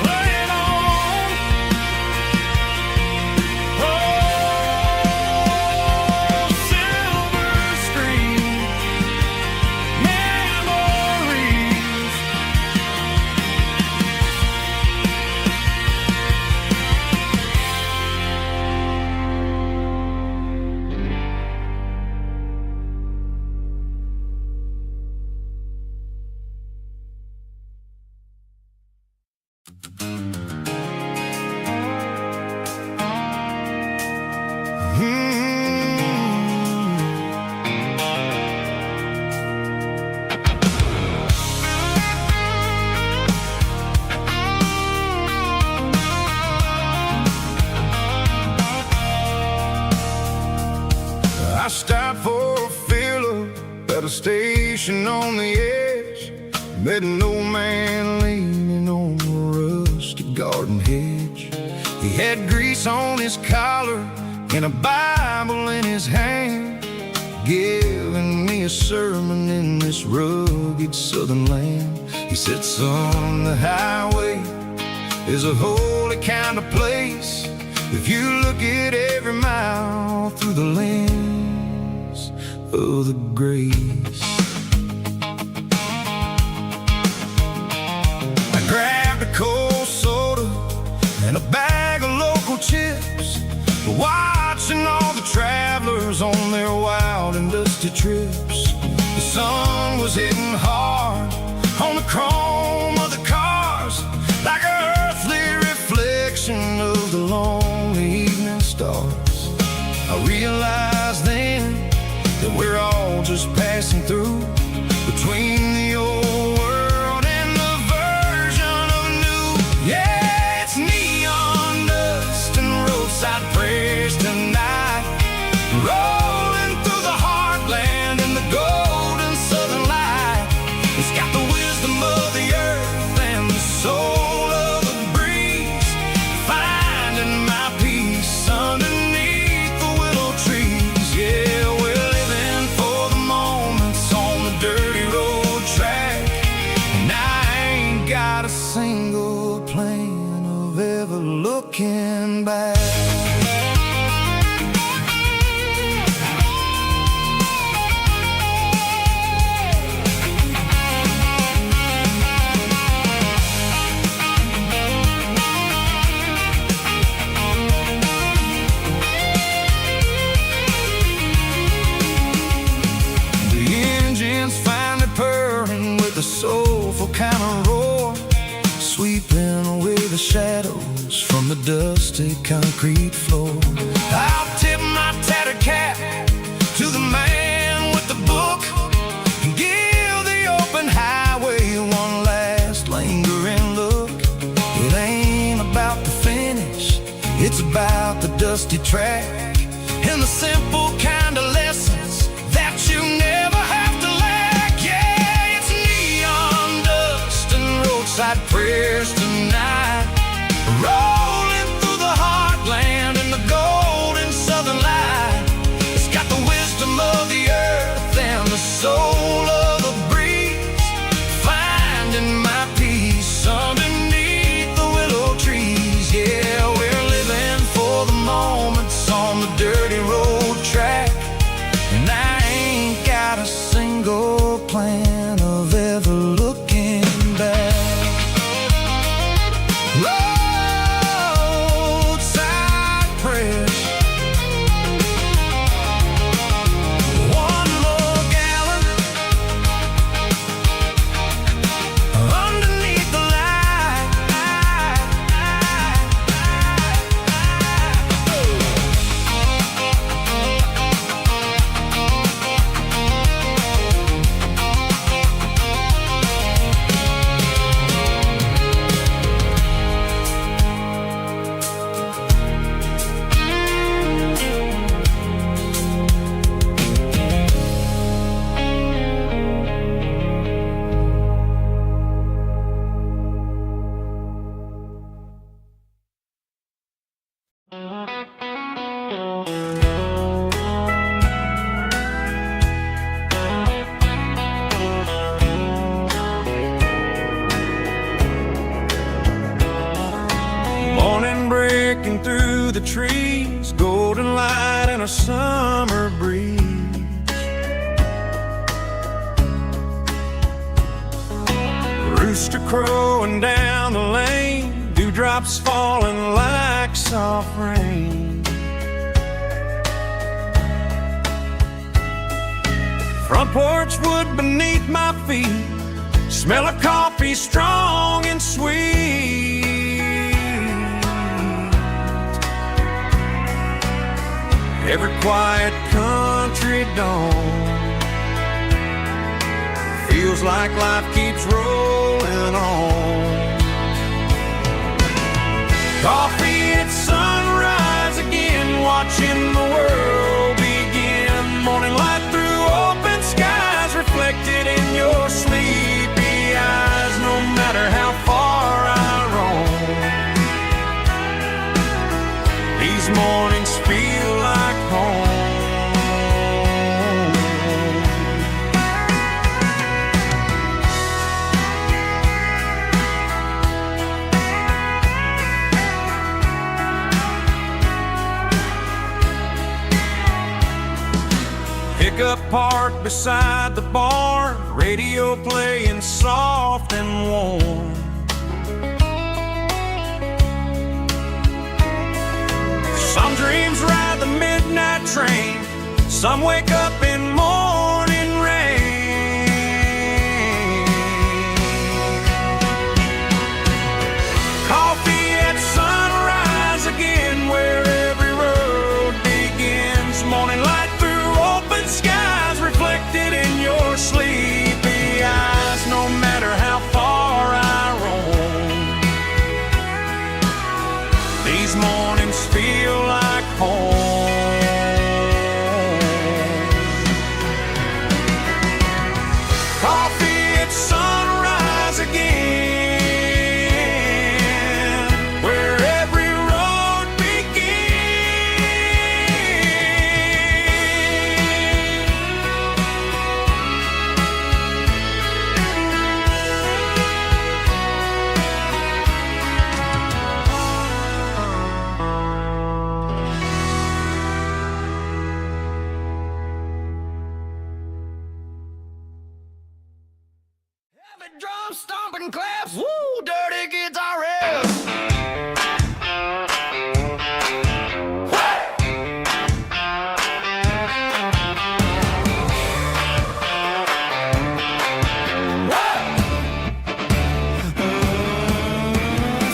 Playing on. Oh, silver screen memories station on the edge, met an old man leaning on a rusty garden hedge. He had grease on his collar and a Bible in his hand, giving me a sermon in this rugged southern land. He said, son, the highway is a holy kind of place if you look at every mile through the lens of the grace. I grabbed a cold soda and a bag of local chips, watching all the travelers on their wild and dusty trips. The sun was hitting hard on the chrome of the cars, like an earthly reflection of the lonely evening stars. I realized then that we're all just passing through between the old world and the version of new. Yeah, it's neon dust and roadside prayers tonight, rolling through the heartland in the golden southern light. It's got the wisdom of the earth and the soul of the breeze, finding my peace underneath the willow trees. Yeah, we're living for the moments on the dirty road track, and I ain't got a single plan of ever looking back. Finally purring with a soulful kind of roar, sweeping away the shadows from the dusty concrete floor. I'll tip my tattered cap to the man with the book and give the open highway one last lingering look. It ain't about the finish, it's about the dusty track and the simple kind of lessons that you never have to lack. Yeah, it's neon dust and roadside prayers tonight, rolling through the heartland in the golden southern light. It's got the wisdom of the earth and the soul of the breeze, finding my peace underneath the willow trees. Yeah, we're living for the moments on the dirty road track, and I ain't got a single plan of ever looking back. Roadside prayers, one more gallon underneath the light. Morning breaking through the trees, golden light and a summer breeze. Rooster crowing down the lane, dewdrops falling like soft rain. Front porch wood beneath my feet, smell of coffee strong and sweet. Every quiet country dawn feels like life keeps rolling on. Coffee at sunrise again, watching the world begin. Morning light through open skies, pickup parked beside the bar, radio playing soft and warm. Some dreams ride the midnight train, some wake up in morning rain. Coffee at sunrise again, where every road begins. Morning light through open skies, reflected in your sleepy eyes. No matter how far I roam, these mornings feel like home. Coffee at sunrise again, where every road Heavy drum stomping claps, woo, dirty guitar riffs.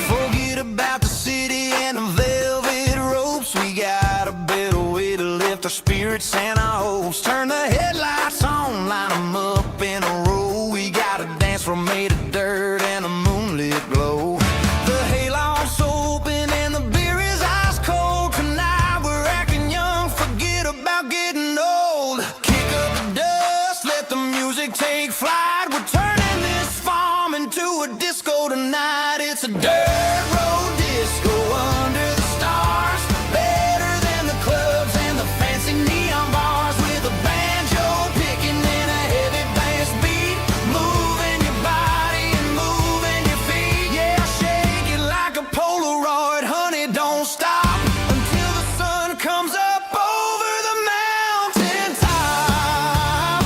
Forget about the city and the velvet ropes. We got a better way to lift our spirits and our hopes. Turn the headlights on, line them up in a row. We got a dance floor made of dirt and a moonlit glow. The hayloft's open and the beer is ice cold. Tonight we're acting young, forget about getting old. Kick up the dust, let the music take flight. We're turning this farm into a disco tonight. It's a dirt road disco under the stars. Better than the clubs and the fancy neon bars. With a banjo picking and a heavy bass beat. Moving your body and moving your feet. Yeah, shake it like a Polaroid, honey, don't stop until the sun comes up over the mountain top.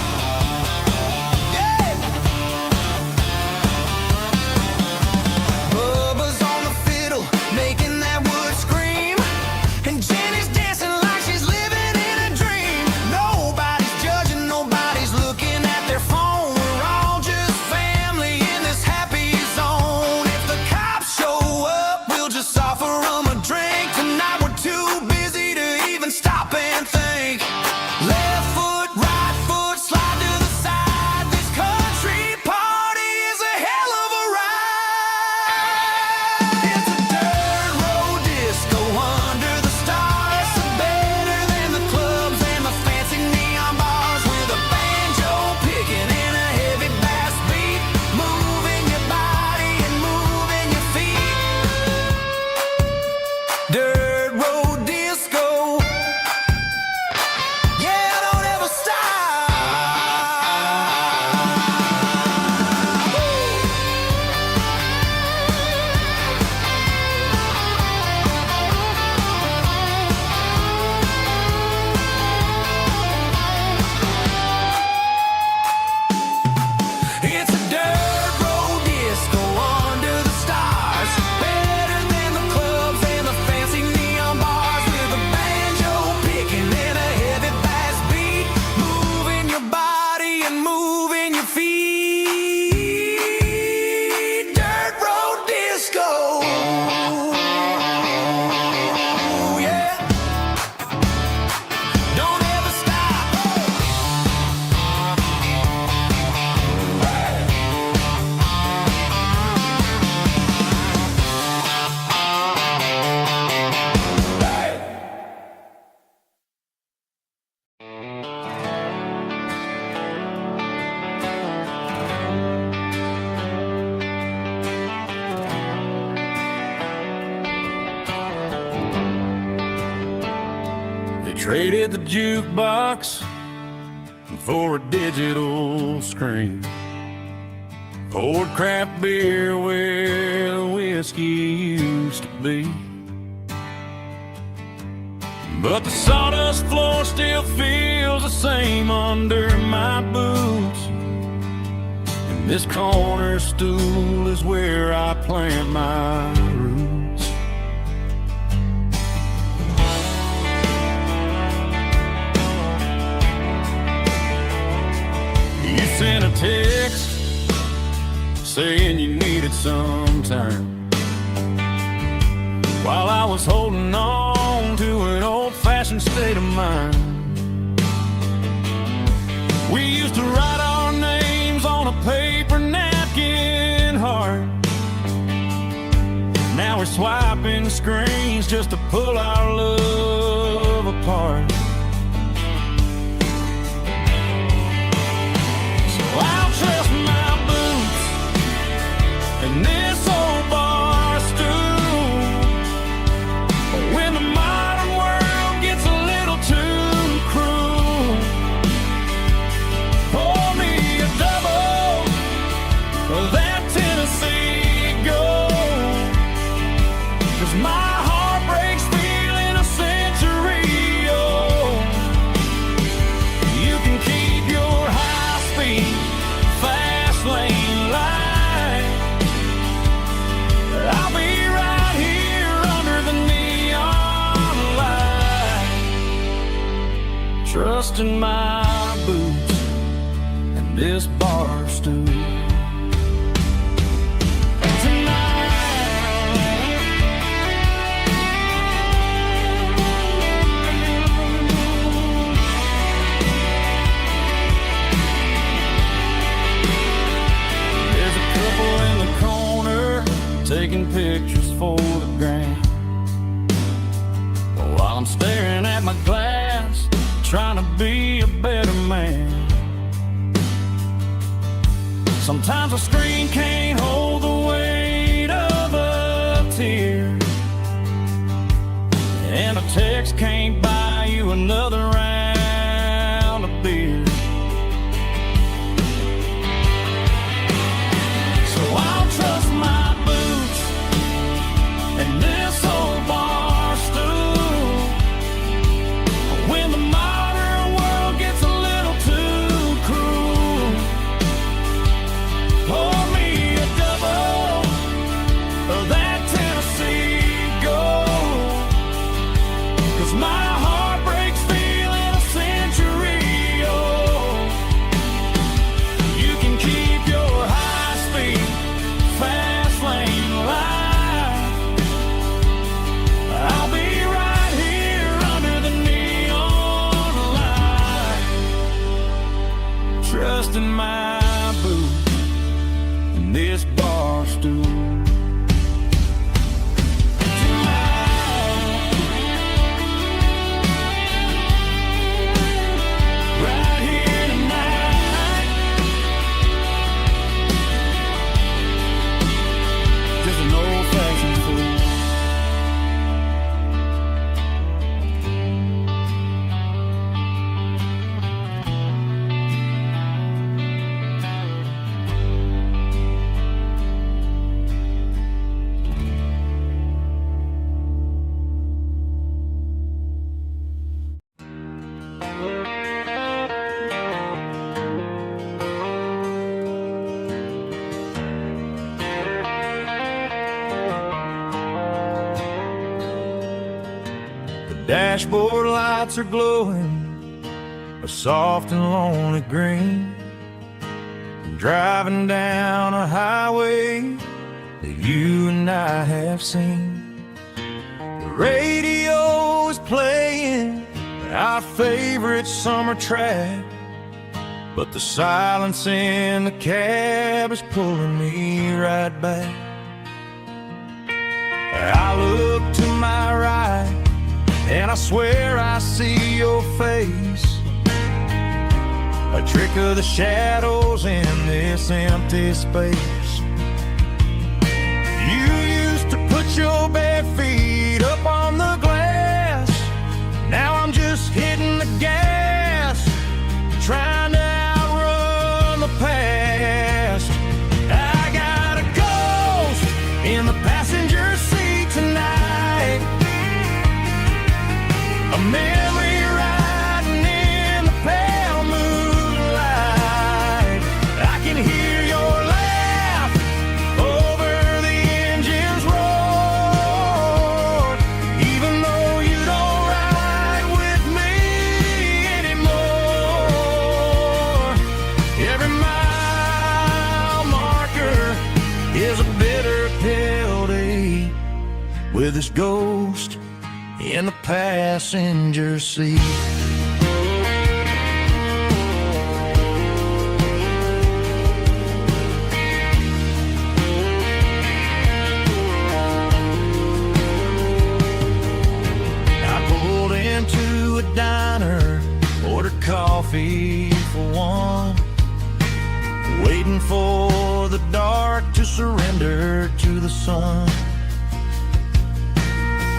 Yeah. Bubba's on the fiddle, making that wood scream. And Jenny's dancing like she's living in a dream. Nobody's judging, nobody's looking at their phone. We're all just family in this happy zone. If the cops show up, we'll just offer them a drink. Tonight we're too busy to even stop and think. Left foot, right foot, slide to the side. This country party is a hell of a ride. It's a dirt road disco under the stars. Better than the clubs and the fancy neon bars. With a banjo picking and a heavy bass beat. Moving your body and moving your feet. Dirt road disco. Yeah, don't ever stop. It's a dirt road disco under the stars. Better than the clubs and the fancy neon bars. With a banjo picking and a heavy bass beat. Moving your body and moving your feet. Dirt road disco. Yeah. Don't ever stop. They traded the jukebox for a digital screen. Poured craft beer where the whiskey used to be. but the sawdust floor still feels the same under my boots. And this corner stool is where I plant my roots. You sent a text saying you needed some time, while I was holding on to an old-fashioned state of mind. We used to write our names on a paper napkin heart. Now we're swiping screens just to pull our love apart. So I'll trust my boots and this old bar stool. When the modern world gets a little too cruel, pour me a double of that Tennessee Gold, 'cause my heart breaks feeling a century old. You can keep your high-speed, fast lane light. I'll be right here under the neon light, trusting my boots and this bar stool. There's a couple in the corner taking pictures for the gram, while I'm staring at my glass, trying to be a better man. Sometimes a screen can't hold the weight of a tear, and a text can't buy you another round of beer. So I'll trust my boots and this old bar stool. When the modern world gets a little too cruel, pour me a double of that Tennessee Gold, 'cause my heart breaks feeling a century old. You can keep your high-speed, fast lane light. I'll be right here under the neon light, trusting my boots and this bar stool. Right here tonight, just an old-fashioned fool. Dashboard lights are glowing a soft and lonely green. I'm driving down a highway that you and I have seen. The radio is playing our favorite summer track, but the silence in the cab is pulling me right back. I look to my right and I swear I see your face, a trick of the shadows in this empty space. You used to put your bare feet up on the glass. Now I'm just hitting the gas, trying to outrun the past. I got a ghost in the passenger seat tonight, a with his ghost in the passenger seat. I pulled into a diner, ordered coffee for one, waiting for the dark to surrender to the sun.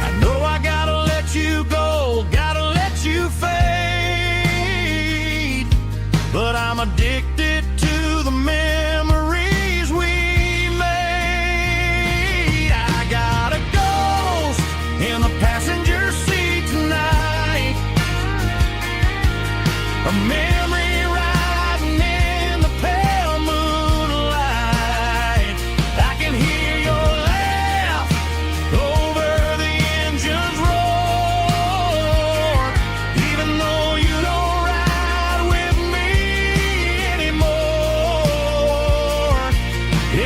I know I gotta let you go, gotta let you fade, but I'm addicted to the memories we made. I got a ghost in the passenger seat tonight, a memory riding in the pale moonlight. I can hear your laugh over the engine's roar, even though you don't ride with me anymore.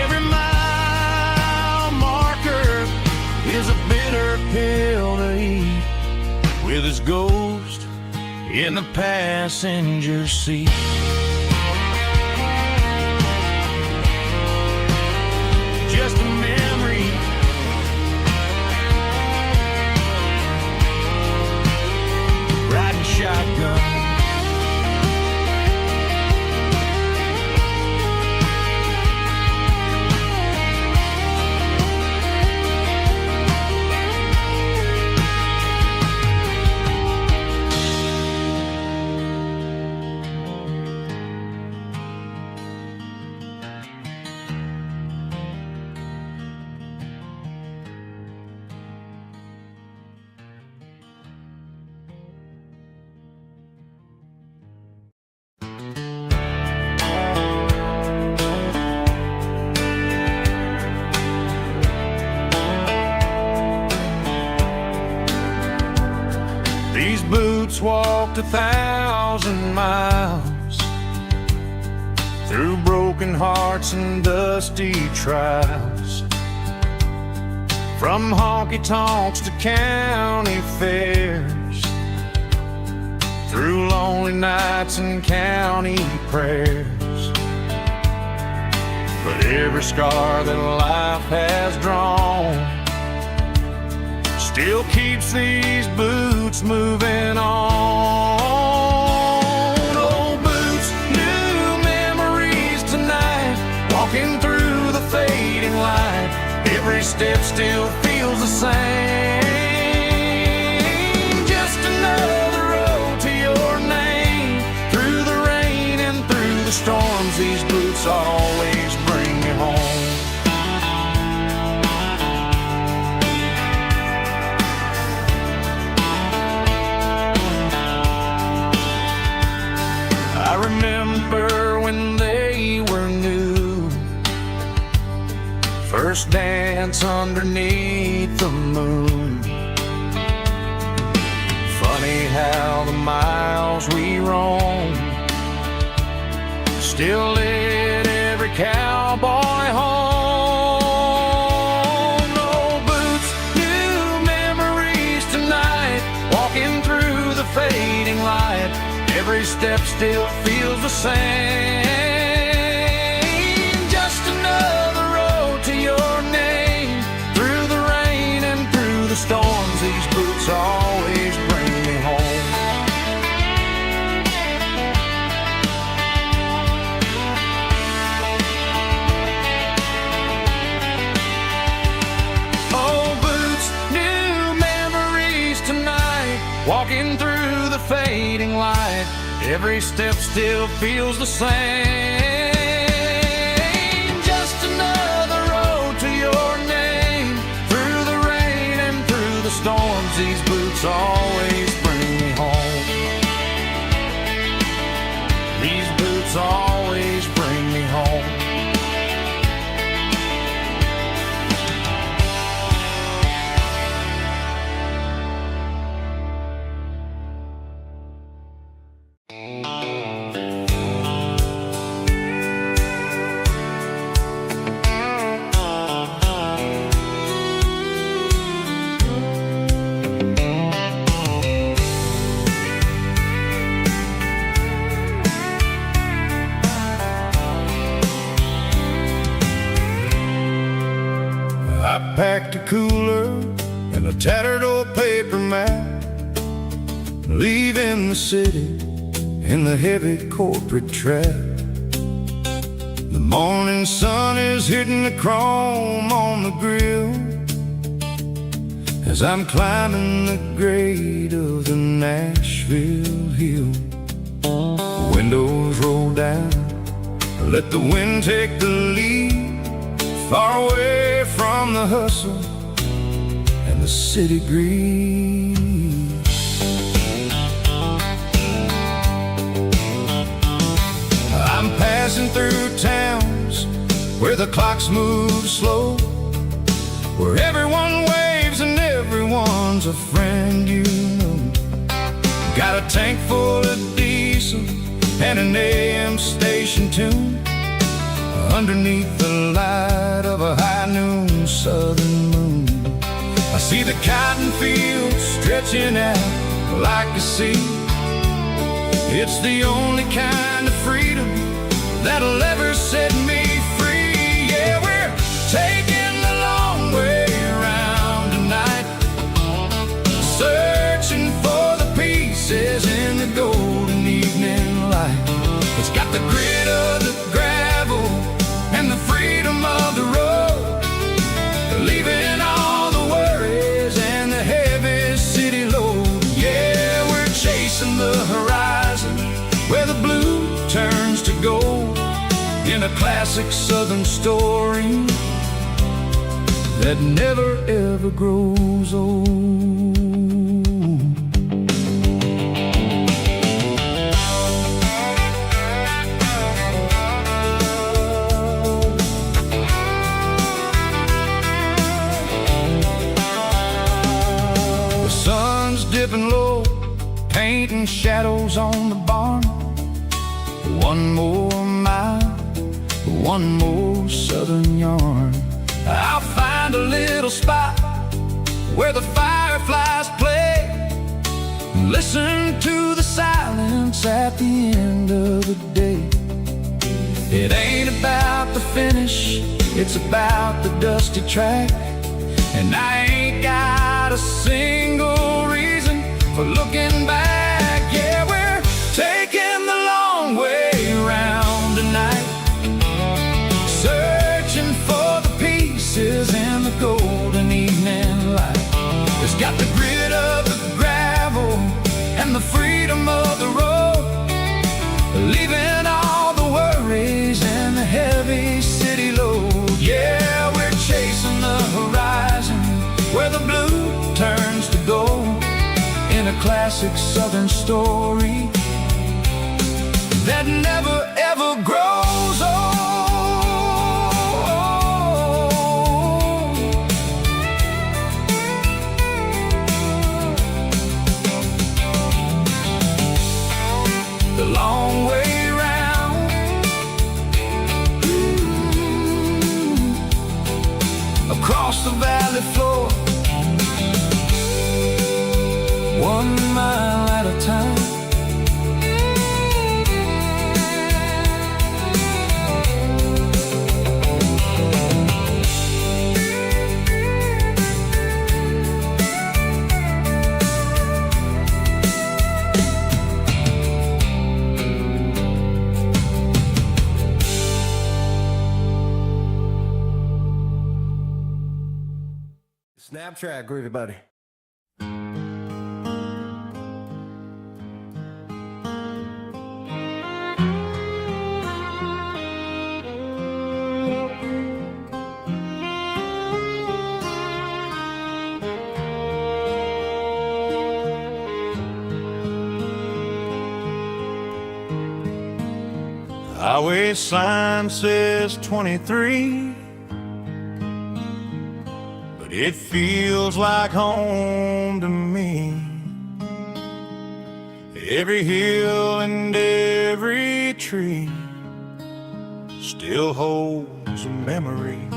Every mile marker is a bitter pill to eat, with his ghost in the passenger seat. Just a memory, riding shotgun. These boots walked 1,000 miles through broken hearts and dusty trials, from honky-tonks to county fairs, through lonely nights and county prayers. But every scar that life has drawn still keeps these boots moving on. Old boots, new memories tonight, walking through the fading light. Every step still feels the same. Just another road to your name. Through the rain and through the storms, these boots always bring me home. I remember when they were new, first dance underneath the moon. Funny how the miles we roam still lit every cowboy home. Old boots, new memories tonight, walking through the fading light. Every step still feels the same. Just another road to your name. Through the rain and through the storms, these boots always bring me home. Old boots, new memories tonight, walking through the fading light. Every step still feels the same. Just another road to your name. Through the rain and through the storms, these boots always bring me home. These boots always bring me home. tattered old paper map, leaving the city in the heavy corporate trap. The morning sun is hitting the chrome on the grill as I'm climbing the grade of the Nashville hill. Windows roll down, let the wind take the lead, far away from the hustle and the city greed. I'm passing through towns where the clocks move slow, where everyone waves and everyone's a friend you know. Got a tank full of diesel and an AM station tune underneath the light of a high noon southern moon. I see the cotton fields stretching out like a sea. It's the only kind of freedom that'll ever set me free. Yeah, we're taking the long way around tonight, searching for the pieces in the golden evening light. It's got the grit of the gravel and the freedom of the road, leaving all the worries and the heavy city load. Yeah, we're chasing the horizon where the blue turns to gold, in a classic southern story that never ever grows old. The sun's dipping low, painting shadows on the barn. One more mile, one more southern yarn. I'll find a little spot where the fireflies play, and listen to the silence at the end of the day. It ain't about the finish, it's about the dusty track, and I ain't got a single reason for looking back. Yeah, we're taking the long way around tonight, searching for the pieces in the golden evening light. It's got the grit of the gravel and the freedom of the road, leaving all the worries and the heavy city load. Yeah, we're chasing the horizon where the blue turns to gold, in a classic southern story that never ever grows old. The long way round, across the valley floor, 1 mile at a time. Snap track, groovy buddy. Highway sign says 23, but it feels like home to me. Every hill and every tree still holds a memory.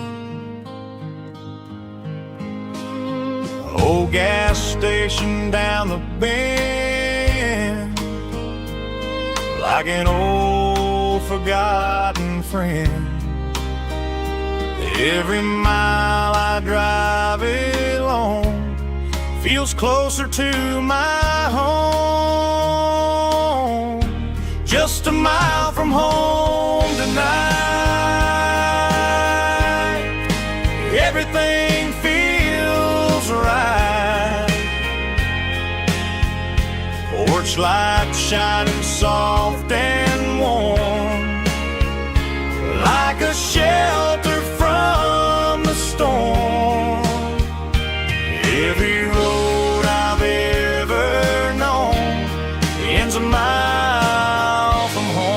Old gas station down the bend, like an old forgotten friend. Every mile I drive it long, feels closer to my home. Just a mile from home tonight. Everything feels right. Porch light shining soft and warm, like a shelter from the storm. Every road I've ever known ends a mile from home.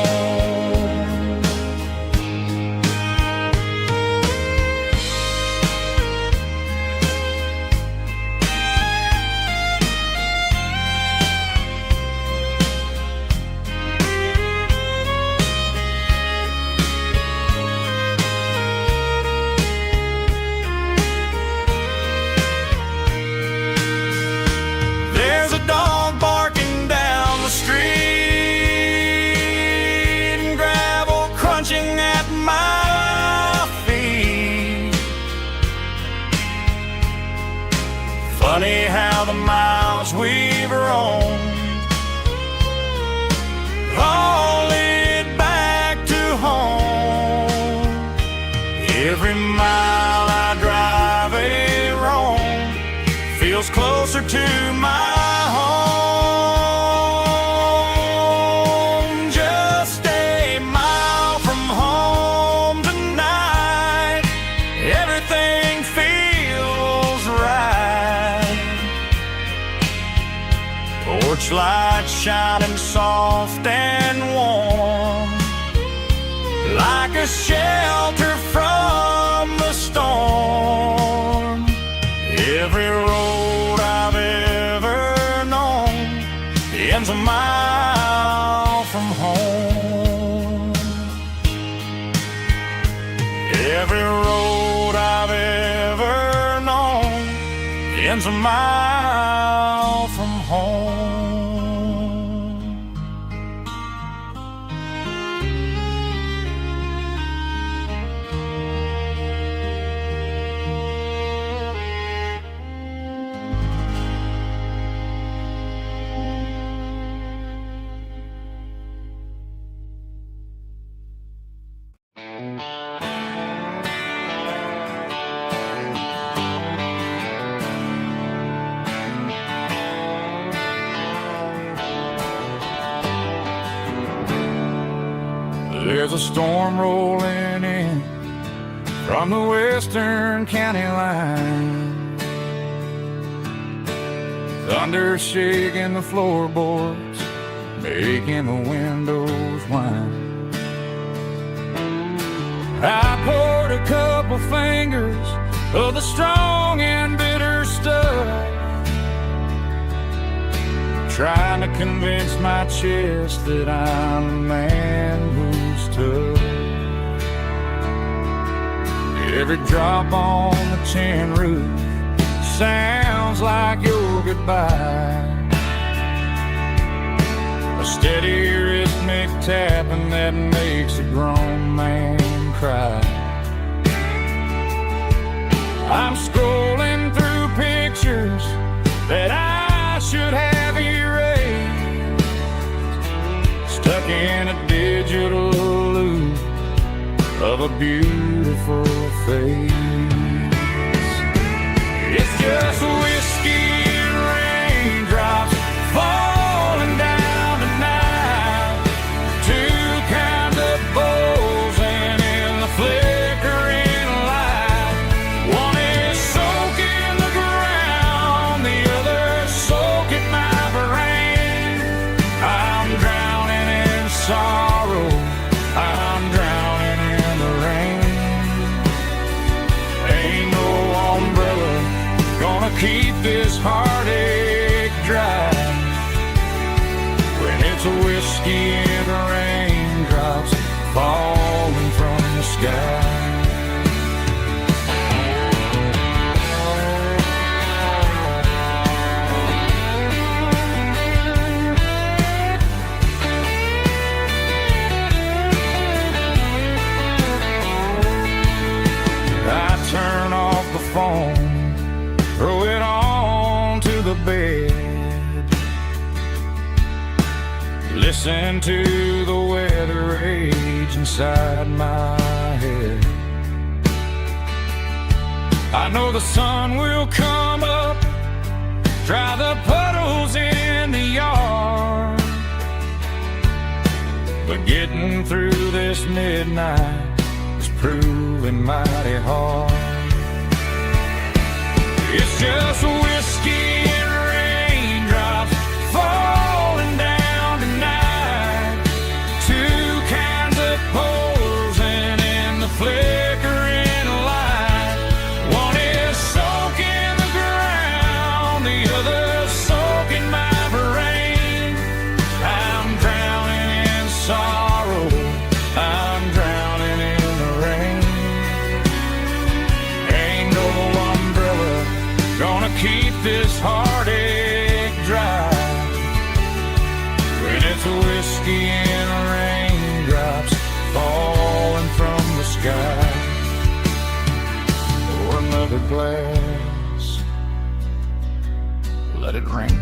There's a dog barking down the street, and gravel crunching at my feet. Funny how the miles we've roamed all lead back to home. Every mile I drive a roam feels closer to my home. Just a mile from home tonight. Everything feels right. Porch light shining soft and warm, like a shelter from the storm. Every road I've ever known ends a mile from home. Every road I've ever known ends a mile from home. There's a storm rolling in from the western county line. Thunder shaking the floorboards, making the windows whine. I poured a couple fingers of the strong and bitter stuff, trying to convince my chest that I'm a man who's tough. Every drop on the tin roof sounds like your goodbye, a steady rhythmic tapping that makes a grown man cry. I'm scrolling through pictures that I should have erased, stuck in a digital loop of a beautiful face. It's just whiskey and raindrops falling down tonight, two kinds of buzzing in the flickering light. One is soaking the ground, the other soaking my brain. I'm drowning in sorrow, I'm drowning in the rain. Ain't no umbrella gonna keep this heartache dry when it's a whiskey and raindrops falling from the sky. I turn off the phone, throw it on to Listen to the weather rage inside my head. I know the sun will come up, dry the puddles in the yard, but getting through this midnight is proving mighty hard. It's just whiskey and raindrops falling down tonight. Two kinds of posing in the flickering light. One is soaking the ground, the other soaking my brain. I'm drowning in sorrow, I'm drowning in the rain. Ain't no umbrella gonna keep this heartache dry when it's whiskey and raindrops falling from the sky. Pour another glass, let it rain.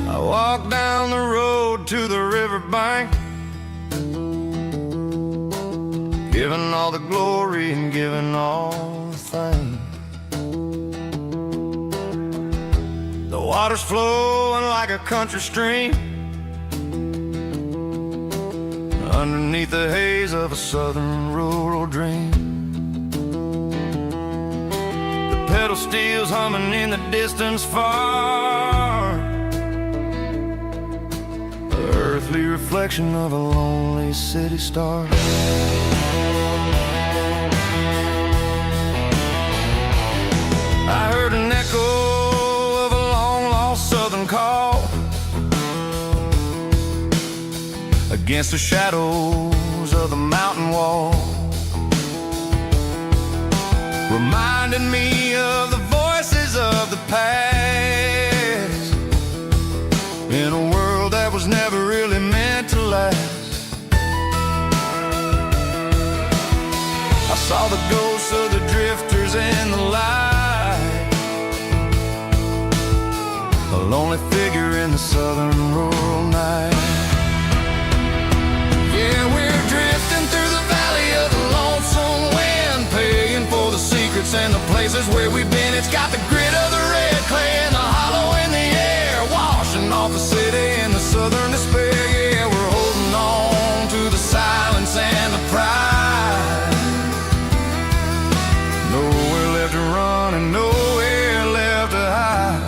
I walk down the road to the riverbank, giving all the glory and giving all the thanks. The water's flowing like a country stream underneath the haze of a southern rural dream. The pedal steel's humming in the distance far, earthly reflection of a lonely city star. I heard an echo of a long-lost southern call against the shadows of the mountain wall, reminding me of the voices of the past in a world that was never really meant to last. I saw the ghosts of the drifters in the light, a lonely figure in the southern rural night. Yeah, we're drifting through the valley of the lonesome wind, paying for the secrets and the places where we've been. It's got the grit of the red clay and the hollow in the air, washing off the city and the southern despair. Yeah, we're holding on to the silence and the pride. Nowhere left to run and nowhere left to hide.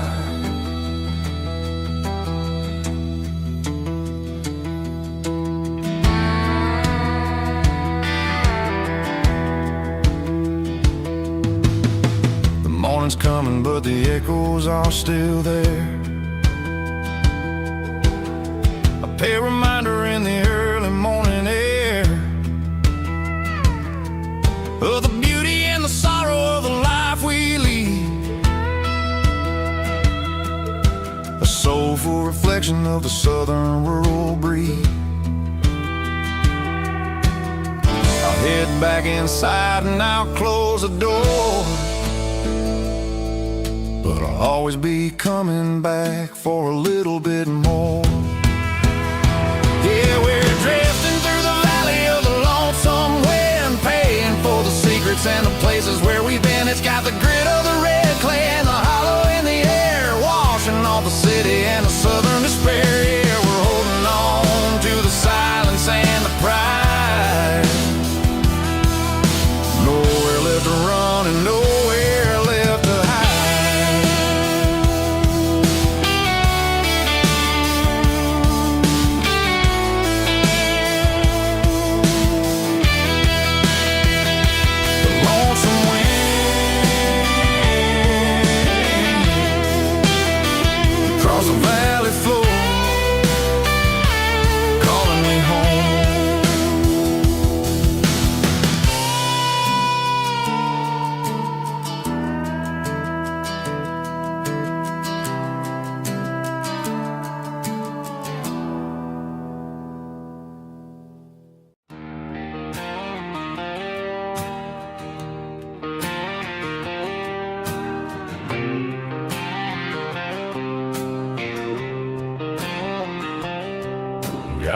The morning's coming, but the echoes are still there. A pale reminder in the early morning air of the beauty and the sorrow of the life we lead, a soulful reflection of the southern rural breed. I'll head back inside and I'll close the door, but I'll always be coming back for a little bit more. Yeah, we're drifting through the valley of the lonesome wind, paying for the secrets and the places where we've been. It's got the grit of the red clay and the hollow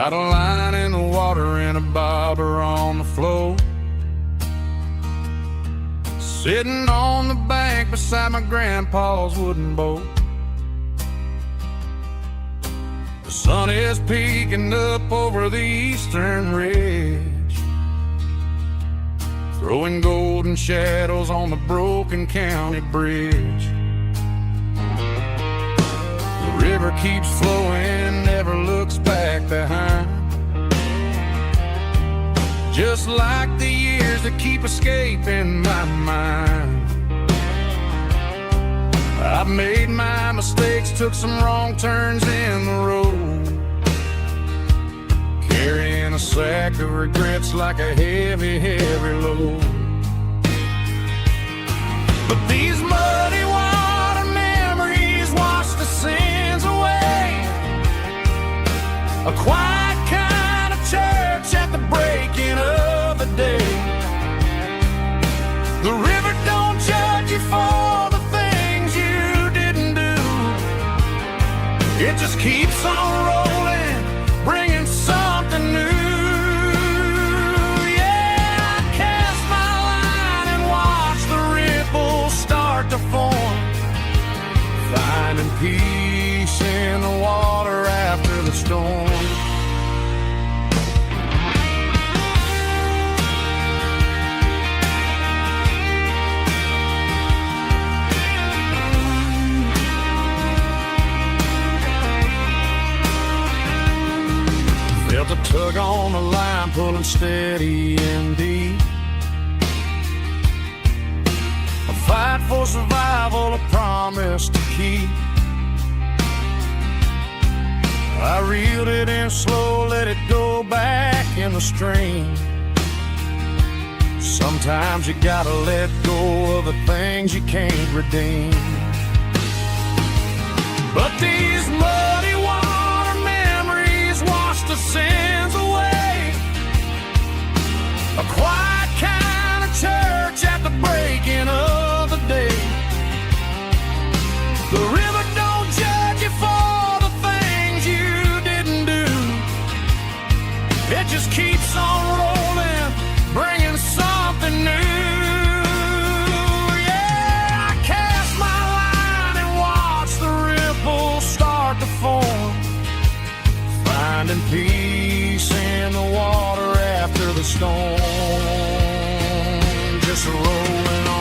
Got a line in the water and a bobber on the floor. Sitting on the bank beside my grandpa's wooden boat. The sun is peeking up over the eastern ridge, throwing golden shadows on the broken county bridge. The river keeps flowing, never looks back behind, just like the years that keep escaping my mind. I've made my mistakes, took some wrong turns in the road, carrying a sack of regrets like a heavy, heavy load. But these muddy water memories wash the sins away. A quiet kind of church at the breaking of the day. The river don't judge you for the things you didn't do. It just keeps on rolling, bringing something new. Yeah, I cast my line and watch the ripples start to form, finding peace in the water after the storm. Felt a tug on the line, pulling steady and deep. A fight for survival, a promise to keep. I reeled it in slow, let it go back in the stream. Sometimes you gotta let go of the things you can't redeem. But these muddy water memories wash the sins away. A quiet kind of church at the breaking of the day. The river don't judge you for the things you didn't do. It just keeps on rolling, bringing something new. Yeah, I cast my line and watch the ripples start to form, finding peace in the water after the storm. Just rolling on.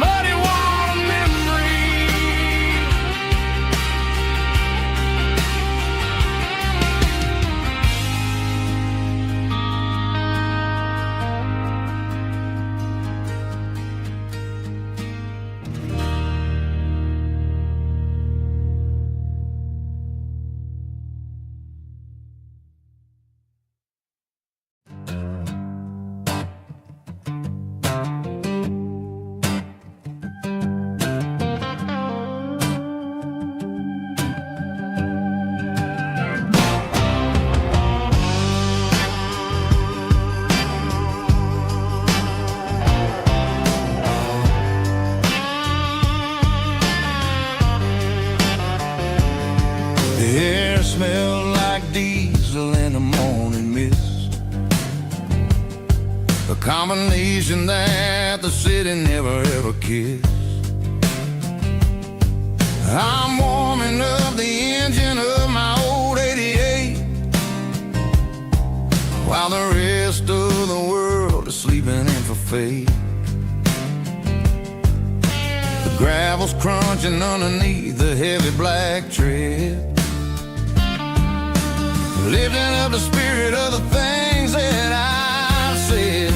Muddy water memory. The air smelled like diesel in the morning mist, a combination that the city never ever kissed. I'm warming up the engine of my old 88, while the rest of the world is sleeping in for fate. The gravel's crunching underneath the heavy black tread, lifting up the spirit of the things that I've said.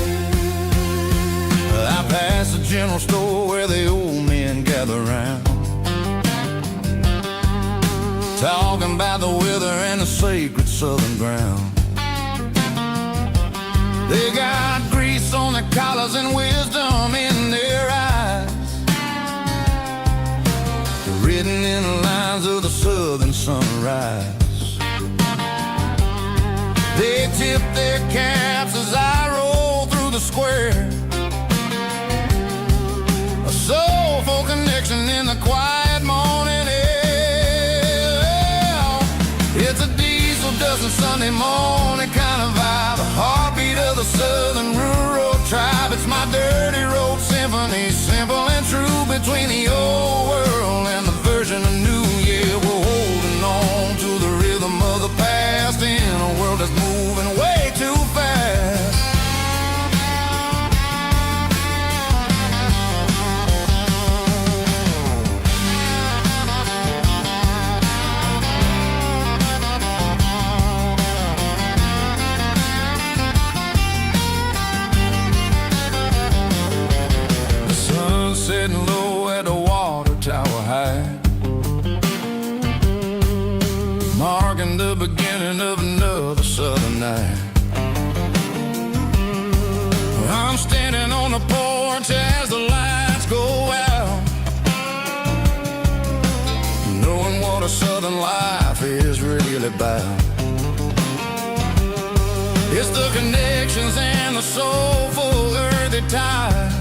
I passed the general store where the old men gather round, talking about the weather and the sacred southern ground. They got grease on their collars and wisdom in their eyes, written in the lines of the southern sunrise. They tip their caps as I roll through the square, a soulful connection in the quiet morning air. It's my dirty road symphony, simple and true, between the old world and the version of new. Yeah, we're holding on to the rhythm of the past in a world that's moving way too fast. Sitting low at the water tower high, marking the beginning of another southern night. I'm standing on the porch as the lights go out, knowing what a southern life is really about. It's the connections and the soulful earthy ties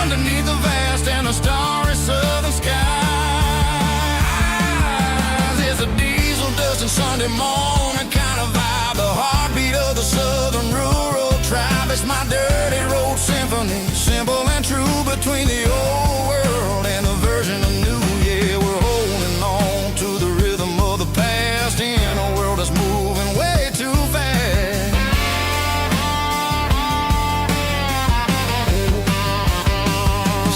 underneath the vast and the starry southern skies. It's a diesel dust and Sunday morning kind of vibe, the heartbeat of the southern rural tribe. It's my dirty road symphony, simple and true, between the old world and the version of new. Yeah, we're holding on to the rhythm of the past in a world that's moving way too fast.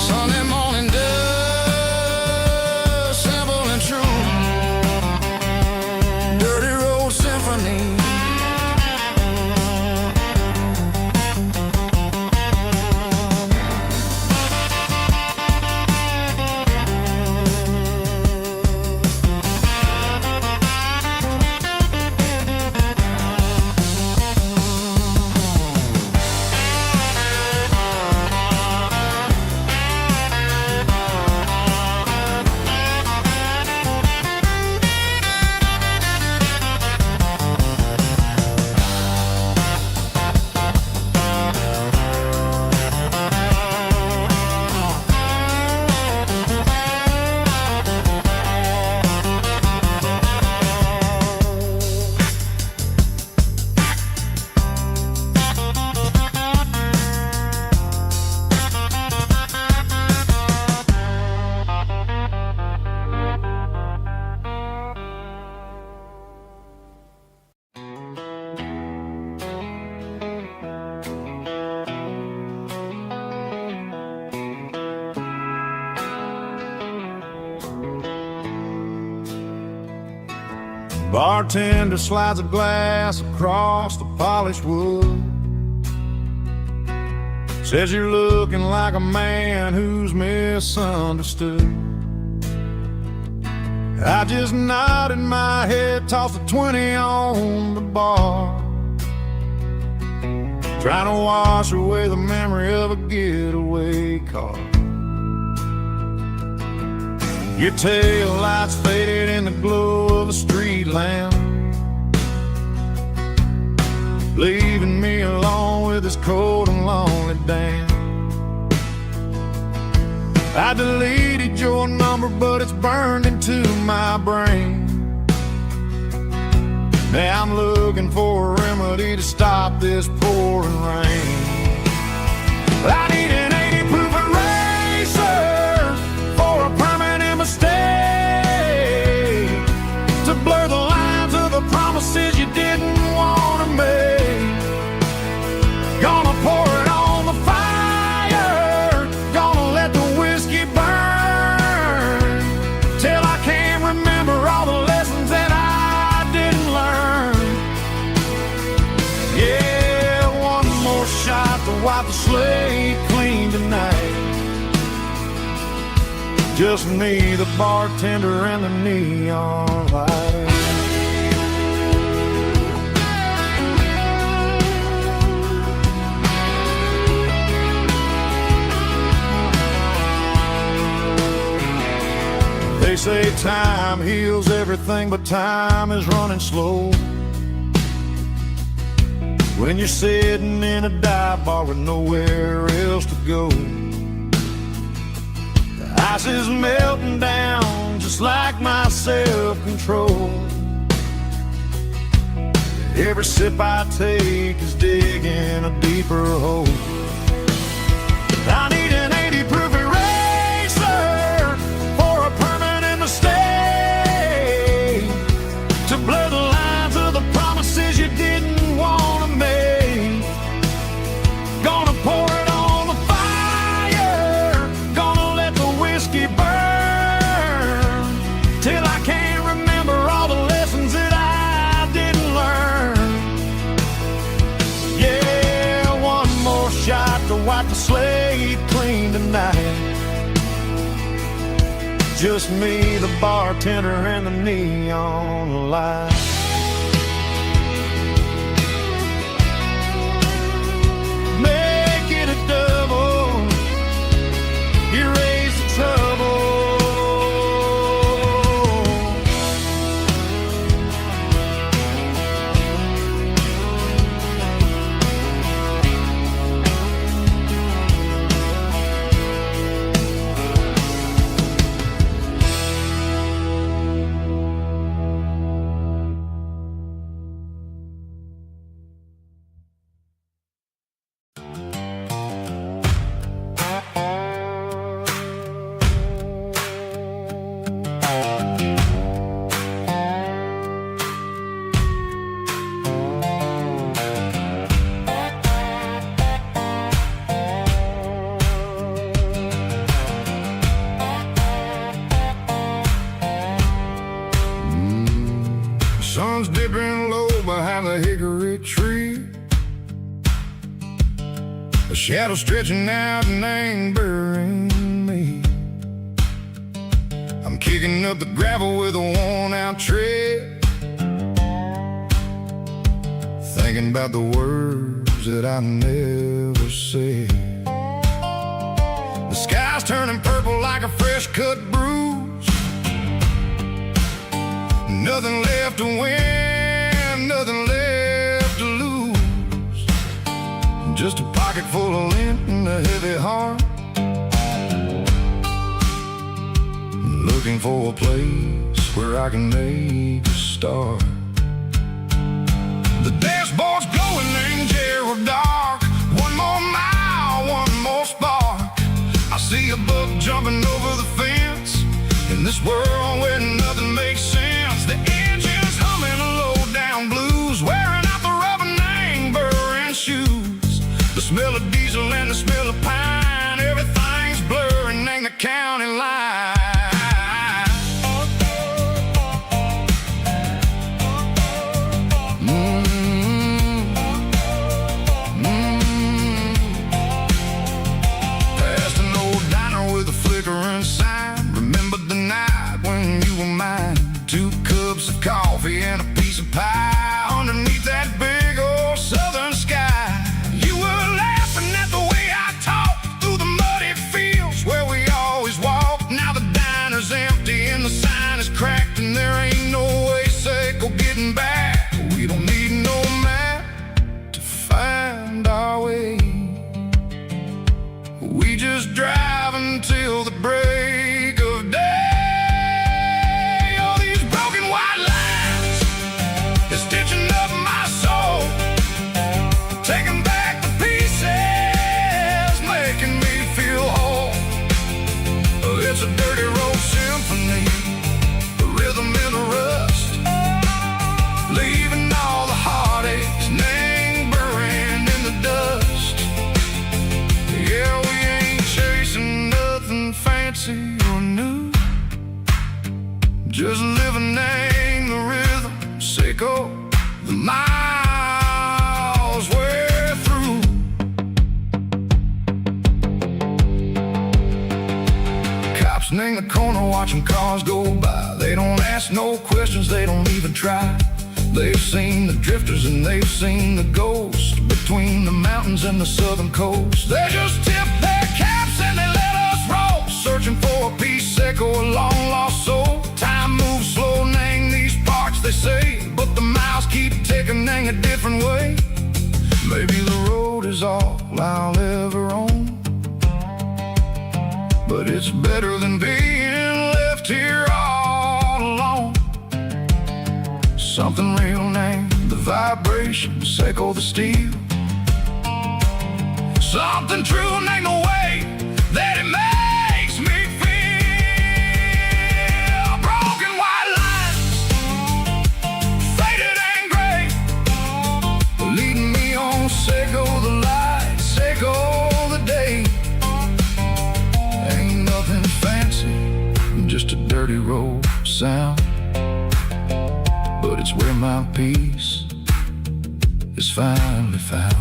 Sunday morning dust, simple and true, dirty road symphony. Bartender slides a glass across the polished wood, says you're looking like a man who's misunderstood. I just nodded my head, tossed a 20 on the bar, trying to wash away the memory of a getaway car. Your tail lights faded in the glow of a street lamp, leaving me alone with this cold and lonely damn. I deleted your number, but it's burned into my brain. Now I'm looking for a remedy to stop this pouring rain. I need an 80 proof eraser for a permanent mistake, to blur the lines of the promises you didn't want to make. Gonna pour it on the fire, gonna let the whiskey burn, till I can't remember all the lessons that I didn't learn. Yeah, one more shot to wipe the slate clean tonight. Just me, the bartender, and the neon light. They say time heals everything, but time is running slow when you're sitting in a dive bar with nowhere else to go. The ice is melting down just like my self-control. Every sip I take is digging a deeper hole. I need an 80 proof eraser for a permanent mistake, to blur the lines of the promises you didn't want to make. Gonna pour it on the fire, gonna let the whiskey burn, till I can't remember all the lessons that I didn't learn. Yeah, one more shot to wipe the slate clean tonight. Just me, the bartender, and the neon light. Make it a double, erase the trouble. Sun's dipping low behind the hickory tree, a shadow stretching out and angering me. I'm kicking up the gravel with a worn-out tread, thinking about the words that I never said. The sky's turning purple like a fresh-cut bruise. Nothing left to win, nothing left to lose. Just a pocket full of lint and a heavy heart, looking for a place where I can make a start. The dashboard's glowing in Gerald dark. One more mile, one more spark. I see a buck jumping over the fence, in this world where nothing makes sense. The engine's humming a low-down blues, wearing out the rubber name burring shoes. The smell of diesel and the smell of pine, everything's blurring, ain't the county line. Past an old diner with a flickering sign, remembered the night when you were mine. 2 cups of coffee and a piece of pie underneath that big old southern sky. You were laughing at the way I talked through the muddy fields where we always walked. Now the diner's empty and the sign is cracked, and there ain't no way safe of getting back. We don't need no map to find our way. We just drive until the break of day. Stitching up my soul, taking back the pieces, making me feel whole. It's a dirty road symphony, a rhythm in the rust, leaving all the heartaches lingering in the dust. Yeah, we ain't chasing nothing fancy or new, just living in the rhythm, sicko. The miles we're through. Cops in the corner watching cars go by. They don't ask no questions, they don't even try. They've seen the drifters and they've seen the ghosts between the mountains and the southern coast. They just tip their caps and they let us roll, searching for a piece or a long lost soul. Time moves slow, nang these parts they say, but the miles keep ticking in a different way. Maybe the road is all I'll ever own, but it's better than being here all alone. Something real named the vibrations echo the steel. Something true and ain't no way that it makes me feel. Broken white lines, faded and gray, leading me on, echo the light, echo the day. Ain't nothing fancy, just a dirty road sound, but it's where my peace is finally found.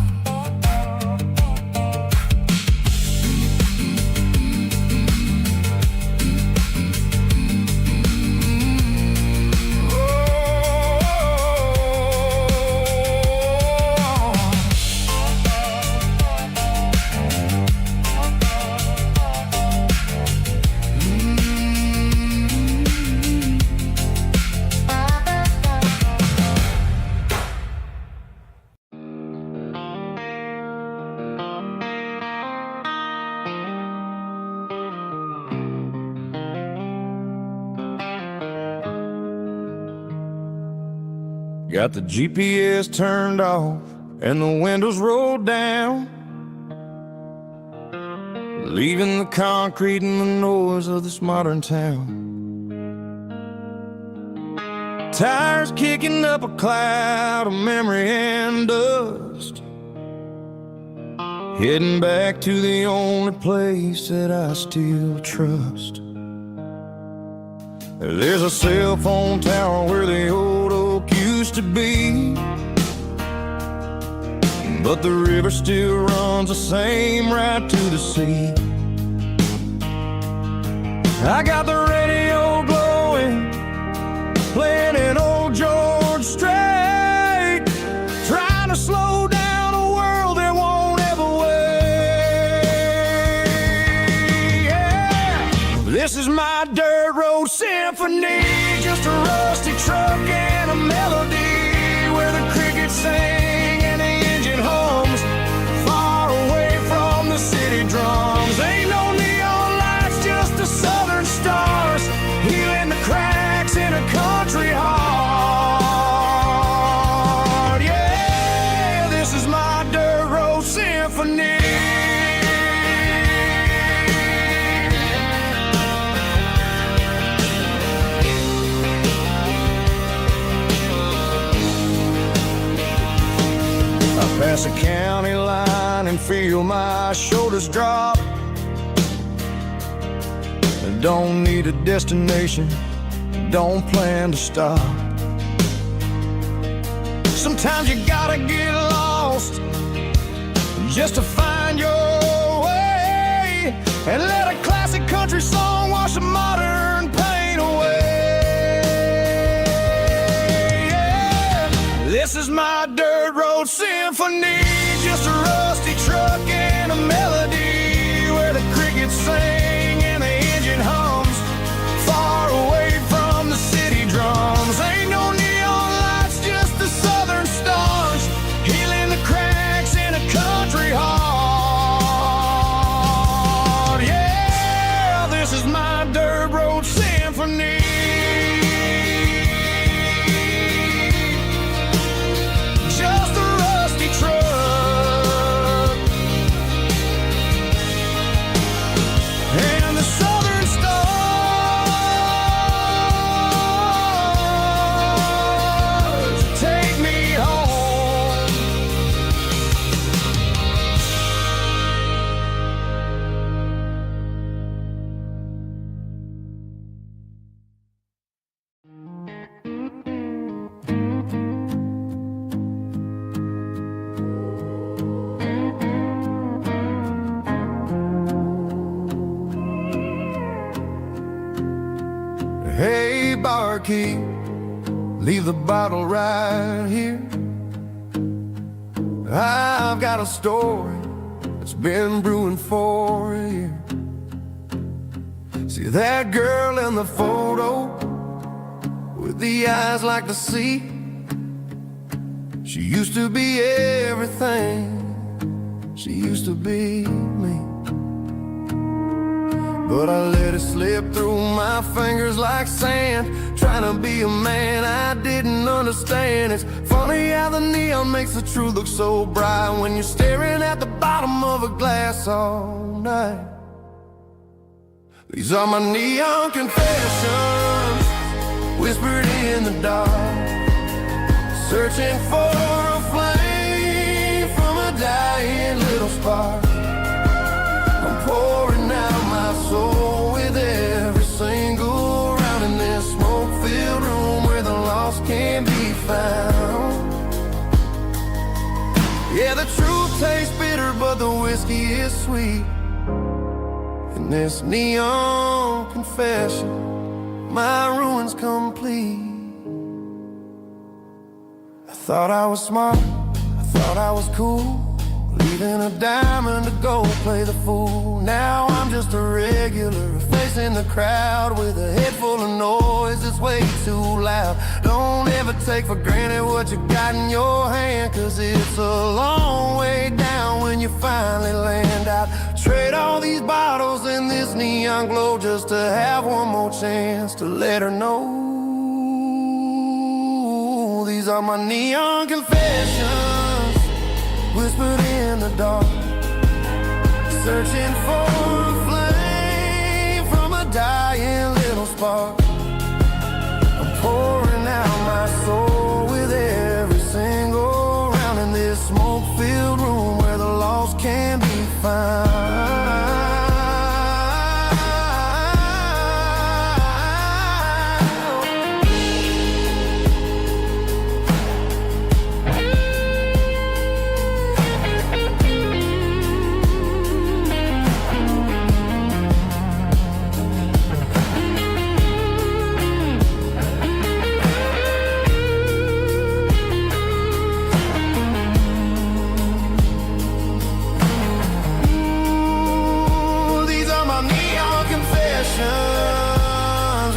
Got the GPS turned off and the windows rolled down, leaving the concrete and the noise of this modern town. Tires kicking up a cloud of memory and dust, heading back to the only place that I still trust. There's a cell phone tower where the old oak used to be, but the river still runs the same right to the sea. I got the radio glowing, playing an old George Strait, trying to slow down a world that won't ever wait. Yeah. This is my dirt road symphony, just a rusty truck and a melody where the crickets sing and the engine hums, far away from the city drums. Ain't no neon lights, just the southern stars, healing the cracks in a country heart. Yeah, this is my dirt road symphony. Pass a county line and feel my shoulders drop. Don't need a destination, don't plan to stop. Sometimes you gotta get lost just to find your way, and let a classic country song wash a modern pain away. Yeah. This is my dirt road symphony, just a rusty truck and a melody where the crickets sing and the engine hums, far away from the city drums. Ain't no neon lights, just the southern stars, healing the cracks in a country heart. Yeah, this is my dirt road symphony. Just a rusty truck and the southern stars take me home. Hey, barkeep, leave the bottle right here. I've got a story that's been brewing for a year. See that girl in the photo with the eyes like the sea? She used to be everything, she used to be me. but I let it slip through my fingers like sand. Trying to be a man I didn't understand. It's funny how the neon makes the truth look so bright when you're staring at the bottom of a glass all night. These are my neon confessions, whispered in the dark, searching for a flame from a dying little spark. I'm pouring out my soul with every single round in this smoke-filled room where the lost can be found. Yeah, the truth tastes bitter, but the whiskey is sweet. In this neon confession, my ruin's complete. I thought I was smart, I thought I was cool, leaving a diamond to go play the fool. Now I'm just a regular, facing the crowd with a head full of noise that's way too loud. Don't ever take for granted what you got in your hand, 'cause it's a long way down when you finally land out. Trade all these bottles and this neon glow just to have one more chance to let her know. These are my neon confessions, whispered in the dark, searching for a flame from a dying little spark. I'm pouring out my soul with every single round in this smoke-filled room where the lost can be found.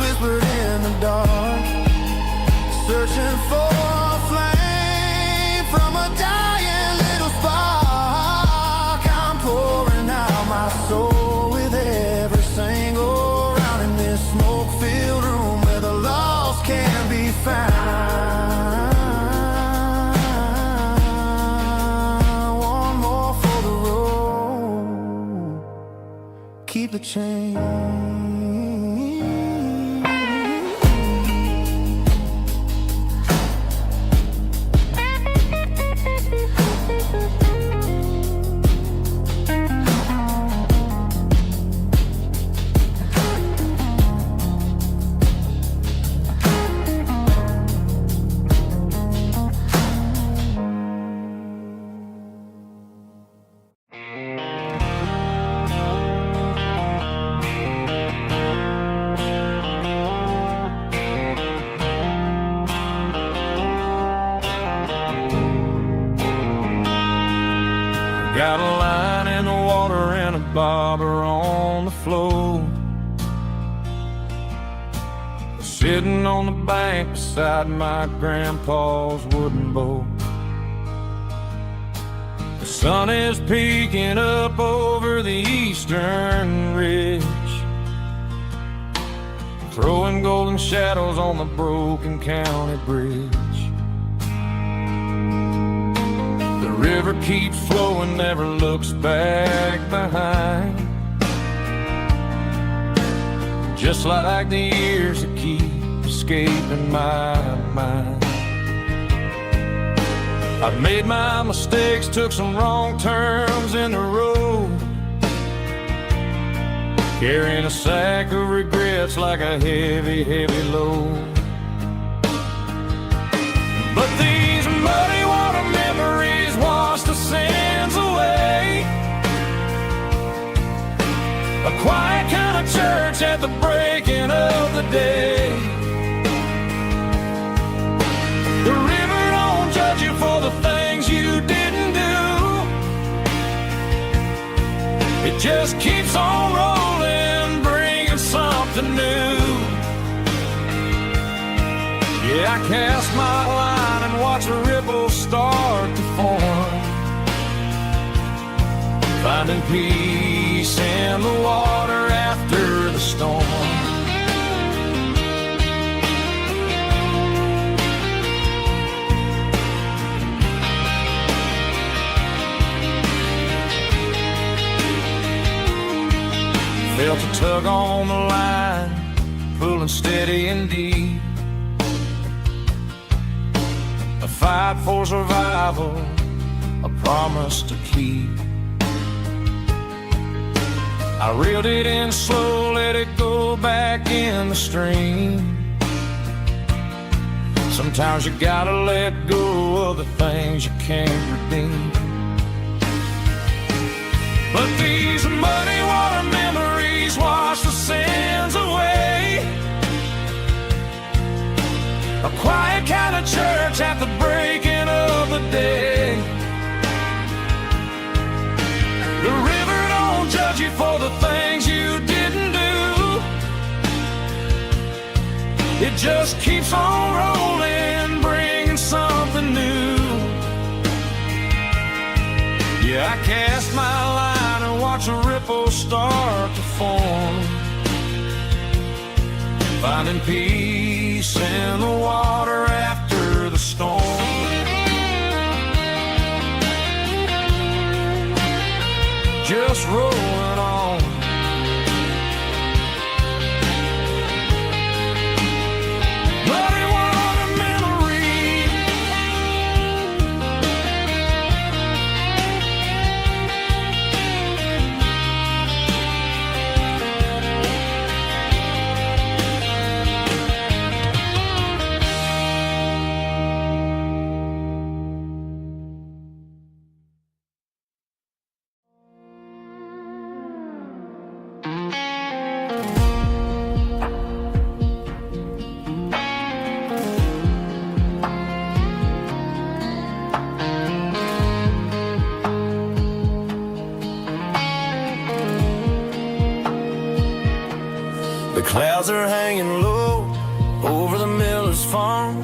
Whispered in the dark, searching for a flame from a dying little spark. I'm pouring out my soul with every single round in this smoke-filled room where the lost can be found. One more for the road, keep the change. Got a line in the water and a bobber on the floor, sitting on the bank beside my grandpa's wooden boat. The sun is peeking up over the eastern ridge, throwing golden shadows on the broken county bridge. The river keeps flowing, never looks back behind, just like the years that keep escaping my mind. I've made my mistakes, took some wrong turns in the road, carrying a sack of regrets like a heavy, heavy load. But these muddy water memories wash the sins away. A quiet kind of church at the breaking of the day. The river don't judge you for the things you didn't do. It just keeps on rolling, bringing something new. Yeah, I cast my line and watch a ripple start to form, finding peace in the water after storm. Felt a tug on the line, pulling steady and deep. A fight for survival, a promise to keep. I reeled it in slow, let it go back in the stream. Sometimes you gotta let go of the things you can't redeem. But these muddy water memories wash the sins away. A quiet kind of church at the breaking of the day. The river don't judge you for the things you didn't do. It just keeps on rolling, bringing something new. Yeah, I cast my line and watch a ripple start to form, finding peace in the water after the storm. Just rolling on. Muddy water memory. The clouds are hanging low over the miller's farm,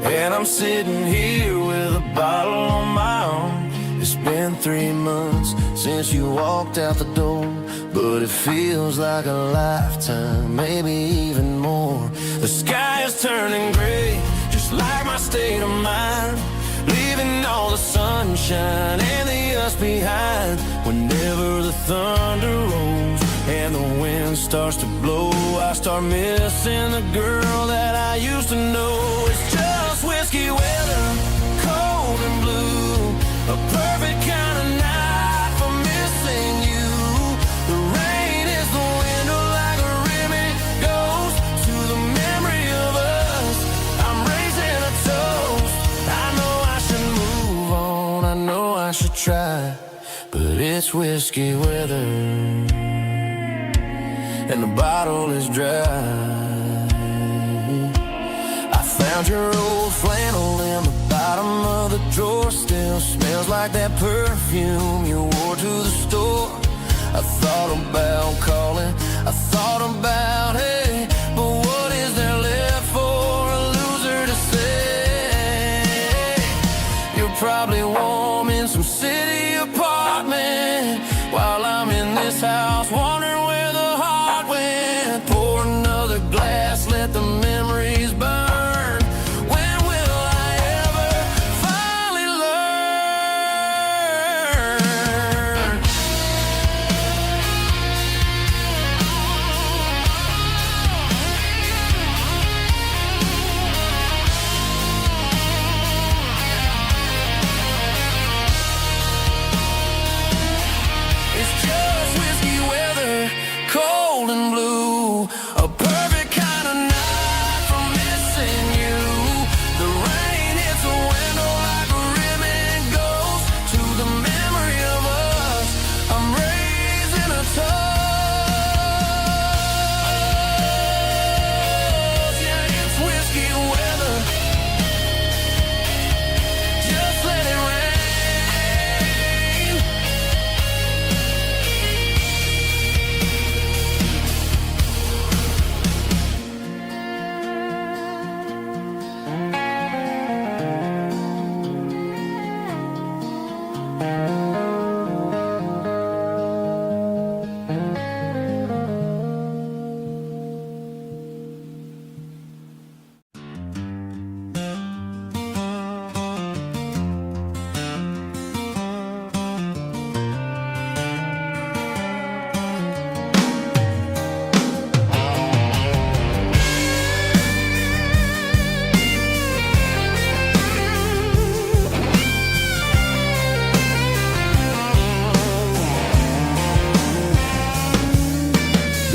and I'm sitting here with a bottle on my arm. It's been 3 months since you walked out the door, but it feels like a lifetime, maybe even more. The sky is turning gray, just like my state of mind, leaving all the sunshine and the us behind. Whenever the thunder rolls and the wind starts to blow, I start missing the girl that I used to know. It's just whiskey weather, cold and blue, a perfect kind of night for missing you. The rain is the window like a ribbon goes to the memory of us. I'm raising a toast. I know I should move on, I know I should try, but it's whiskey weather and the bottle is dry. I found your old flannel in the bottom of the drawer, still smells like that perfume you wore to the store. I thought about calling, I thought about, hey, but what is there left for a loser to say? You're probably warm in some city apartment, while I'm in this house wondering where the heart went. Pour another glass, let the memories burn. When will I ever finally learn?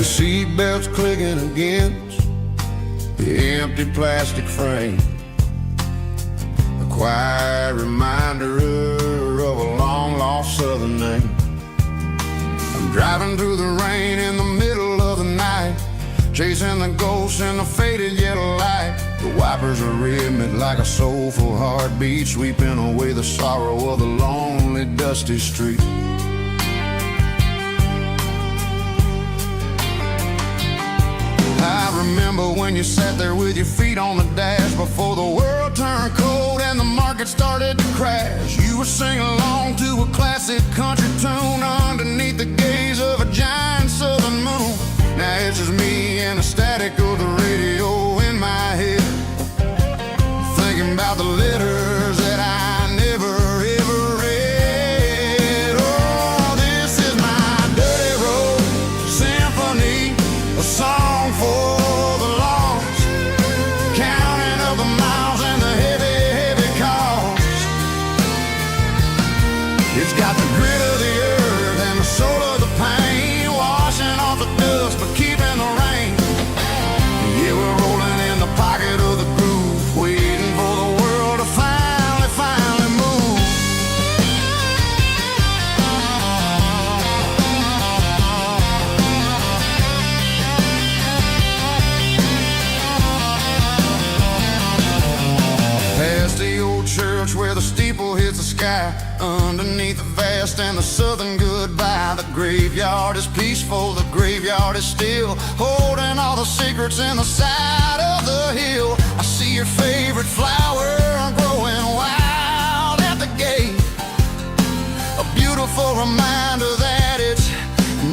seatbelts clicking against the empty plastic frame. A quiet reminder of a long-lost southern name. I'm driving through the rain in the middle of the night, chasing the ghosts in the faded yellow light. The wipers are rhythmic like a soulful heartbeat, sweeping away the sorrow of the lonely, dusty street. I remember when you sat there with your feet on the dash before the world turned cold and the market started to crash. You were singing along to a classic country tune underneath the gaze of a giant southern moon. Now it's just me and the static of the radio in my head, thinking about the letters that I never ever read. Oh, this is my dirty road symphony, a song for the lost, counting up the miles and the heavy, heavy cost. It's got the grit of the earth and the soul of the pain, washing off the dust but keeping the rain. Yeah, we're rolling in the pocket of the groove, waiting for the world to finally move. Past the old church where the steeple hits the sky, underneath the vast and the southern goodbye. The graveyard is peaceful, the graveyard is still, holding all the secrets in the side of the hill. I see your favorite flower growing wild at the gate, a beautiful reminder that it's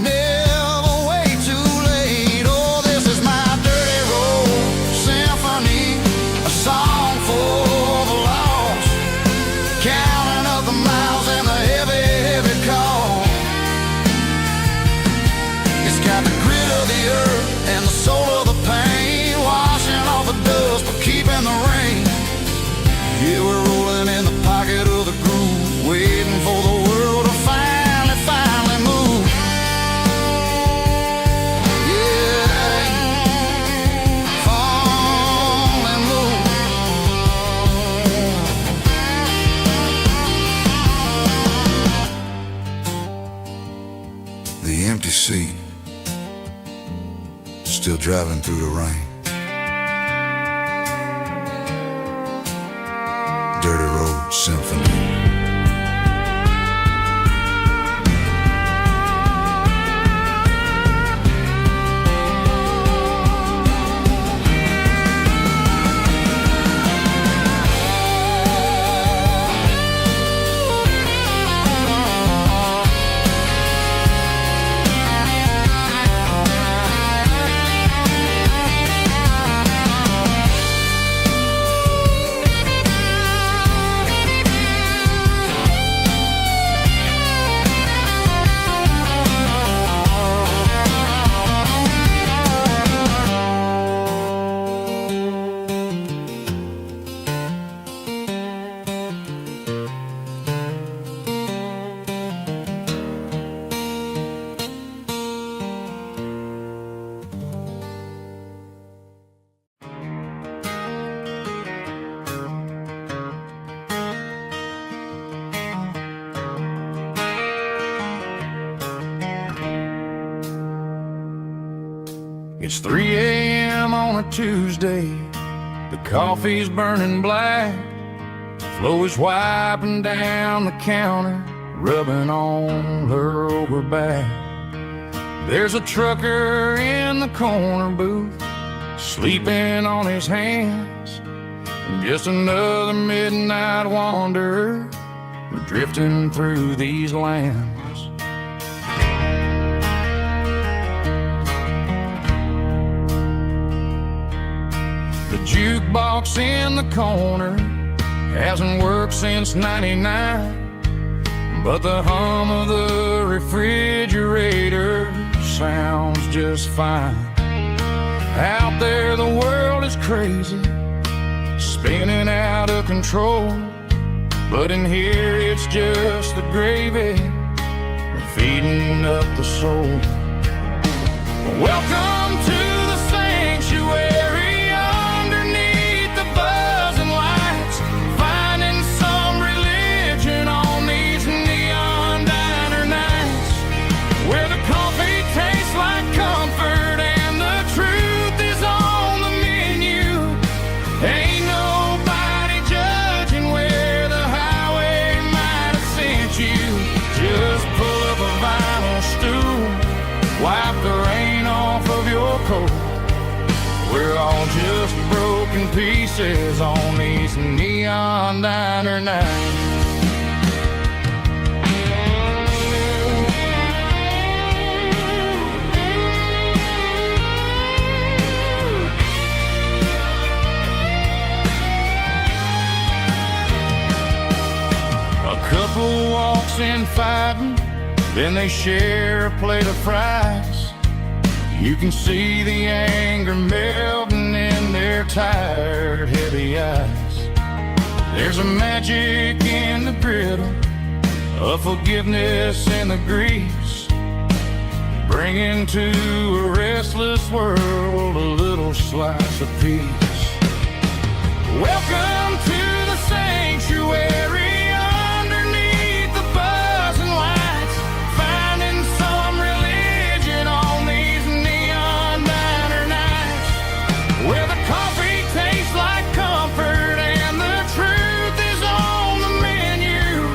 never way too late. Oh, this is my dirty road symphony, a song for the lost, counting up the miles and the heavy, heavy call. It's got the grit of the earth and the soul of the pain, washing off the dust but keeping the rain. Yeah, we're rolling in the pocket of the groove, waiting for the world to finally move. Yeah, finally move. The empty seat, still driving through the rain. Dirty road symphony. It's 3 a.m. on a Tuesday, the coffee's burning black, Flo is wiping down the counter, rubbing on her over back. There's a trucker in the corner booth, sleeping on his hands, and just another midnight wanderer, drifting through these lands. The jukebox in the corner hasn't worked since '99, but the hum of the refrigerator sounds just fine. Out there the world is crazy, spinning out of control, but in here it's just the gravy feeding up the soul. Welcome to the sanctuary underneath the buzzing lights, finding some religion on these neon diner nights, where the coffee tastes like comfort and the truth is on the menu. Ain't nobody judging where the highway might have sent you. Just pull up a vinyl stool, wipe the rain off of your coat. We're all just broken pieces on these neon diner nights. A couple walks in fighting, then they share a plate of fries. You can see the anger melting in their tired, heavy eyes. There's a magic in the griddle, a forgiveness in the grease, bringing to a restless world a little slice of peace. Welcome to the sanctuary underneath the buzzing lights, finding some religion on these neon diner nights, where the coffee tastes like comfort and the truth is on the menu.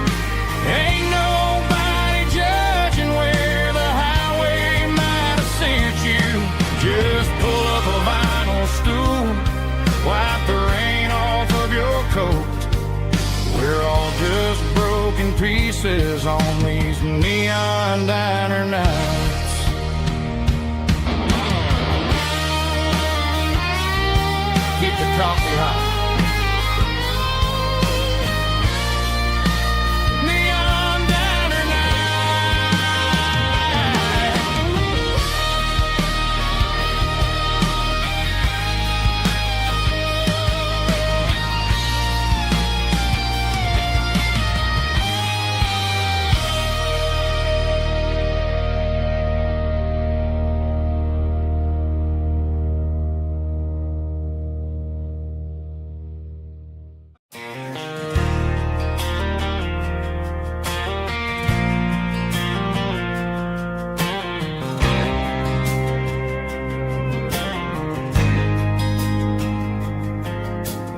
Ain't nobody judging where the highway might have sent you. Just pull up a vinyl stool, wipe the rain off of your coat. We're all just broken pieces on these neon diner nights. Keep the coffee hot. Neon diner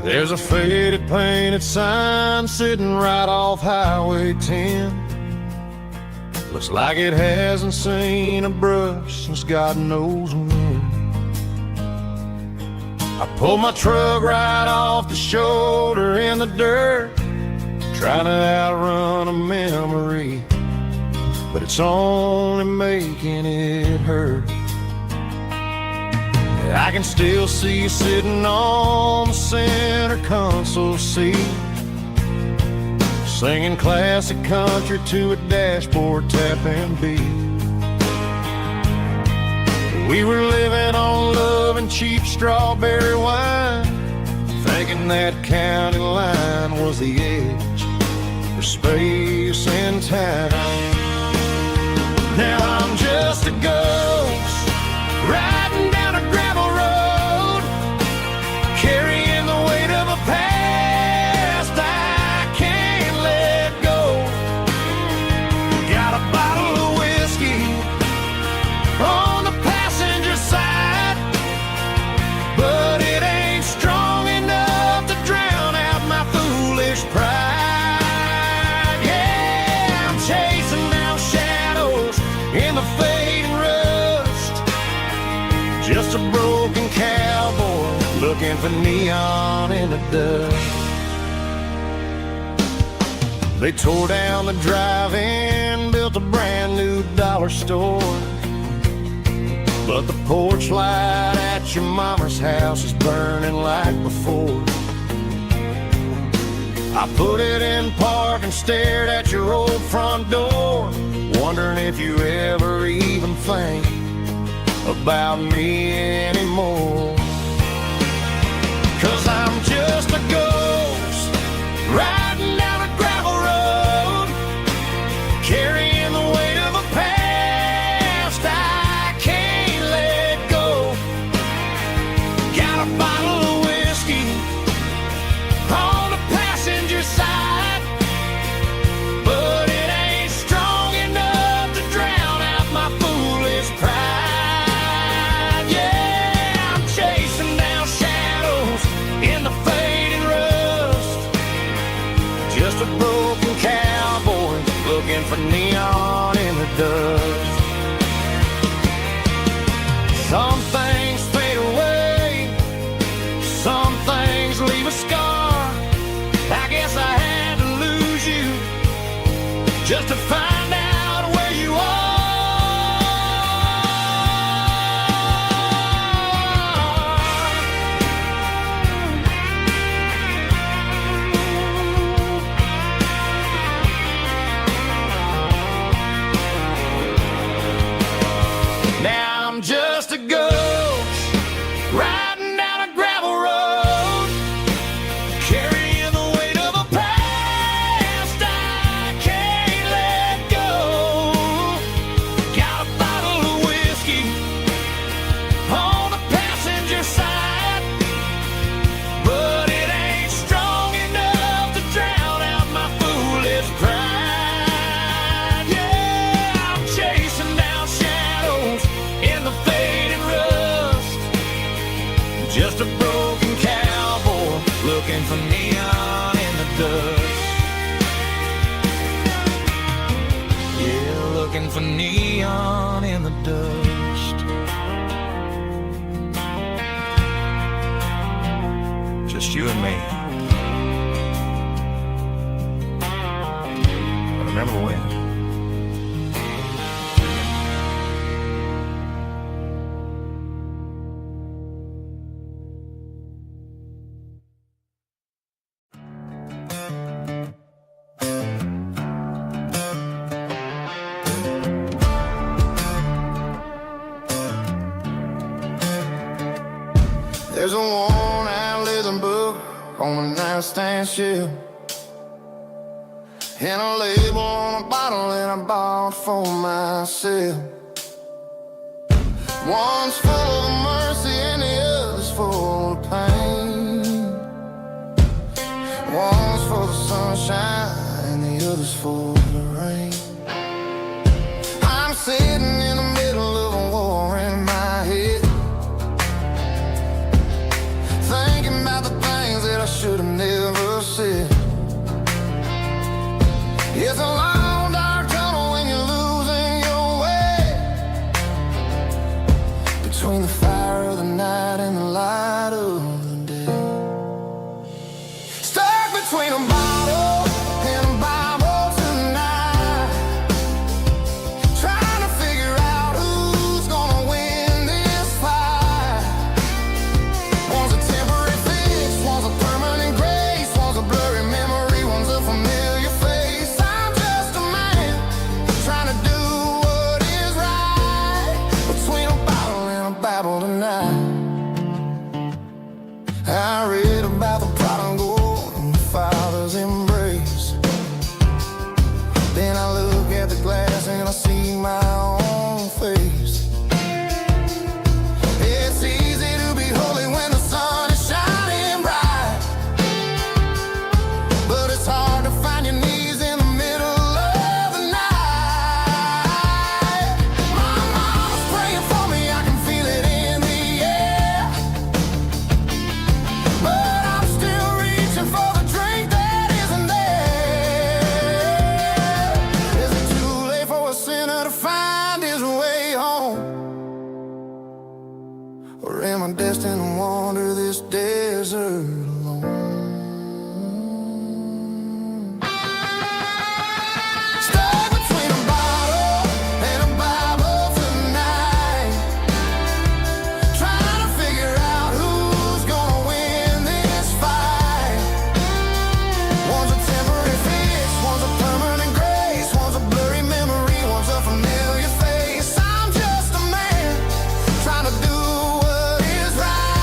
There's a faded painted sign sitting right off Highway 10. Looks like it hasn't seen a brush since God knows when. I pulled my truck right off the shoulder in the dirt, trying to outrun a memory, but it's only making it hurt. I can still see you sitting on the center console seat, singing classic country to a dashboard tapping beat. We were living on love and cheap strawberry wine, thinking that county line was the edge for space and time. Now I'm just a ghost riding down a gravel road, carrying the weight of a past I can't let go. Got a bottle of whiskey on the passenger side, but it ain't strong enough to drown out my foolish pride. Yeah, I'm chasing down shadows in the fading rust, just a broken cowboy looking for neon in the dust. They tore down the drive-in, built a brand new dollar store, but the porch light at your mama's house is burning like before. I put it in park and stared at your old front door, wondering if you ever even think about me anymore. 'Cause I'm just a ghost riding down a gravel road, carrying the weight of a past I can't let dust. Some things fade away, some things leave a scar. I guess I had to lose you just to find out where you are. Now I'm just a ghost riding down a gravel road, carrying the weight of a past I can't let go. Got a bottle of whiskey on the passenger side, but it ain't strong enough to drown out my foolish pride. Yeah, I'm chasing down shadows in the faded rust, just a broken cowboy looking for neon in the dust. Yeah, looking for neon in the dust. Just you and me. I remember when. There's a worn-out leather book on the nightstand shelf, and a label on a bottle that I bought for myself. One's full of mercy and the other's full of pain. One's for the sunshine and the other's for the rain. I'm sitting in the middle of a war in my head, thinking about the things that I should have never said. It's a long dark tunnel when you're losing your way, between the fire of the night and the light of the day. Stuck between a bottle and a Bible tonight, trying to figure out who's gonna win this fight. One's a temporary fix, one's a permanent grace, one's a blurry memory, one's a familiar face. I'm just a man trying to do what is right, between a bottle and a Bible tonight. I read about the prodigal and the father's embrace. Then I look at the glass and I see my own face. It's easy to be holy when the sun is shining bright, but it's hard to find your knees in the middle of the night. My mom's praying for me, I can feel it in the air, but I'm still reaching for the drink that isn't there. Is it too late for a sinner to find his way home? Or am I destined to wander this desert alone? Stuck between a bottle and a Bible tonight, trying to figure out who's gonna win this fight. One's a temporary fix, one's a permanent grace, one's a blurry memory, one's a familiar face. I'm just a man trying to do what is right,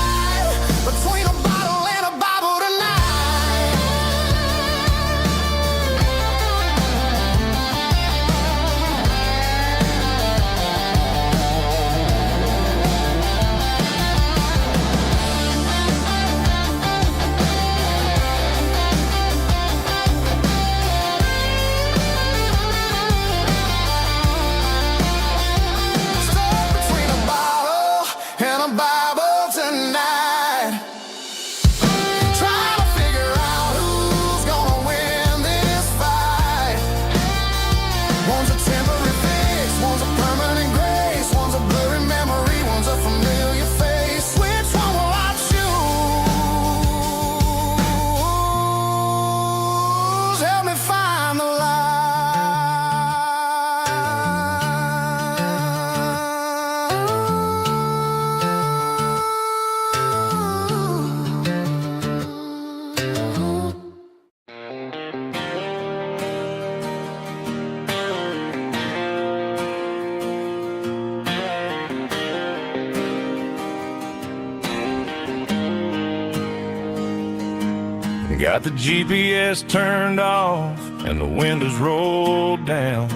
Got the GPS turned off and the windows rolled down,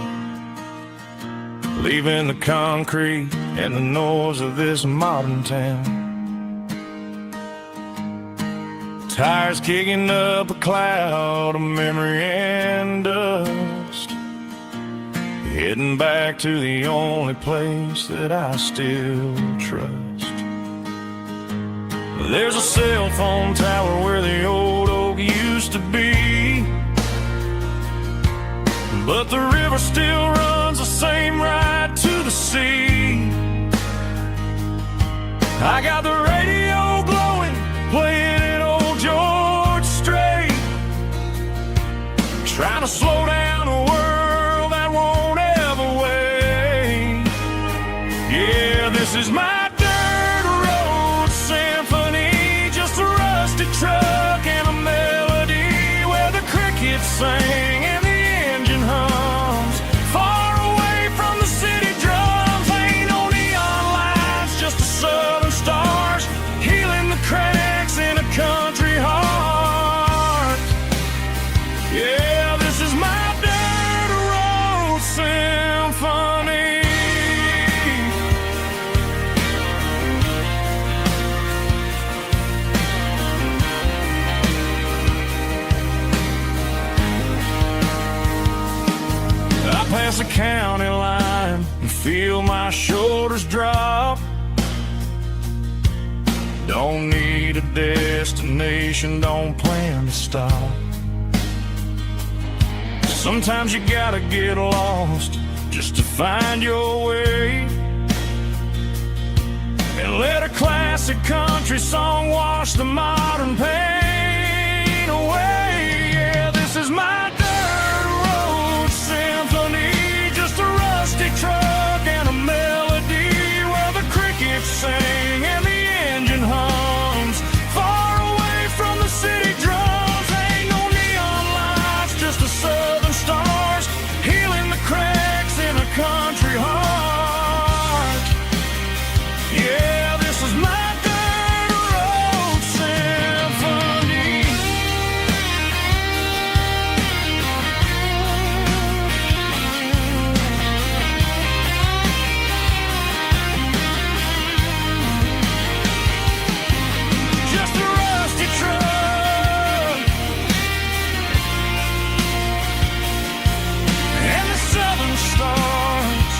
leaving the concrete and the noise of this modern town. Tires kicking up a cloud of memory and dust, heading back to the only place that I still trust. There's a cell phone tower where the old oak used to be, but the river still runs the same right to the sea. I got the radio glowing, playing it old George Strait, trying to slow down a world that won't ever wait. Yeah, this is my dirt road symphony, just a rusty truck and a melody where the crickets sing and the engine hums. Far away from the city drums, ain't no neon lights, just the southern stars healing the cracks in a country heart. Yeah, this is my dirt road symphony. I pass the county line and feel my shoulders drop. Don't need a destination, don't plan to stop. Sometimes you gotta get lost just to find your way, and let a classic country song wash the modern pain away. Yeah, this is my dirt road symphony, just a rusty truck and a melody where the crickets sing and the engine hums. Far away from the city drums, ain't no neon lights, just the southern stars healing the cracks in a country heart. Yeah, this is my dirt road symphony. Just a rusty truck and the southern stars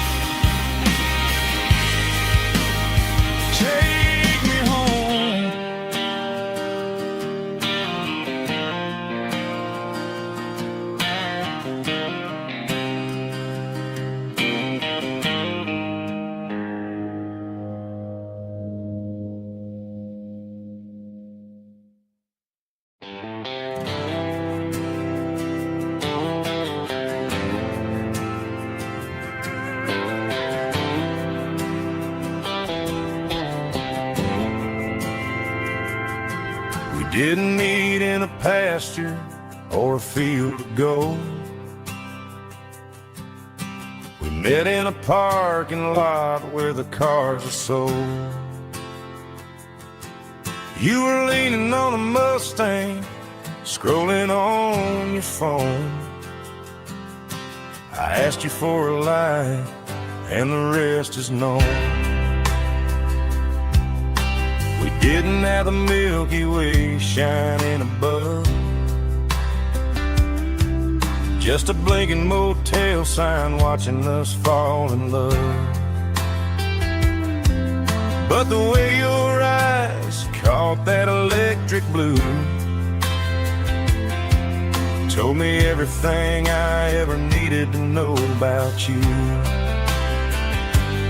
take me home. We didn't meet in a pasture or a field of gold. We met in a parking lot where the cars are sold. You were leaning on a Mustang, scrolling on your phone. I asked you for a light, and the rest is known. We didn't have the Milky Way shining above, just a blinking motel sign watching us fall in love. But the way your eyes caught that electric blue told me everything I ever needed to know about you.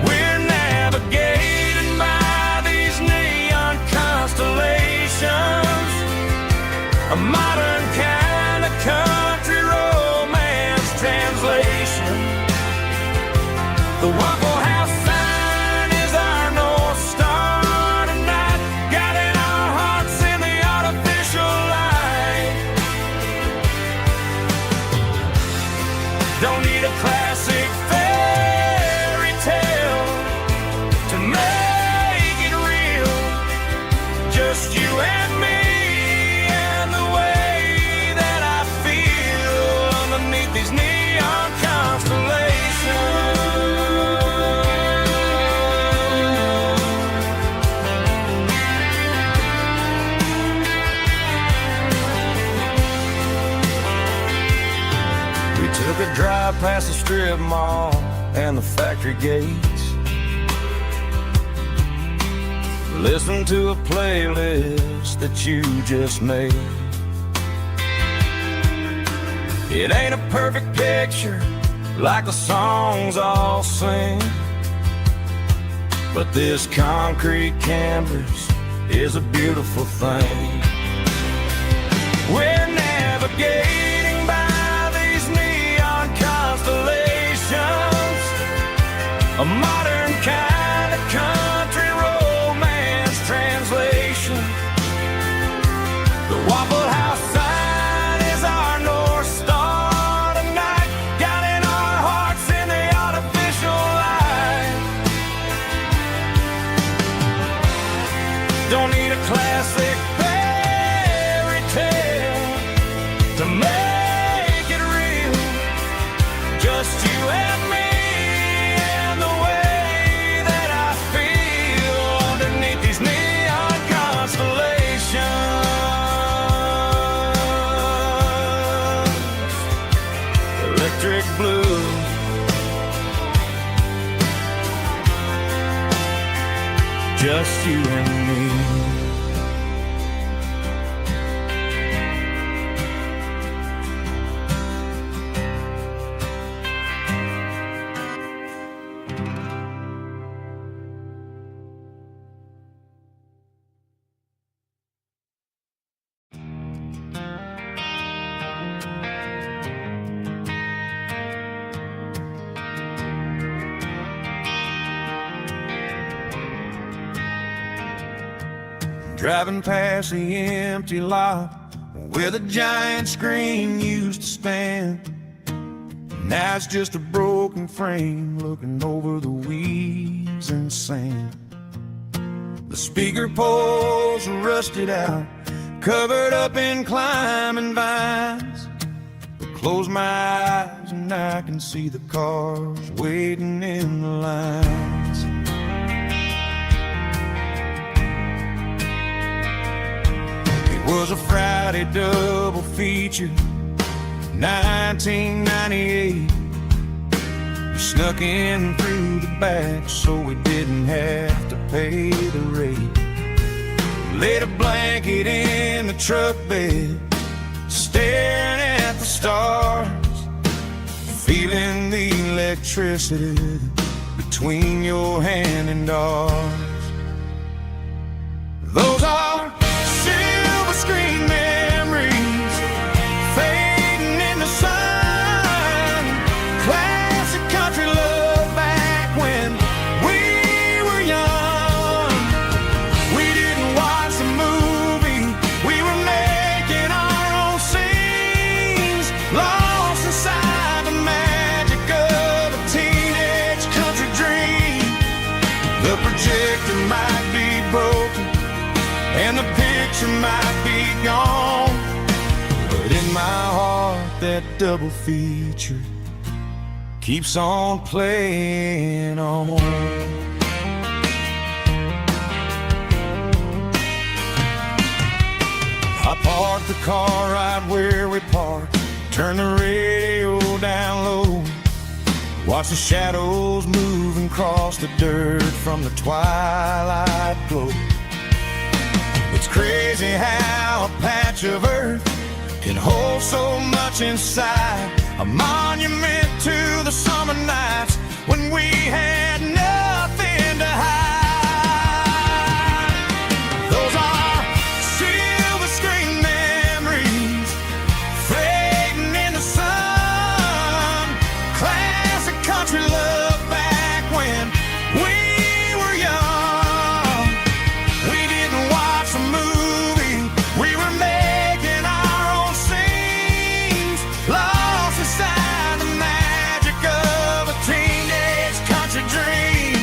We're navigating by these neon constellations, a modern kind of country romance translation. The Waffle House sign is our North Star tonight, guiding our hearts in the artificial light. Don't need a classic fare, strip mall and the factory gates. Listen to a playlist that you just made. It ain't a perfect picture like the songs all sing, but this concrete canvas is a beautiful thing. We're navigating by these neon constellations, a modern kind of country romance translation. The Waffle House sign is our North Star tonight, guiding our hearts in the artificial light. Don't need a classic fairy tale to make it real, just you and me and the way that I feel underneath these neon constellations. Electric blue, just you and me. Driving past the empty lot where the giant screen used to stand. Now it's just a broken frame looking over the weeds and sand. The speaker poles are rusted out, covered up in climbing vines. But close my eyes and I can see the cars waiting in the lines. It was a Friday double feature, 1998. We snuck in through the back so we didn't have to pay the rate. Laid a blanket in the truck bed, staring at the stars, feeling the electricity between your hand and ours. Those are silver screen memories fading in the sun. Classic country love back when we were young. We didn't watch the movie, we were making our own scenes, lost inside the magic of a teenage country dream. The projector might be broken and the picture might be gone, but in my heart that double feature keeps on playing on. I parked the car right where we parked, turned the radio down low, watch the shadows moving across the dirt from the twilight glow. It's crazy how a patch of earth can hold so much inside, a monument to the summer nights when we had nothing to hide. Those are silver screen memories fading in the sun. Classic country love back when we were young. We didn't watch the movie, we were making our own scenes, lost inside the magic of a teenage country dream.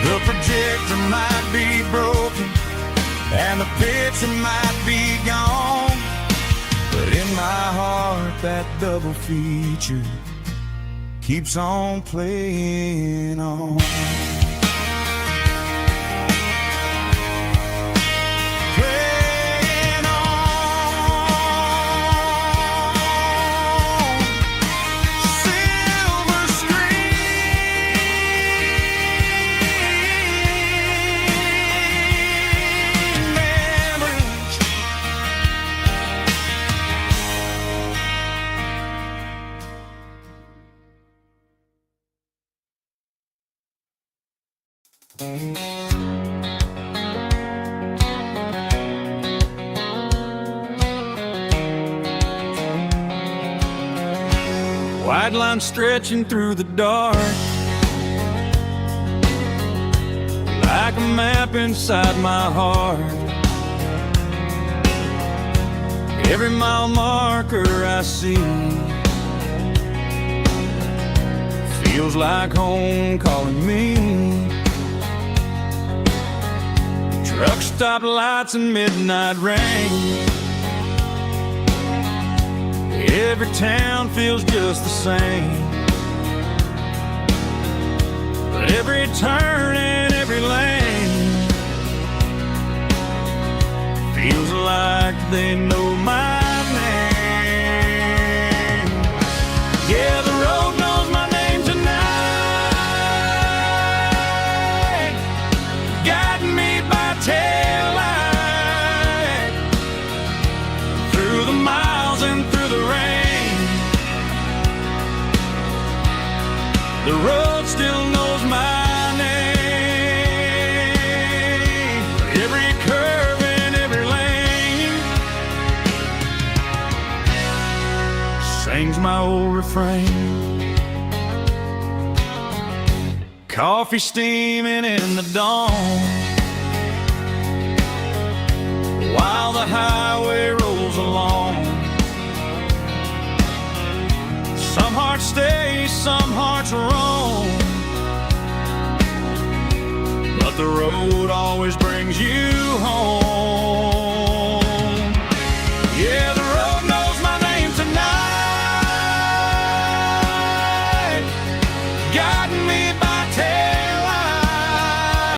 The projector might be broken and the picture might be gone, but in my heart that double feature keeps on playing on. Playing on. Silver White lines stretching through the dark, like a map inside my heart. Every mile marker I see feels like home calling me. Truck stop lights and midnight rain, every town feels just the same. But every turn and every lane feels like they know my name. Yeah, the road knows my name tonight, guiding me by taillight through the miles and through the rain. The road still knows my name. Every curve and every lane sings my old refrain. Coffee steaming in the dawn, while the highway rolls along. Some hearts stay, some hearts roam, but the road always brings you home.